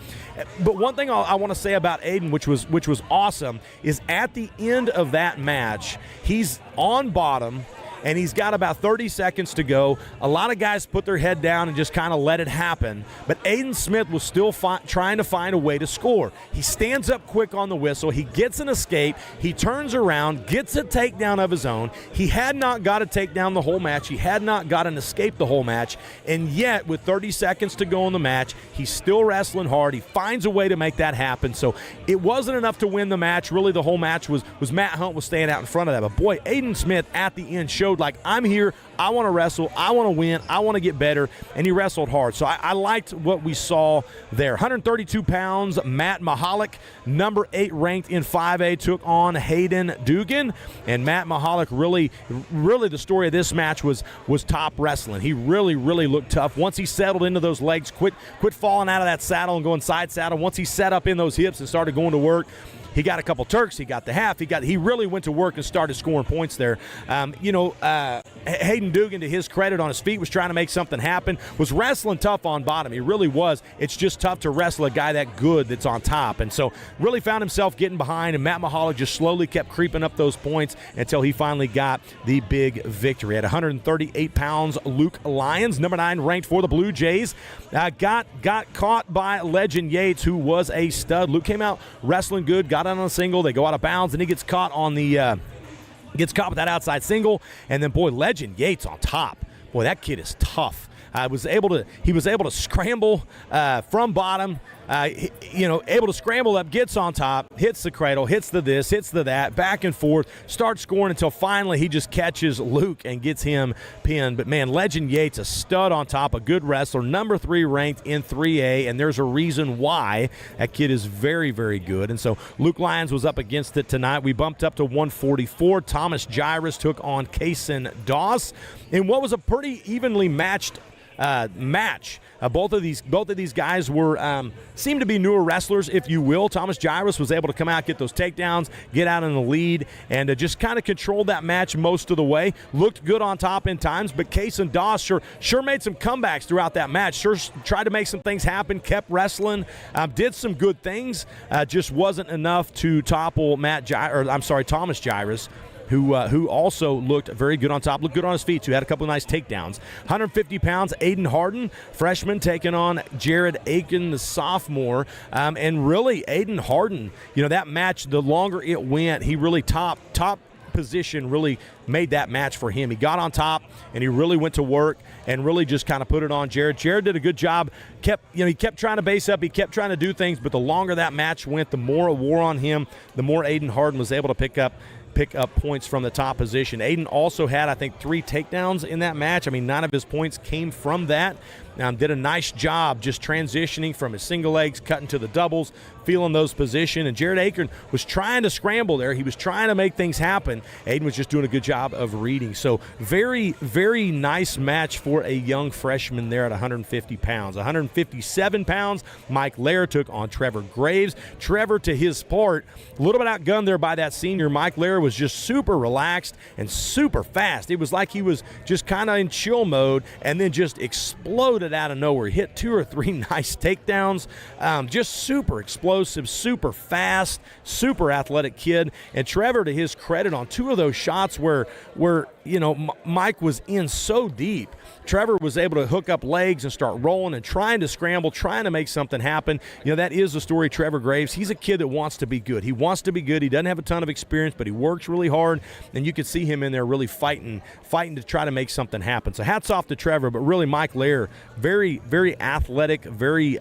But one thing I want to say about Aiden, which was awesome, is at the end of that match, he's on bottom, and he's got about 30 seconds to go. A lot of guys put their head down and just kind of let it happen. But Aiden Smith was still trying to find a way to score. He stands up quick on the whistle. He gets an escape. He turns around, gets a takedown of his own. He had not got a takedown the whole match. He had not got an escape the whole match. And yet, with 30 seconds to go in the match, he's still wrestling hard. He finds a way to make that happen. So it wasn't enough to win the match. Really, the whole match was Matt Hunt was staying out in front of that. But boy, Aiden Smith at the end showed like, I'm here, I want to wrestle, I want to win, I want to get better, and he wrestled hard. So I liked what we saw there. 132 pounds, Matt Mahalik, number 8 ranked in 5A, took on Hayden Dugan. And Matt Mahalik really the story of this match was top wrestling. He really looked tough. Once he settled into those legs, quit falling out of that saddle and going side saddle, once he set up in those hips and started going to work, he got a couple Turks. He got the half. He really went to work and started scoring points there. Hayden Dugan, to his credit, on his feet, was trying to make something happen. Was wrestling tough on bottom. He really was. It's just tough to wrestle a guy that good that's on top. And so really found himself getting behind, and Matt Mahalik just slowly kept creeping up those points until he finally got the big victory. At 138 pounds, Luke Lyons, number 9 ranked for the Blue Jays, got caught by Legend Yates, who was a stud. Luke came out wrestling good, got on a single. They go out of bounds, and he gets caught on the with that outside single. And then, boy, Legend Yates on top. Boy, that kid is tough. He was able to scramble from bottom, able to scramble up, gets on top, hits the cradle, hits the this, hits the that, back and forth, starts scoring until finally he just catches Luke and gets him pinned. But, man, Legend Yates, a stud on top, a good wrestler, number 3 ranked in 3A, and there's a reason why. That kid is very, very good. And so Luke Lyons was up against it tonight. We bumped up to 144. Thomas Gyrus took on Kason Doss in what was a pretty evenly matched match. Both of these guys were seemed to be newer wrestlers, if you will. Thomas Gyrus was able to come out, get those takedowns, get out in the lead, and just kind of controlled that match most of the way. Looked good on top in times, but Kason Doss sure made some comebacks throughout that match. Sure tried to make some things happen, kept wrestling, did some good things. Just wasn't enough to topple Thomas Gyrus, who also looked very good on top, looked good on his feet, too, had a couple of nice takedowns. 150 pounds, Aiden Harden, freshman, taking on Jared Aiken, the sophomore. And really, Aiden Harden, that match, the longer it went, he really top position really made that match for him. He got on top, and he really went to work and really just kind of put it on Jared. Jared did a good job. He kept trying to base up. He kept trying to do things, but the longer that match went, the more it wore on him, the more Aiden Harden was able to pick up points from the top position. Aiden also had, I think, 3 takedowns in that match. 9 of his points came from that. Did a nice job just transitioning from his single legs, cutting to the doubles, feeling those positions. And Jared Aiken was trying to scramble there. He was trying to make things happen. Aiden was just doing a good job of reading. So very, very nice match for a young freshman there at 150 pounds. 157 pounds, Mike Lair took on Trevor Graves. Trevor, to his part, a little bit outgunned there by that senior. Mike Lair was just super relaxed and super fast. It was like he was just kind of in chill mode and then just exploded out of nowhere. He hit 2 or 3 nice takedowns. Just super explosive, super fast, super athletic kid. And Trevor, to his credit, on 2 of those shots where Mike was in so deep, Trevor was able to hook up legs and start rolling and trying to scramble, trying to make something happen. That is the story of Trevor Graves. He's a kid that wants to be good. He wants to be good. He doesn't have a ton of experience, but he works really hard, and you could see him in there really fighting to try to make something happen. So hats off to Trevor, but really Mike Lair, very, very athletic, very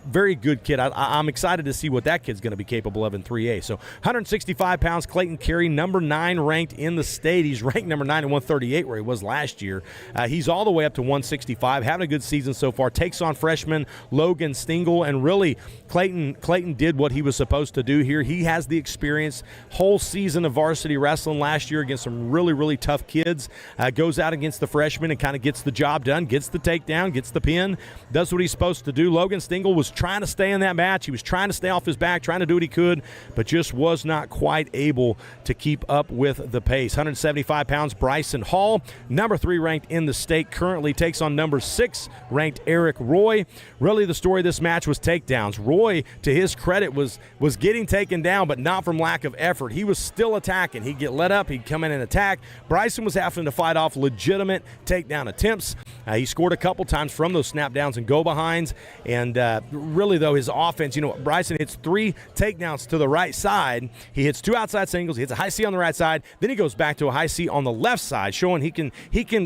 very good kid. I'm excited to see what that kid's going to be capable of in 3A. So 165 pounds, Clayton Carey, number 9 ranked in the state. He's ranked number 9 at 138 where he was last year. He's all the way up to 165, having a good season so far. Takes on freshman Logan Stingle, and really Clayton did what he was supposed to do here. He has the experience, whole season of varsity wrestling last year against some really, really tough kids. Goes out against the freshmen and kind of gets the job done, gets the takedown, gets the pin, does what he's supposed to do. Logan Stingle was trying to stay in that match. He was trying to stay off his back, trying to do what he could, but just was not quite able to keep up with the pace. 175 pounds, Bryson Hall, number 3 ranked in the state, currently takes on number 6 ranked Eric Roy. Really the story of this match was takedowns. Roy, to his credit, was getting taken down, but not from lack of effort. He was still attacking. He'd get let up, he'd come in and attack. Bryson was having to fight off legitimate takedown attempts. He scored a couple times from those snap downs and go behinds, and really though his offense, Bryson hits 3 takedowns to the right side. He hits 2 outside singles, he hits a high C on the right side, then he goes back to a high C on the left side, showing he can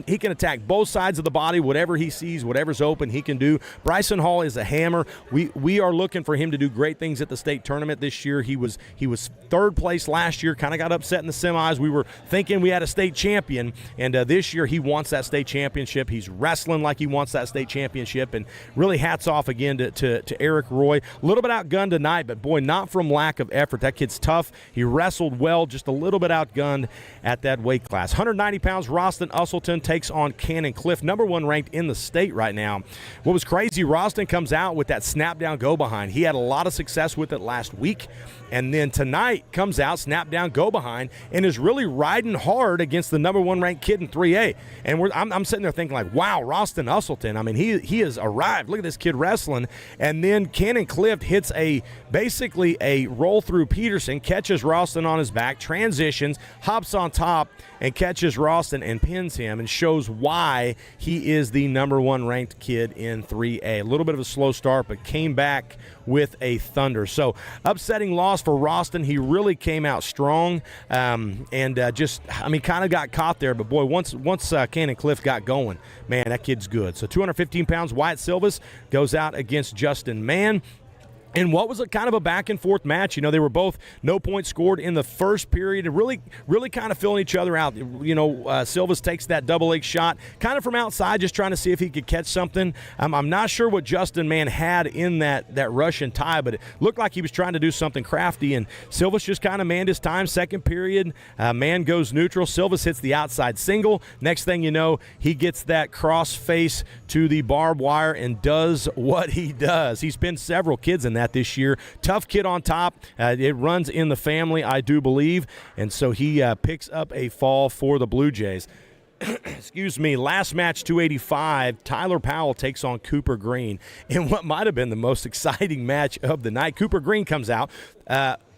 attack both sides of the body. Whatever he sees, whatever's open, he can do. Bryson Hall is a hammer. We are looking for him to do great things at the state tournament this year. He was 3rd place last year, kind of got upset in the semis. We were thinking we had a state champion, and this year he wants that state championship. He's wrestling like he wants that state championship, and really hats off again to Eric Roy. A little bit outgunned tonight, but boy, not from lack of effort. That kid's tough. He wrestled well, just a little bit outgunned at that weight class. 190 pounds, Roston Usselton takes on Cannon Cliff, number 1 ranked in the state right now. What was crazy, Roston comes out with that snap down go behind. He had a lot of success with it last week, and then tonight comes out, snap down go behind, and is really riding hard against the number 1 ranked kid in 3A. And I'm sitting there thinking like, wow, Roston Usselton, I mean, he has arrived. Look at this kid wrestling. And then Cannon Cliff hits basically a roll through Peterson, catches Roston on his back, transitions, hops on top, and catches Roston and pins him, and shows why he is the number 1 ranked kid in 3A. A little bit of a slow start, but came back with a thunder. So upsetting loss for Roston. He really came out strong, and kind of got caught there. But boy, once Cannon Cliff got going, man, that kid's good. So 215 pounds, Wyatt Silvas goes out against Justin Mann. And what was a kind of a back-and-forth match. They were both no points scored in the first period and really kind of filling each other out. Silvas takes that double leg shot kind of from outside, just trying to see if he could catch something. I'm not sure what Justin Mann had in that Russian tie, but it looked like he was trying to do something crafty, and Silvas just kind of manned his time. Second period, Mann goes neutral. Silvas hits the outside single. Next thing you know, he gets that cross face to the barbed wire and does what he does. He's pinned several kids in that this year. Tough kid on top. It runs in the family, I do believe, and so he picks up a fall for the Blue Jays. Excuse me. Last match, 285, Tyler Powell takes on Cooper Green in what might have been the most exciting match of the night. Cooper Green comes out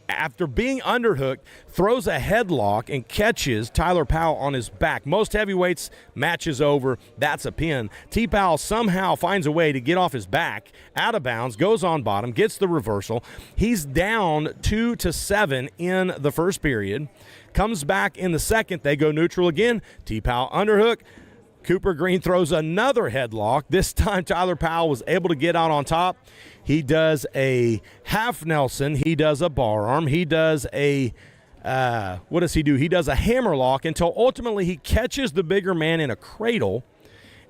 after being underhooked, throws a headlock and catches Tyler Powell on his back. Most heavyweights, match is over. That's a pin. T. Powell somehow finds a way to get off his back, out of bounds, goes on bottom, gets the reversal. He's down 2-7 in the first period. Comes back in the second. They go neutral again. T. Powell underhook. Cooper Green throws another headlock. This time Tyler Powell was able to get out on top. He does a half Nelson. He does a bar arm. He does a, what does he do? He does a hammerlock until ultimately he catches the bigger man in a cradle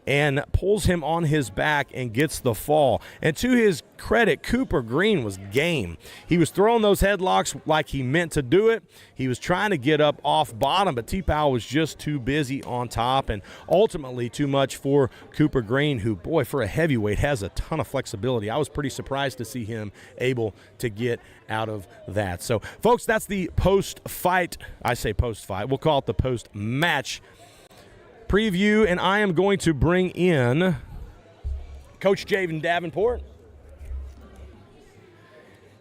and pulls him on his back and gets the fall. And to his credit, Cooper Green was game. He was throwing those headlocks like he meant to do it. He was trying to get up off bottom, but T-Powell was just too busy on top, and ultimately too much for Cooper Green, who, boy, for a heavyweight has a ton of flexibility. I was pretty surprised to see him able to get out of that. So, folks, that's the post-fight. I say post-fight. We'll call it the post-match preview, and I am going to bring in Coach Jaden Davenport,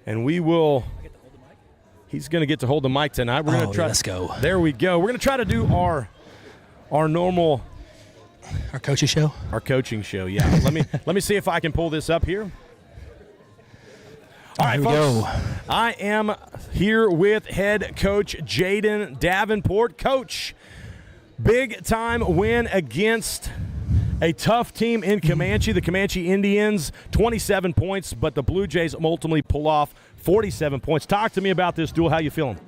and we will. He's going to get to hold the mic tonight. We're going to try. Let's go. There we go. We're going to try to do our normal, our coaching show. Our coaching show. Yeah. let me see if I can pull this up here. All right, here we folks. go. I am here with head coach Jaden Davenport. Coach, big time win against A tough team in Comanche, the Comanche Indians, 27 points, but the Blue Jays ultimately pull off 47 points. Talk to me about this duel. How you feeling?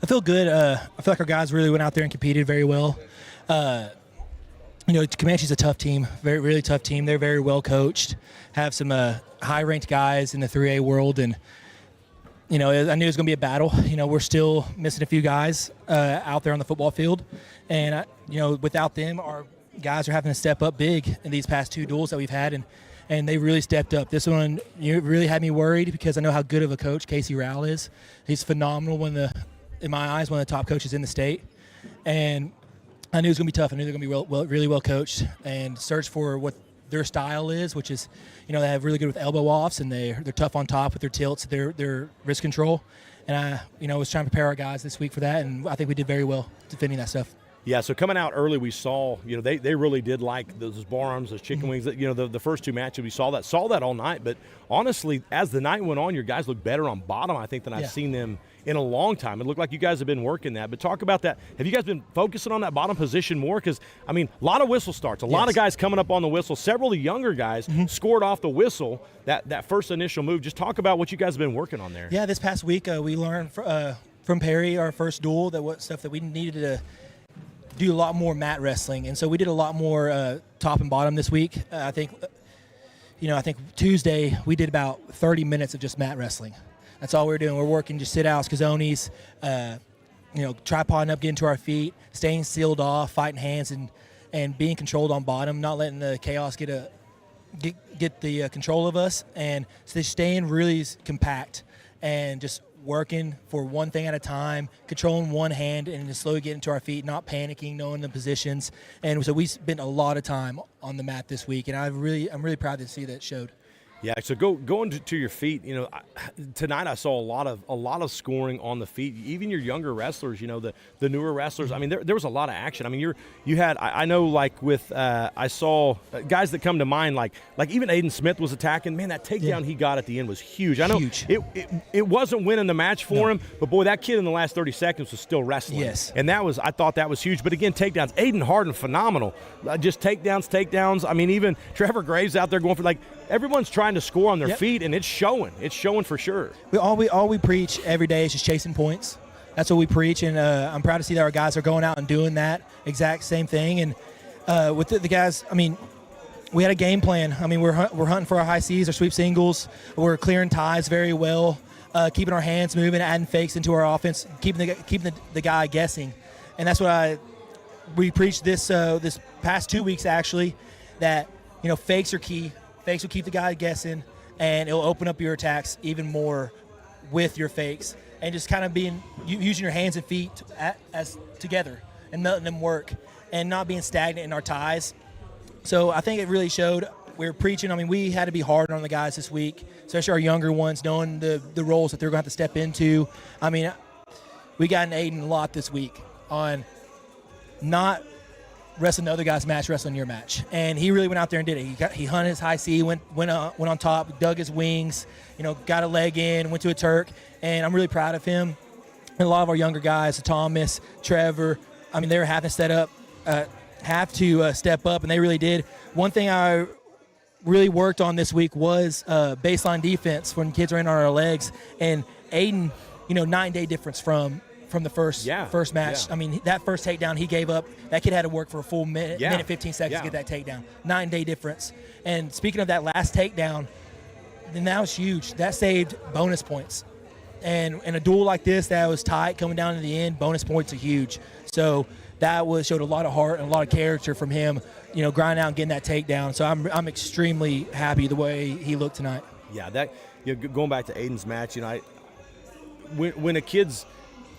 I feel good. I feel like our guys really went out there and competed very well. Comanche's a tough team, really tough team. They're very well coached, have some high-ranked guys in the 3A world, and I knew it was going to be a battle. We're still missing a few guys out there on the football field, and without them, our guys are having to step up big in these past two duels that we've had, and they really stepped up. This one really had me worried because I know how good of a coach Casey Rowell is. He's phenomenal, in my eyes, one of the top coaches in the state, and I knew it was going to be tough. I knew they were going to be really well coached and search for what their style is, which is, they have really good with elbow offs, and they're tough on top with their tilts, their wrist control. And I was trying to prepare our guys this week for that, and I think we did very well defending that stuff. Yeah, so coming out early, we saw, they really did like those bar arms, those chicken wings. The first two matches, we saw that all night. But honestly, as the night went on, your guys looked better on bottom, I think, than I've seen them in a long time. It looked like you guys have been working that. But talk about that. Have you guys been focusing on that bottom position more? Because, a lot of whistle starts. A lot of guys coming up on the whistle. Several of the younger guys scored off the whistle, that first initial move. Just talk about what you guys have been working on there. Yeah, this past week we learned from Perry, our first duel, what stuff that we needed to do a lot more mat wrestling, and so we did a lot more top and bottom this week. I think Tuesday we did about 30 minutes of just mat wrestling. That's all we were doing. We're working just sit-outs, kazonis, tripoding up, getting to our feet, staying sealed off, fighting hands, and being controlled on bottom, not letting the chaos get the control of us, and so staying really compact and just working for one thing at a time, controlling one hand, and just slowly getting to our feet, not panicking, knowing the positions. And so we spent a lot of time on the mat this week, and I'm really proud to see that it showed. Yeah, so going to your feet, tonight I saw a lot of scoring on the feet. Even your younger wrestlers, the newer wrestlers. There was a lot of action. You had, I know, like with I saw guys that come to mind, like even Aiden Smith was attacking. Man, that takedown he got at the end was huge. I know it wasn't winning the match for him, but boy, that kid in the last 30 seconds was still wrestling. Yes, and I thought that was huge. But again, takedowns. Aiden Harden, phenomenal. Just takedowns. Even Trevor Graves out there going for everyone's trying to score on their feet, and it's showing. It's showing for sure. All we preach every day is just chasing points. That's what we preach, and I'm proud to see that our guys are going out and doing that exact same thing. And with the guys, we had a game plan. We're hunting for our high C's, our sweep singles. We're clearing ties very well, keeping our hands moving, adding fakes into our offense, keeping the guy guessing. And that's what we preached this past 2 weeks actually, that fakes are key. Fakes will keep the guy guessing, and it'll open up your attacks even more with your fakes, and just kind of using your hands and feet as together and letting them work and not being stagnant in our ties. So I think it really showed. We were preaching. We had to be hard on the guys this week, especially our younger ones, knowing the roles that they're going to have to step into. We got an Aiden a lot this week on not wrestling the other guy's match, wrestling your match, and he really went out there and did it. He hunted his high C, went on top, dug his wings, got a leg in, went to a Turk, and I'm really proud of him. And a lot of our younger guys, Thomas, Trevor, they were having to step up, and they really did. One thing I really worked on this week was baseline defense when kids are in on our legs, and Aiden, 9-day difference from the first match. Yeah. That first takedown he gave up, that kid had to work for a full minute 15 seconds to get that takedown. 9-day difference. And speaking of that last takedown, then that was huge. That saved bonus points. And in a duel like this that was tight coming down to the end, bonus points are huge. So that showed a lot of heart and a lot of character from him, grinding out and getting that takedown. So I'm extremely happy the way he looked tonight. Yeah, going back to Aiden's match, when a kid's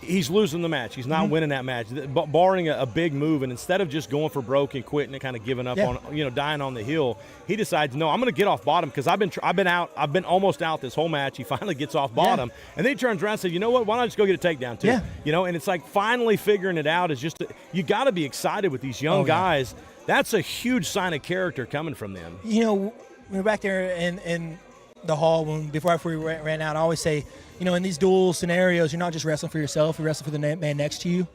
he's losing the match. He's not winning that match, barring a big move. And instead of just going for broke and quitting and kind of giving up on, dying on the hill, he decides, no, I'm going to get off bottom because I've been almost out this whole match. He finally gets off bottom, and then he turns around and says, you know what? Why don't I just go get a takedown too? Yeah. And it's like finally figuring it out is just you got to be excited with these young guys. That's a huge sign of character coming from them. We were back there in the hall before we ran out. I always say, in these dual scenarios, you're not just wrestling for yourself, you're wrestling for the man next to you.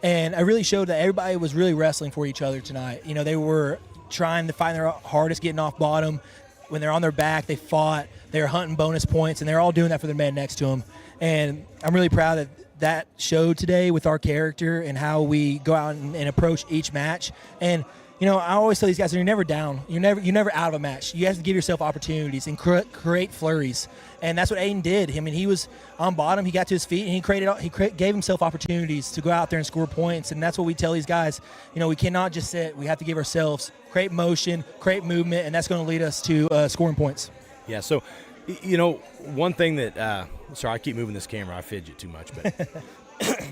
And I really showed that everybody was really wrestling for each other tonight. You know, they were trying to find their hardest, getting off bottom. When they're on their back, they fought. They were hunting bonus points, and they're all doing that for the man next to them. And I'm really proud that showed today with our character and how we go out and approach each match. And you know, I always tell these guys, you're never down. You're never out of a match. You have to give yourself opportunities and create flurries. And that's what Aiden did. I mean, he was on bottom. He got to his feet, and he gave himself opportunities to go out there and score points. And that's what we tell these guys. You know, we cannot just sit. We have to give ourselves, create motion, create movement, and that's going to lead us to scoring points. Yeah, so, you know, one thing that sorry, I keep moving this camera. I fidget too much. But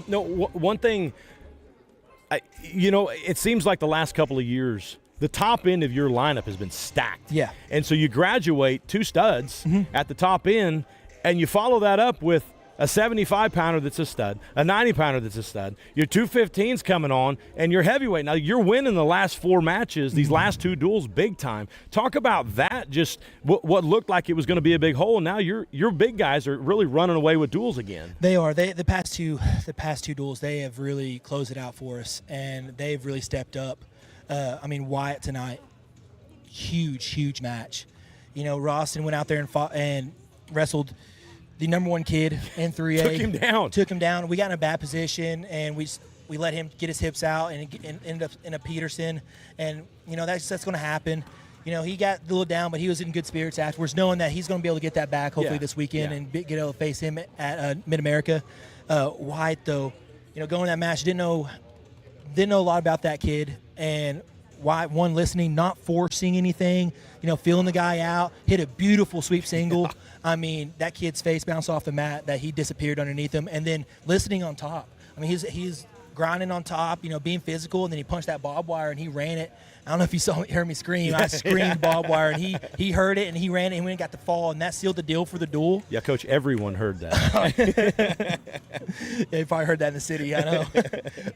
no, one thing – you know, it seems like the last couple of years, the top end of your lineup has been stacked. Yeah. And so you graduate 2 studs at the top end, and you follow that up with a 75-pounder that's a stud, a 90-pounder that's a stud, your 215s coming on, and your heavyweight. Now, you're winning the last 4 matches, these last 2 duels big time. Talk about that, just what looked like it was going to be a big hole. Now your big guys are really running away with duels again. They are. The past two duels, they have really closed it out for us, and they've really stepped up. I mean, Wyatt tonight, huge match. You know, Ralston went out there and fought and wrestled the number 1 kid in 3A. Took him down. We got in a bad position, and we let him get his hips out and ended up in a Peterson. And, you know, that's going to happen. You know, he got a little down, but he was in good spirits afterwards, knowing that he's going to be able to get that back hopefully this weekend and get able to face him at Mid-America. Wyatt, though, you know, going to that match, didn't know a lot about that kid. And Wyatt, one, listening, not forcing anything, you know, feeling the guy out, hit a beautiful sweep single. I mean, that kid's face bounced off the mat, that he disappeared underneath him, and then listening on top. I mean, he's grinding on top, you know, being physical, and then he punched that barbed wire and he ran it. I don't know if you heard me scream. I screamed barbed wire, and he heard it, and he ran it, and went and got the fall, and that sealed the deal for the duel. Yeah, Coach, everyone heard that. Yeah, you probably heard that in the city, I know.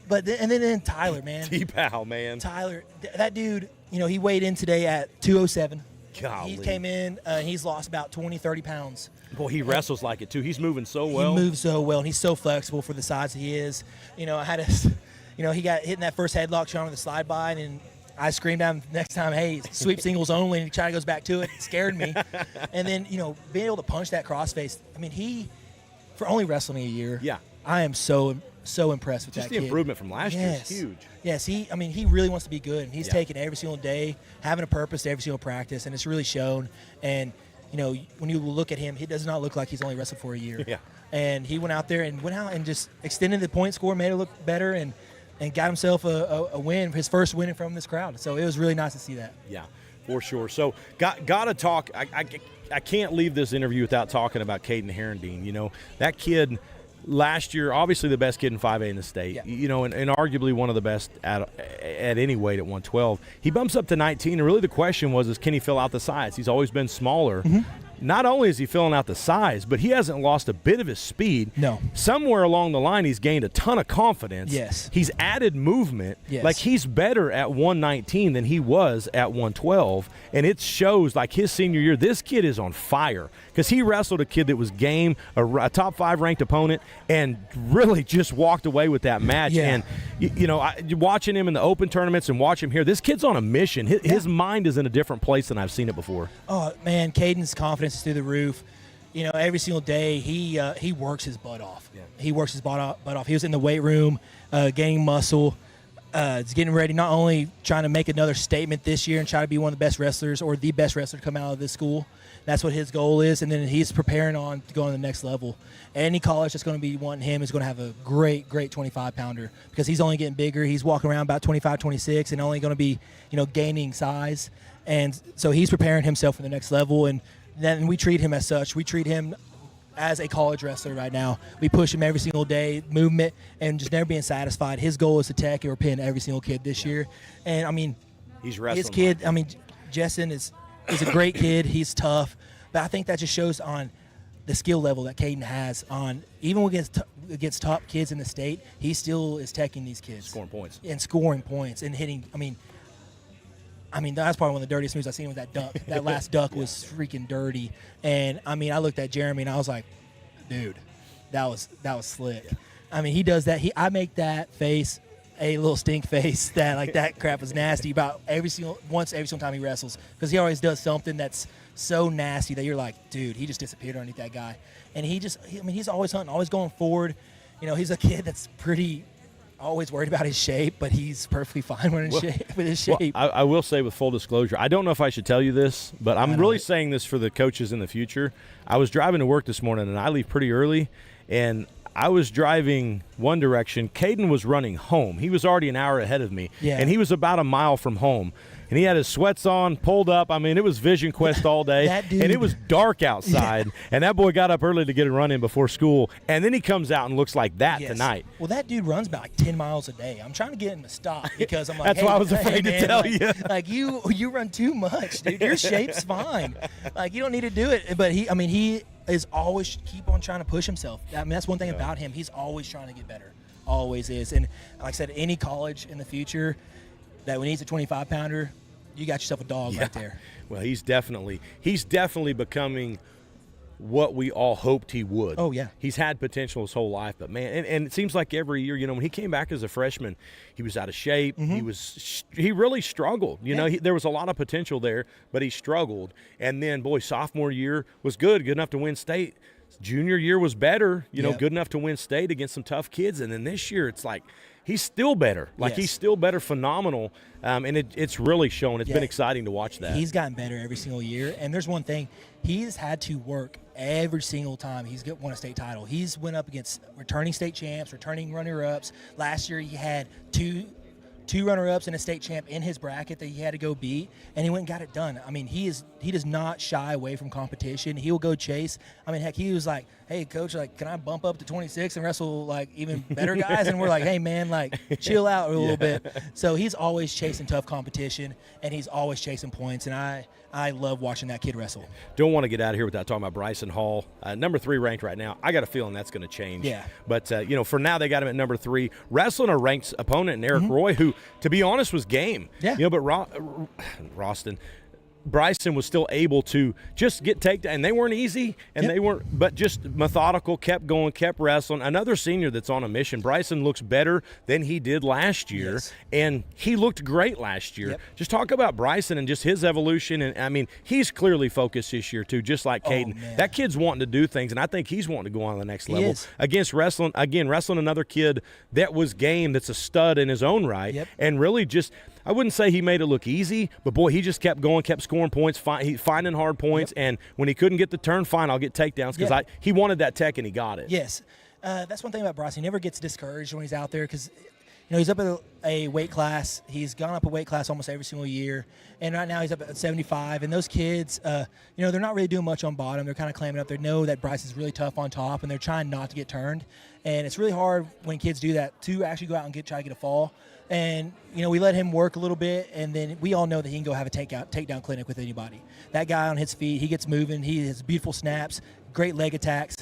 But then Tyler, man. T-Pow, man. Tyler, that dude, you know, he weighed in today at 207. Golly. He came in, he's lost about 20, 30 pounds. Boy, he wrestles like it, too. He's moving so well. He moves so well, and he's so flexible for the size he is. You know, he got hit in that first headlock showing with the slide by, and then I screamed at him next time, hey, sweep singles only, and he kind of goes back to it. It scared me. And then, you know, being able to punch that crossface, I mean, for only wrestling a year, I am so impressed with that kid. Just the improvement from last year is huge. Yes, he really wants to be good, and he's taking every single day, having a purpose to every single practice, and it's really shown. And, you know, when you look at him, he does not look like he's only wrestled for a year. Yeah. And he went out there and just extended the point score, made it look better, and got himself a win, his first win from this crowd. So it was really nice to see that. Yeah, for sure. So got to talk. I can't leave this interview without talking about Caden Herendeen. You know, that kid last year, obviously the best kid in 5A in the state, you know, and arguably one of the best at any weight at 112. He bumps up to 19, and really the question was, can he fill out the size? He's always been smaller. Not only is he filling out the size, but he hasn't lost a bit of his speed. No. Somewhere along the line, he's gained a ton of confidence. Yes. He's added movement. Yes. Like, he's better at 119 than he was at 112, and it shows, like, his senior year, this kid is on fire because he wrestled a kid that was game, a top 5 ranked opponent, and really just walked away with that match. Yeah. And, you know, watching him in the open tournaments and watch him here, this kid's on a mission. His mind is in a different place than I've seen it before. Oh, man, Caden's confidence is through the roof. You know, every single day he works his butt off. Yeah. He works his butt off. He was in the weight room, gaining muscle. He's getting ready, not only trying to make another statement this year and try to be one of the best wrestlers or the best wrestler to come out of this school. That's what his goal is, and then he's preparing on to go on the next level. Any college that's going to be wanting him is going to have a great 25-pounder because he's only getting bigger. He's walking around about 25, 26 and only going to be, you know, gaining size. And so he's preparing himself for the next level, and then we treat him as such. We treat him as a college wrestler right now. We push him every single day, movement, and just never being satisfied. His goal is to tech or pin every single kid this year. And, I mean, he's wrestling. His kid, I mean, Jessen is a great kid. He's tough. But I think that just shows on the skill level that Caden has on, even against top kids in the state, he still is teching these kids. Scoring points. And scoring points and hitting, I mean, that's probably one of the dirtiest moves I've seen with that duck. That last duck was freaking dirty. And, I mean, I looked at Jeremy and I was like, dude, that was slick. Yeah. I mean, he does that. I make that face a little stink face that like that crap is nasty about every single time he wrestles, because he always does something that's so nasty that you're like, dude, he just disappeared underneath that guy. And he's always hunting, always going forward. You know, he's a kid that's always worried about his shape, but he's perfectly fine with his shape. Well, I will say, with full disclosure, I don't know if I should tell you this, but I'm really saying this for the coaches in the future. I was driving to work this morning, and I leave pretty early, and I was driving one direction. Caden was running home. He was already an hour ahead of me, and he was about a mile from home. And he had his sweats on, pulled up. I mean, it was Vision Quest all day. And it was dark outside. And that boy got up early to get a run in before school. And then he comes out and looks like that tonight. Well, that dude runs about like 10 miles a day. I'm trying to get him to stop because I'm like, that's why I was afraid to tell you. Like, you run too much, dude. Your shape's fine. Like, you don't need to do it. But he is always keep on trying to push himself. I mean, that's one thing about him. He's always trying to get better. Always is. And like I said, any college in the future that when he's a 25-pounder, you got yourself a dog right there. Well, he's definitely becoming what we all hoped he would. Oh, yeah. He's had potential his whole life, but, man, and it seems like every year, you know, when he came back as a freshman, he was out of shape. He really struggled. You know, there was a lot of potential there, but he struggled. And then, boy, sophomore year was good enough to win state. Junior year was better, you know, good enough to win state against some tough kids. And then this year, it's like he's still better. He's still better, phenomenal. And it's really shown. It's been exciting to watch that. He's gotten better every single year. And there's one thing. He's had to work every single time he's won a state title. He's went up against returning state champs, returning runner-ups. Last year he had two runner-ups and a state champ in his bracket that he had to go beat, and he went and got it done. I mean, he does not shy away from competition. He will go chase. I mean, heck, he was like, hey, coach, like, can I bump up to 26 and wrestle, like, even better guys? And we're like, hey, man, like, chill out a little bit. So he's always chasing tough competition, and he's always chasing points, and I love watching that kid wrestle. Don't want to get out of here without talking about Bryson Hall. Number 3 ranked right now. I got a feeling that's going to change. Yeah. But, you know, for now they got him at number 3. Wrestling a ranked opponent in Eric Roy, who, to be honest, was game. Yeah. You know, but Bryson was still able to just get takedown, and they weren't easy, and they weren't, but just methodical, kept going, kept wrestling. Another senior that's on a mission. Bryson looks better than he did last year, and he looked great last year. Just talk about Bryson and just his evolution, and I mean, he's clearly focused this year too, just like Caden. That kid's wanting to do things, and I think he's wanting to go on to the next level. Against wrestling another kid that was game, that's a stud in his own right, and really just, I wouldn't say he made it look easy, but boy, he just kept going, kept scoring points, finding hard points, and when he couldn't get the turn, fine, I'll get takedowns, because he wanted that tech and he got it. Yes. That's one thing about Bryson. He never gets discouraged when he's out there, because you know, he's up at a weight class. He's gone up a weight class almost every single year, and right now he's up at 75. And those kids, you know, they're not really doing much on bottom. They're kind of clamming up. They know that Bryson's really tough on top, and they're trying not to get turned. And it's really hard when kids do that to actually go out and try to get a fall. And, you know, we let him work a little bit, and then we all know that he can go have a takedown clinic with anybody. That guy on his feet, he gets moving. He has beautiful snaps, great leg attacks.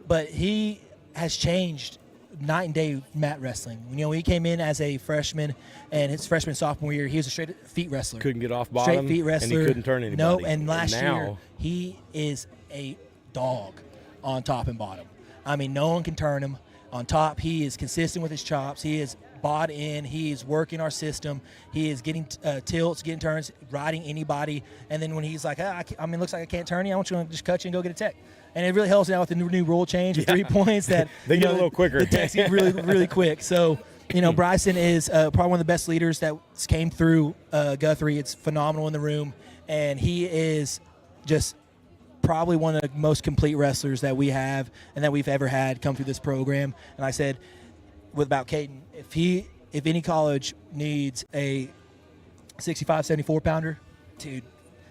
But he has changed night and day mat wrestling. You know, when he came in as a freshman, and his freshman sophomore year, he was a straight feet wrestler. Couldn't get off bottom. Straight feet wrestler. And he couldn't turn anybody. No, and last year, he is a dog on top and bottom. I mean, no one can turn him. On top, he is consistent with his chops. He is bought in. He is working our system. He is getting tilts, getting turns, riding anybody. And then when he's like, I mean, looks like I can't turn you, I want you to just cut you and go get a tech. And it really helps out with the new rule change with 3 points that they get a little quicker. The techs get really, really quick. So, you know, Bryson is probably one of the best leaders that came through Guthrie. It's phenomenal in the room, and he is just probably one of the most complete wrestlers that we have and that we've ever had come through this program. And I said about Caden, if any college needs a 65, 74 pounder, dude,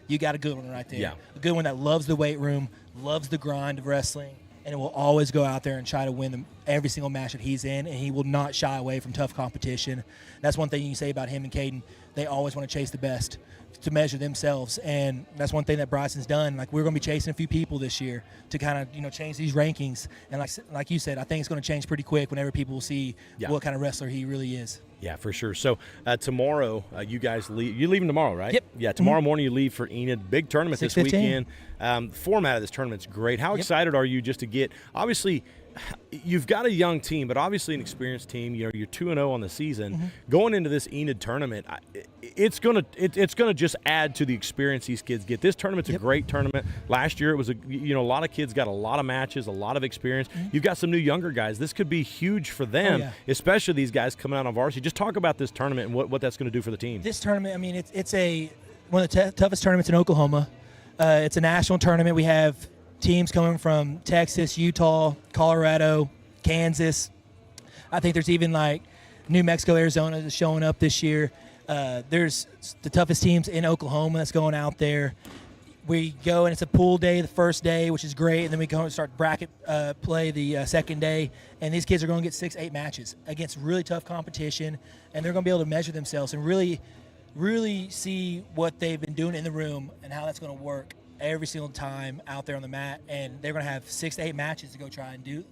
you got a good one right there. Yeah. A good one that loves the weight room, loves the grind of wrestling, and it will always go out there and try to win every single match that he's in, and he will not shy away from tough competition. That's one thing you can say about him and Caden. They always want to chase the best to measure themselves, and that's one thing that Bryson's done. Like, we're going to be chasing a few people this year to kind of, you know, change these rankings. And like you said, I think it's going to change pretty quick whenever people will see what kind of wrestler he really is. Yeah, for sure. So tomorrow, you guys leave. You're leaving tomorrow, right? Yep. Yeah, tomorrow morning you leave for Enid. Big tournament this 6:15. weekend. The format of this tournament's great. How excited are you just to get, obviously, you've got a young team, but obviously an experienced team. You know, you're 2-0 on the season. Going into this Enid tournament, it's gonna just add to the experience these kids get. This tournament's a great tournament. Last year it was a lot of kids got a lot of matches, a lot of experience. You've got some new younger guys. This could be huge for them, especially these guys coming out on varsity. Just talk about this tournament and what that's going to do for the team. This tournament, I mean, it's one of the toughest tournaments in Oklahoma. It's a national tournament. We have teams coming from Texas, Utah, Colorado, Kansas. I think there's even like New Mexico, Arizona is showing up this year. There's the toughest teams in Oklahoma that's going out there. We go and it's a pool day the first day, which is great, and then we go and start bracket play the second day. And these kids are going to get 6-8 matches against really tough competition, and they're going to be able to measure themselves and really see what they've been doing in the room and how that's going to work every single time out there on the mat. And they're going to have 6 to 8 matches to go try and do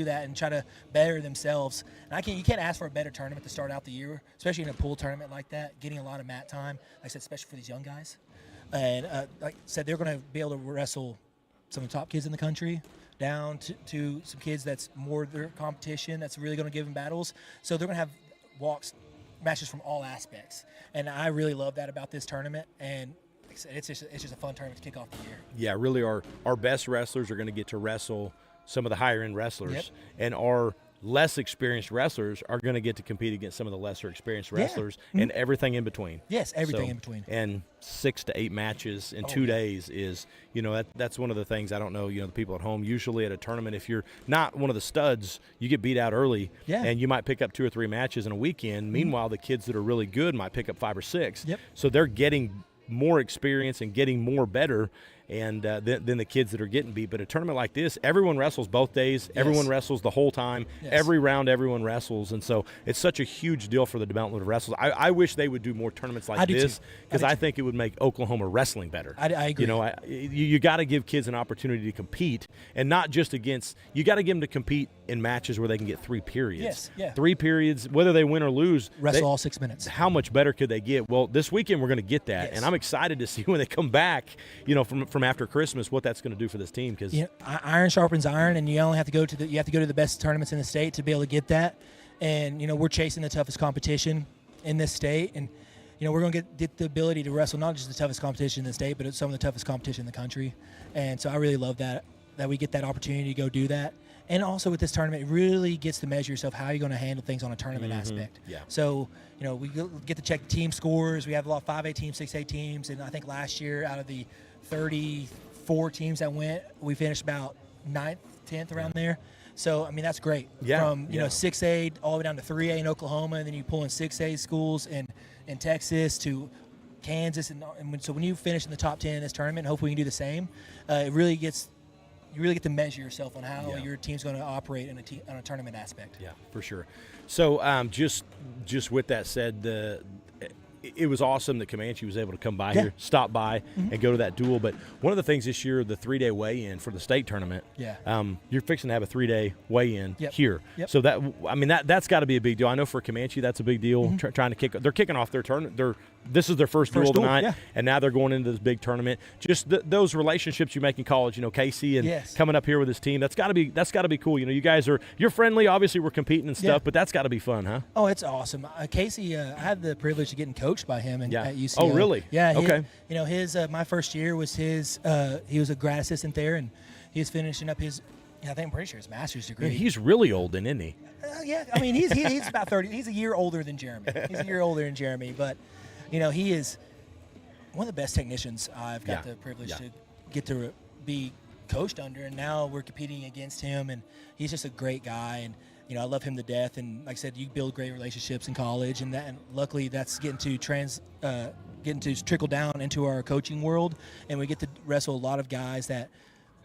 that and try to better themselves. And you can't ask for a better tournament to start out the year, especially in a pool tournament like that, getting a lot of mat time, like I said, especially for these young guys. And like I said, they're going to be able to wrestle some of the top kids in the country down to some kids that's more their competition, that's really going to give them battles. So they're going to have matches from all aspects. And I really love that about this tournament. And like I said, it's just a fun tournament to kick off the year. Yeah, really our best wrestlers are going to get to wrestle some of the higher-end wrestlers. And our less experienced wrestlers are going to get to compete against some of the lesser experienced wrestlers and everything in between. Yes, everything in between. And 6 to 8 matches in 2 days is, that's one of the things. I don't know, the people at home, usually at a tournament, if you're not one of the studs, you get beat out early and you might pick up 2 or 3 matches in a weekend. Meanwhile, the kids that are really good might pick up 5 or 6. So they're getting more experience and getting more better and than the kids that are getting beat. But a tournament like this, everyone wrestles both days. Everyone wrestles the whole time. Every round, everyone wrestles. And so it's such a huge deal for the development of wrestlers. I wish they would do more tournaments like this because I think it would make Oklahoma wrestling better. I agree. You got to give kids an opportunity to compete, and not just against – you got to give them to compete in matches where they can get 3 periods. 3 periods, whether they win or lose. Wrestle all 6 minutes. How much better could they get? Well, this weekend we're going to get that, and I'm excited to see when they come back, from after Christmas, what that's going to do for this team. Because iron sharpens iron, and you only have to go to the best tournaments in the state to be able to get that. And we're chasing the toughest competition in this state, and we're going to get the ability to wrestle not just the toughest competition in the state, but some of the toughest competition in the country. And so I really love that we get that opportunity to go do that. And also with this tournament, it really gets to measure yourself how you're going to handle things on a tournament aspect. So, we get to check the team scores. We have a lot of 5A teams, 6A teams, and I think last year out of the 34 teams that went, we finished about 9th, 10th around there. So, I mean, that's great. From, 6A all the way down to 3A in Oklahoma, and then you pull in 6A schools in Texas to Kansas. And so when you finish in the top 10 in this tournament, hopefully we can do the same. You really get to measure yourself on how your team's going to operate on a tournament aspect. Yeah, for sure. So just with that said, it was awesome that Comanche was able to come by here, stop by, and go to that duel. But one of the things this year, the 3-day weigh-in for the state tournament, you're fixing to have a 3-day weigh-in here. So that's got to be a big deal. I know for Comanche that's a big deal. Trying to they're kicking off their tournament. This is their first duel tonight, and now they're going into this big tournament. Just those relationships you make in college, Casey and coming up here with his team. That's got to be cool. You guys you're friendly. Obviously, we're competing and stuff, but that's got to be fun, huh? Oh, it's awesome. Casey, I had the privilege of getting coached by him at UCLA. Oh, really? Yeah. Okay. His my first year was his. He was a grad assistant there, and he was finishing up his. I'm pretty sure his master's degree. Yeah, he's really old, then, isn't he? I mean, he's about 30. He's a year older than Jeremy. But. He is one of the best technicians I've got the privilege to get to be coached under, and now we're competing against him, and he's just a great guy, and I love him to death. And like I said, you build great relationships in college, and luckily that's getting to trickle down into our coaching world, and we get to wrestle a lot of guys that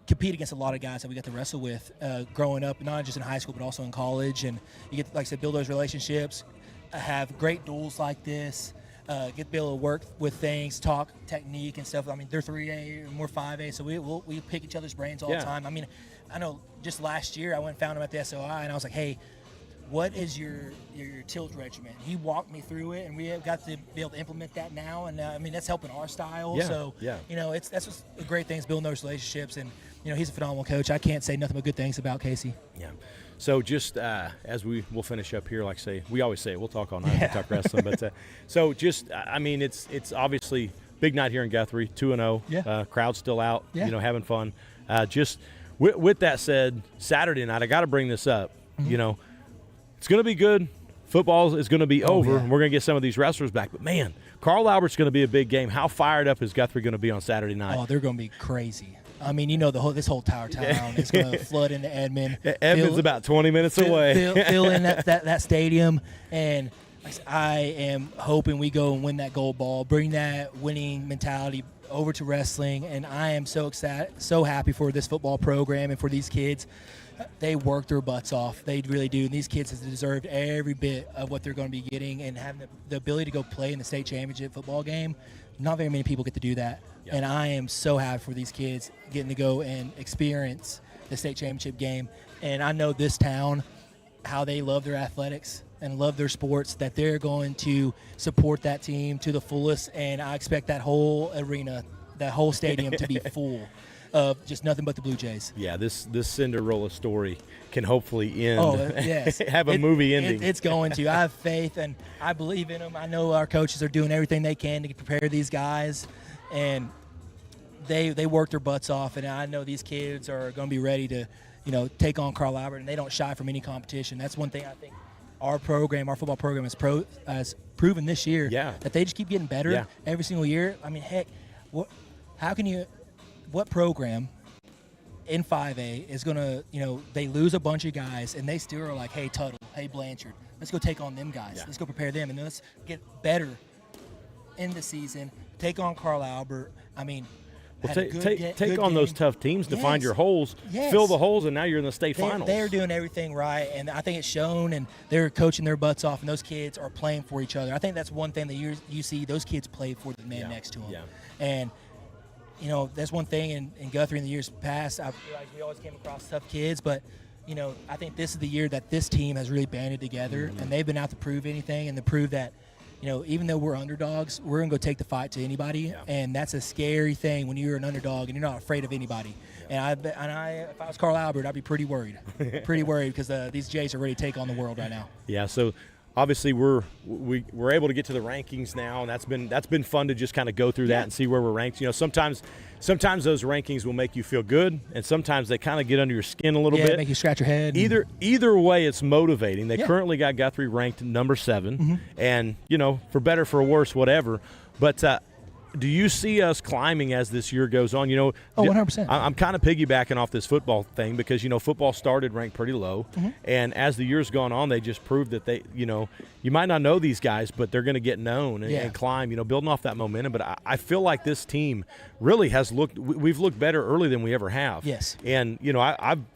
compete against a lot of guys that we get to wrestle with growing up, not just in high school but also in college, and you get, like I said, build those relationships, have great duels like this. Get to be able to work with things, talk technique and stuff. I mean, they're 3A and we're 5A, so we pick each other's brains all the time. I mean, I know just last year I went and found them at the SOI, and I was like, hey, what is your tilt regimen? He walked me through it, and we have got to be able to implement that now. And I mean, that's helping our style. Yeah, so yeah. That's what's the great thing is building those relationships. And he's a phenomenal coach. I can't say nothing but good things about Casey. Yeah. So just as we'll finish up here, like I say, we always say it, we'll talk all night, we'll talk wrestling. But so just, I mean, it's obviously big night here in Guthrie, 2-0. Yeah. Crowd's still out, Yeah. having fun. Just with that said, Saturday night, I got to bring this up. Mm-hmm. It's going to be good. Football is going to be over. Yeah. And we're going to get some of these wrestlers back. But, man, Carl Albert's going to be a big game. How fired up is Guthrie going to be on Saturday night? Oh, they're going to be crazy. I mean, this whole Tower Town is going to flood into Edmond. Edmond's about 20 minutes away. Fill in that stadium. And I am hoping we go and win that gold ball, bring that winning mentality over to wrestling. And I am so excited, so happy for this football program and for these kids. They work their butts off. They really do. And these kids have deserved every bit of what they're going to be getting, and having the ability to go play in the state championship football game. Not very many people get to do that. Yeah. And I am so happy for these kids getting to go and experience the state championship game. And I know this town, how they love their athletics and love their sports, that they're going to support that team to the fullest. And I expect that whole arena, that whole stadium to be full of just nothing but the Blue Jays. Yeah, this Cinderella story can hopefully end. Oh, yes. Have a movie ending. It's going to. I have faith, and I believe in them. I know our coaches are doing everything they can to prepare these guys, and they work their butts off, and I know these kids are going to be ready to, take on Carl Albert, and they don't shy from any competition. That's one thing I think our football program has proven this year, that they just keep getting better every single year. I mean, heck, what program in 5A is going to, they lose a bunch of guys and they still are like, hey, Tuttle, hey, Blanchard, let's go take on them guys. Yeah. Let's go prepare them, and then let's get better in the season, take on Carl Albert. I mean, take on those tough teams to find your holes, fill the holes, and now you're in the state finals. They're doing everything right, and I think it's shown, and they're coaching their butts off, and those kids are playing for each other. I think that's one thing that you see, those kids play for the man next to them. Yeah. And that's one thing in Guthrie in the years past. I feel like we always came across tough kids, but, I think this is the year that this team has really banded together, and they've been out to prove anything and to prove that, even though we're underdogs, we're going to go take the fight to anybody, and that's a scary thing when you're an underdog and you're not afraid of anybody. Yeah. And if I was Carl Albert, I'd be pretty worried, because these Jays are ready to take on the world right now. Yeah, so obviously we're able to get to the rankings now, and that's been fun to just kind of go through that and see where we're ranked. Sometimes those rankings will make you feel good, and sometimes they kind of get under your skin a little bit. Make you scratch your head. Either way, it's motivating. They currently got Guthrie ranked number 7, and for better, for worse, whatever. But do you see us climbing as this year goes on? 100%. I'm kind of piggybacking off this football thing because, football started ranked pretty low. And as the year's gone on, they just proved that they, you might not know these guys, but they're going to get known and climb, building off that momentum. But I feel like this team really has we've looked better early than we ever have. Yes. And,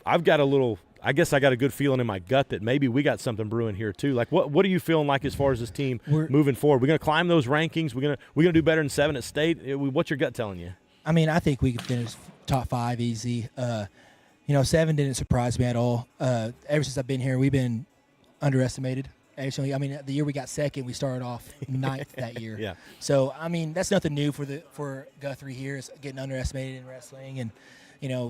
I've got I guess I got a good feeling in my gut that maybe we got something brewing here too. Like, what are you feeling like as far as this team moving forward? We're going to climb those rankings. We're going to do better than 7 at state. What's your gut telling you? I mean, I think we can finish top 5 easy. 7 didn't surprise me at all. Ever since I've been here, we've been underestimated. Actually, I mean, the year we got second, we started off 9th that year. Yeah. So, I mean, that's nothing new for Guthrie here, is getting underestimated in wrestling. And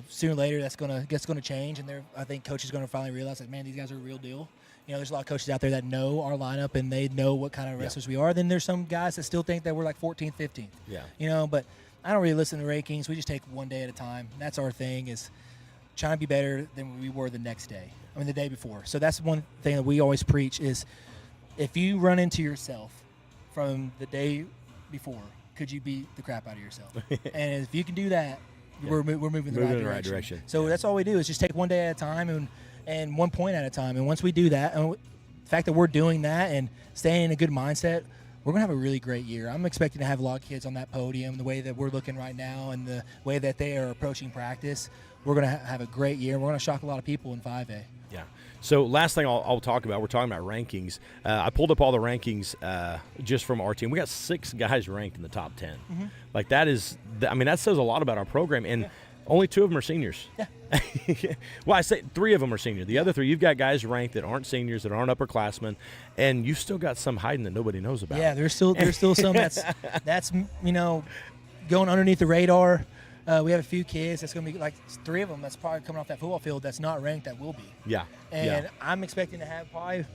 sooner or later that's going to change, and I think coaches are going to finally realize that, man, these guys are a real deal. There's a lot of coaches out there that know our lineup and they know what kind of wrestlers we are. Then there's some guys that still think that we're like 14th, 15th. Yeah. But I don't really listen to rankings. We just take one day at a time. That's our thing, is trying to be better than we were the next day. I mean, the day before. So that's one thing that we always preach is, if you run into yourself from the day before, could you beat the crap out of yourself? And if you can do that, we're moving in the right direction. So that's all we do, is just take one day at a time and 1 point at a time. And once we do that, and the fact that we're doing that and staying in a good mindset, we're going to have a really great year. I'm expecting to have a lot of kids on that podium, the way that we're looking right now and the way that they are approaching practice. We're going to have a great year, and we're going to shock a lot of people in 5A. Yeah. So last thing I'll talk about, we're talking about rankings. I pulled up all the rankings just from our team. We got 6 guys ranked in the top 10. Like, that says a lot about our program, and only 2 of them are seniors. Yeah. Well, I say 3 of them are senior. The other 3, you've got guys ranked that aren't seniors, that aren't upperclassmen, and you've still got some hiding that nobody knows about. Yeah, there's still some that's going underneath the radar. We have a few kids that's going to be like 3 of them that's probably coming off that football field that's not ranked that will be. Yeah. And I'm expecting to have probably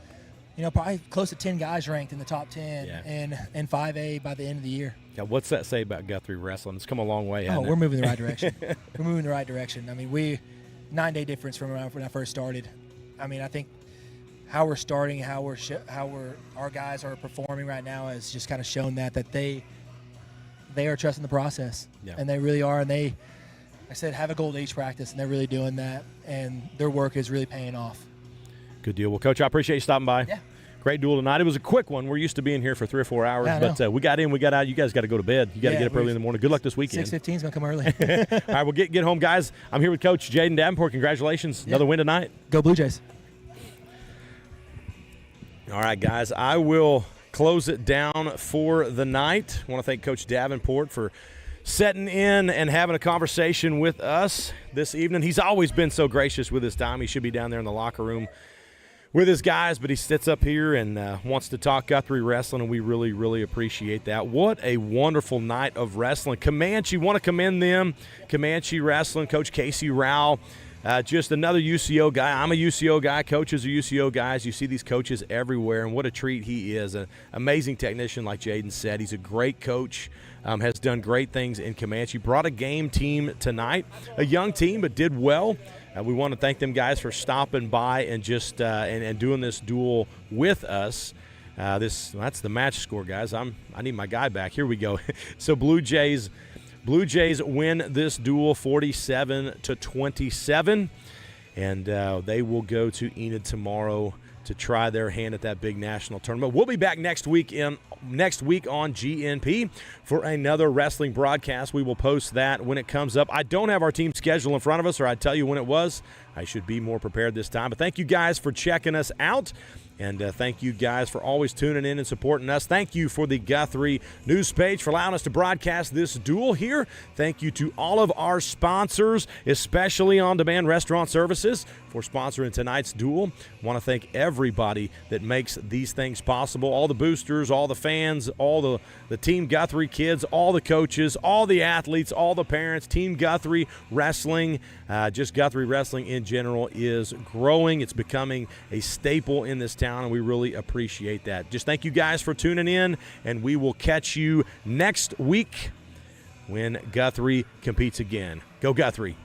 close to 10 guys ranked in the top 10 in 5A by the end of the year. Yeah, what's that say about Guthrie wrestling? It's come a long way. We're moving in the right direction. We're moving in the right direction. I mean, 9-day difference from when I first started. I mean, I think how we're starting, our guys are performing right now has just kind of shown that they are trusting the process, and they really are. And I said, have a goal to each practice, and they're really doing that, and their work is really paying off. Good deal. Well, Coach, I appreciate you stopping by. Yeah. Great duel tonight. It was a quick one. We're used to being here for 3 or 4 hours, but we got in, we got out. You guys got to go to bed. You got to get up early in the morning. Good luck this weekend. 6:15 is going to come early. All right, well, get home, guys. I'm here with Coach Jaden Davenport. Congratulations. Another win tonight. Go Blue Jays. All right, guys. I will close it down for the night. I want to thank Coach Davenport for setting in and having a conversation with us this evening. He's always been so gracious with his time. He should be down there in the locker room with his guys, but he sits up here and wants to talk Guthrie wrestling, and we really, really appreciate that. What a wonderful night of wrestling. Comanche, want to commend them. Comanche Wrestling, Coach Casey Rao, just another UCO guy. I'm a UCO guy. Coaches are UCO guys. You see these coaches everywhere, and what a treat he is. An amazing technician, like Jaden said. He's a great coach, has done great things in Comanche. Brought a game team tonight, a young team, but did well. We want to thank them guys for stopping by and just and doing this duel with us. That's the match score, guys. I need my guy back. Here we go. So Blue Jays win this duel 47-27, and they will go to Enid tomorrow to try their hand at that big national tournament. We'll be back next week on GNP for another wrestling broadcast. We will post that when it comes up. I don't have our team schedule in front of us, or I'd tell you when it was. I should be more prepared this time. But thank you guys for checking us out. And thank you guys for always tuning in and supporting us. Thank you for the Guthrie news page for allowing us to broadcast this duel here. Thank you to all of our sponsors, especially On Demand Restaurant Services, for sponsoring tonight's duel. I want to thank everybody that makes these things possible. All the boosters, all the fans, all the Team Guthrie kids, all the coaches, all the athletes, all the parents. Team Guthrie Wrestling, just Guthrie Wrestling in general, is growing. It's becoming a staple in this town, and we really appreciate that. Just thank you guys for tuning in, and we will catch you next week when Guthrie competes again. Go Guthrie.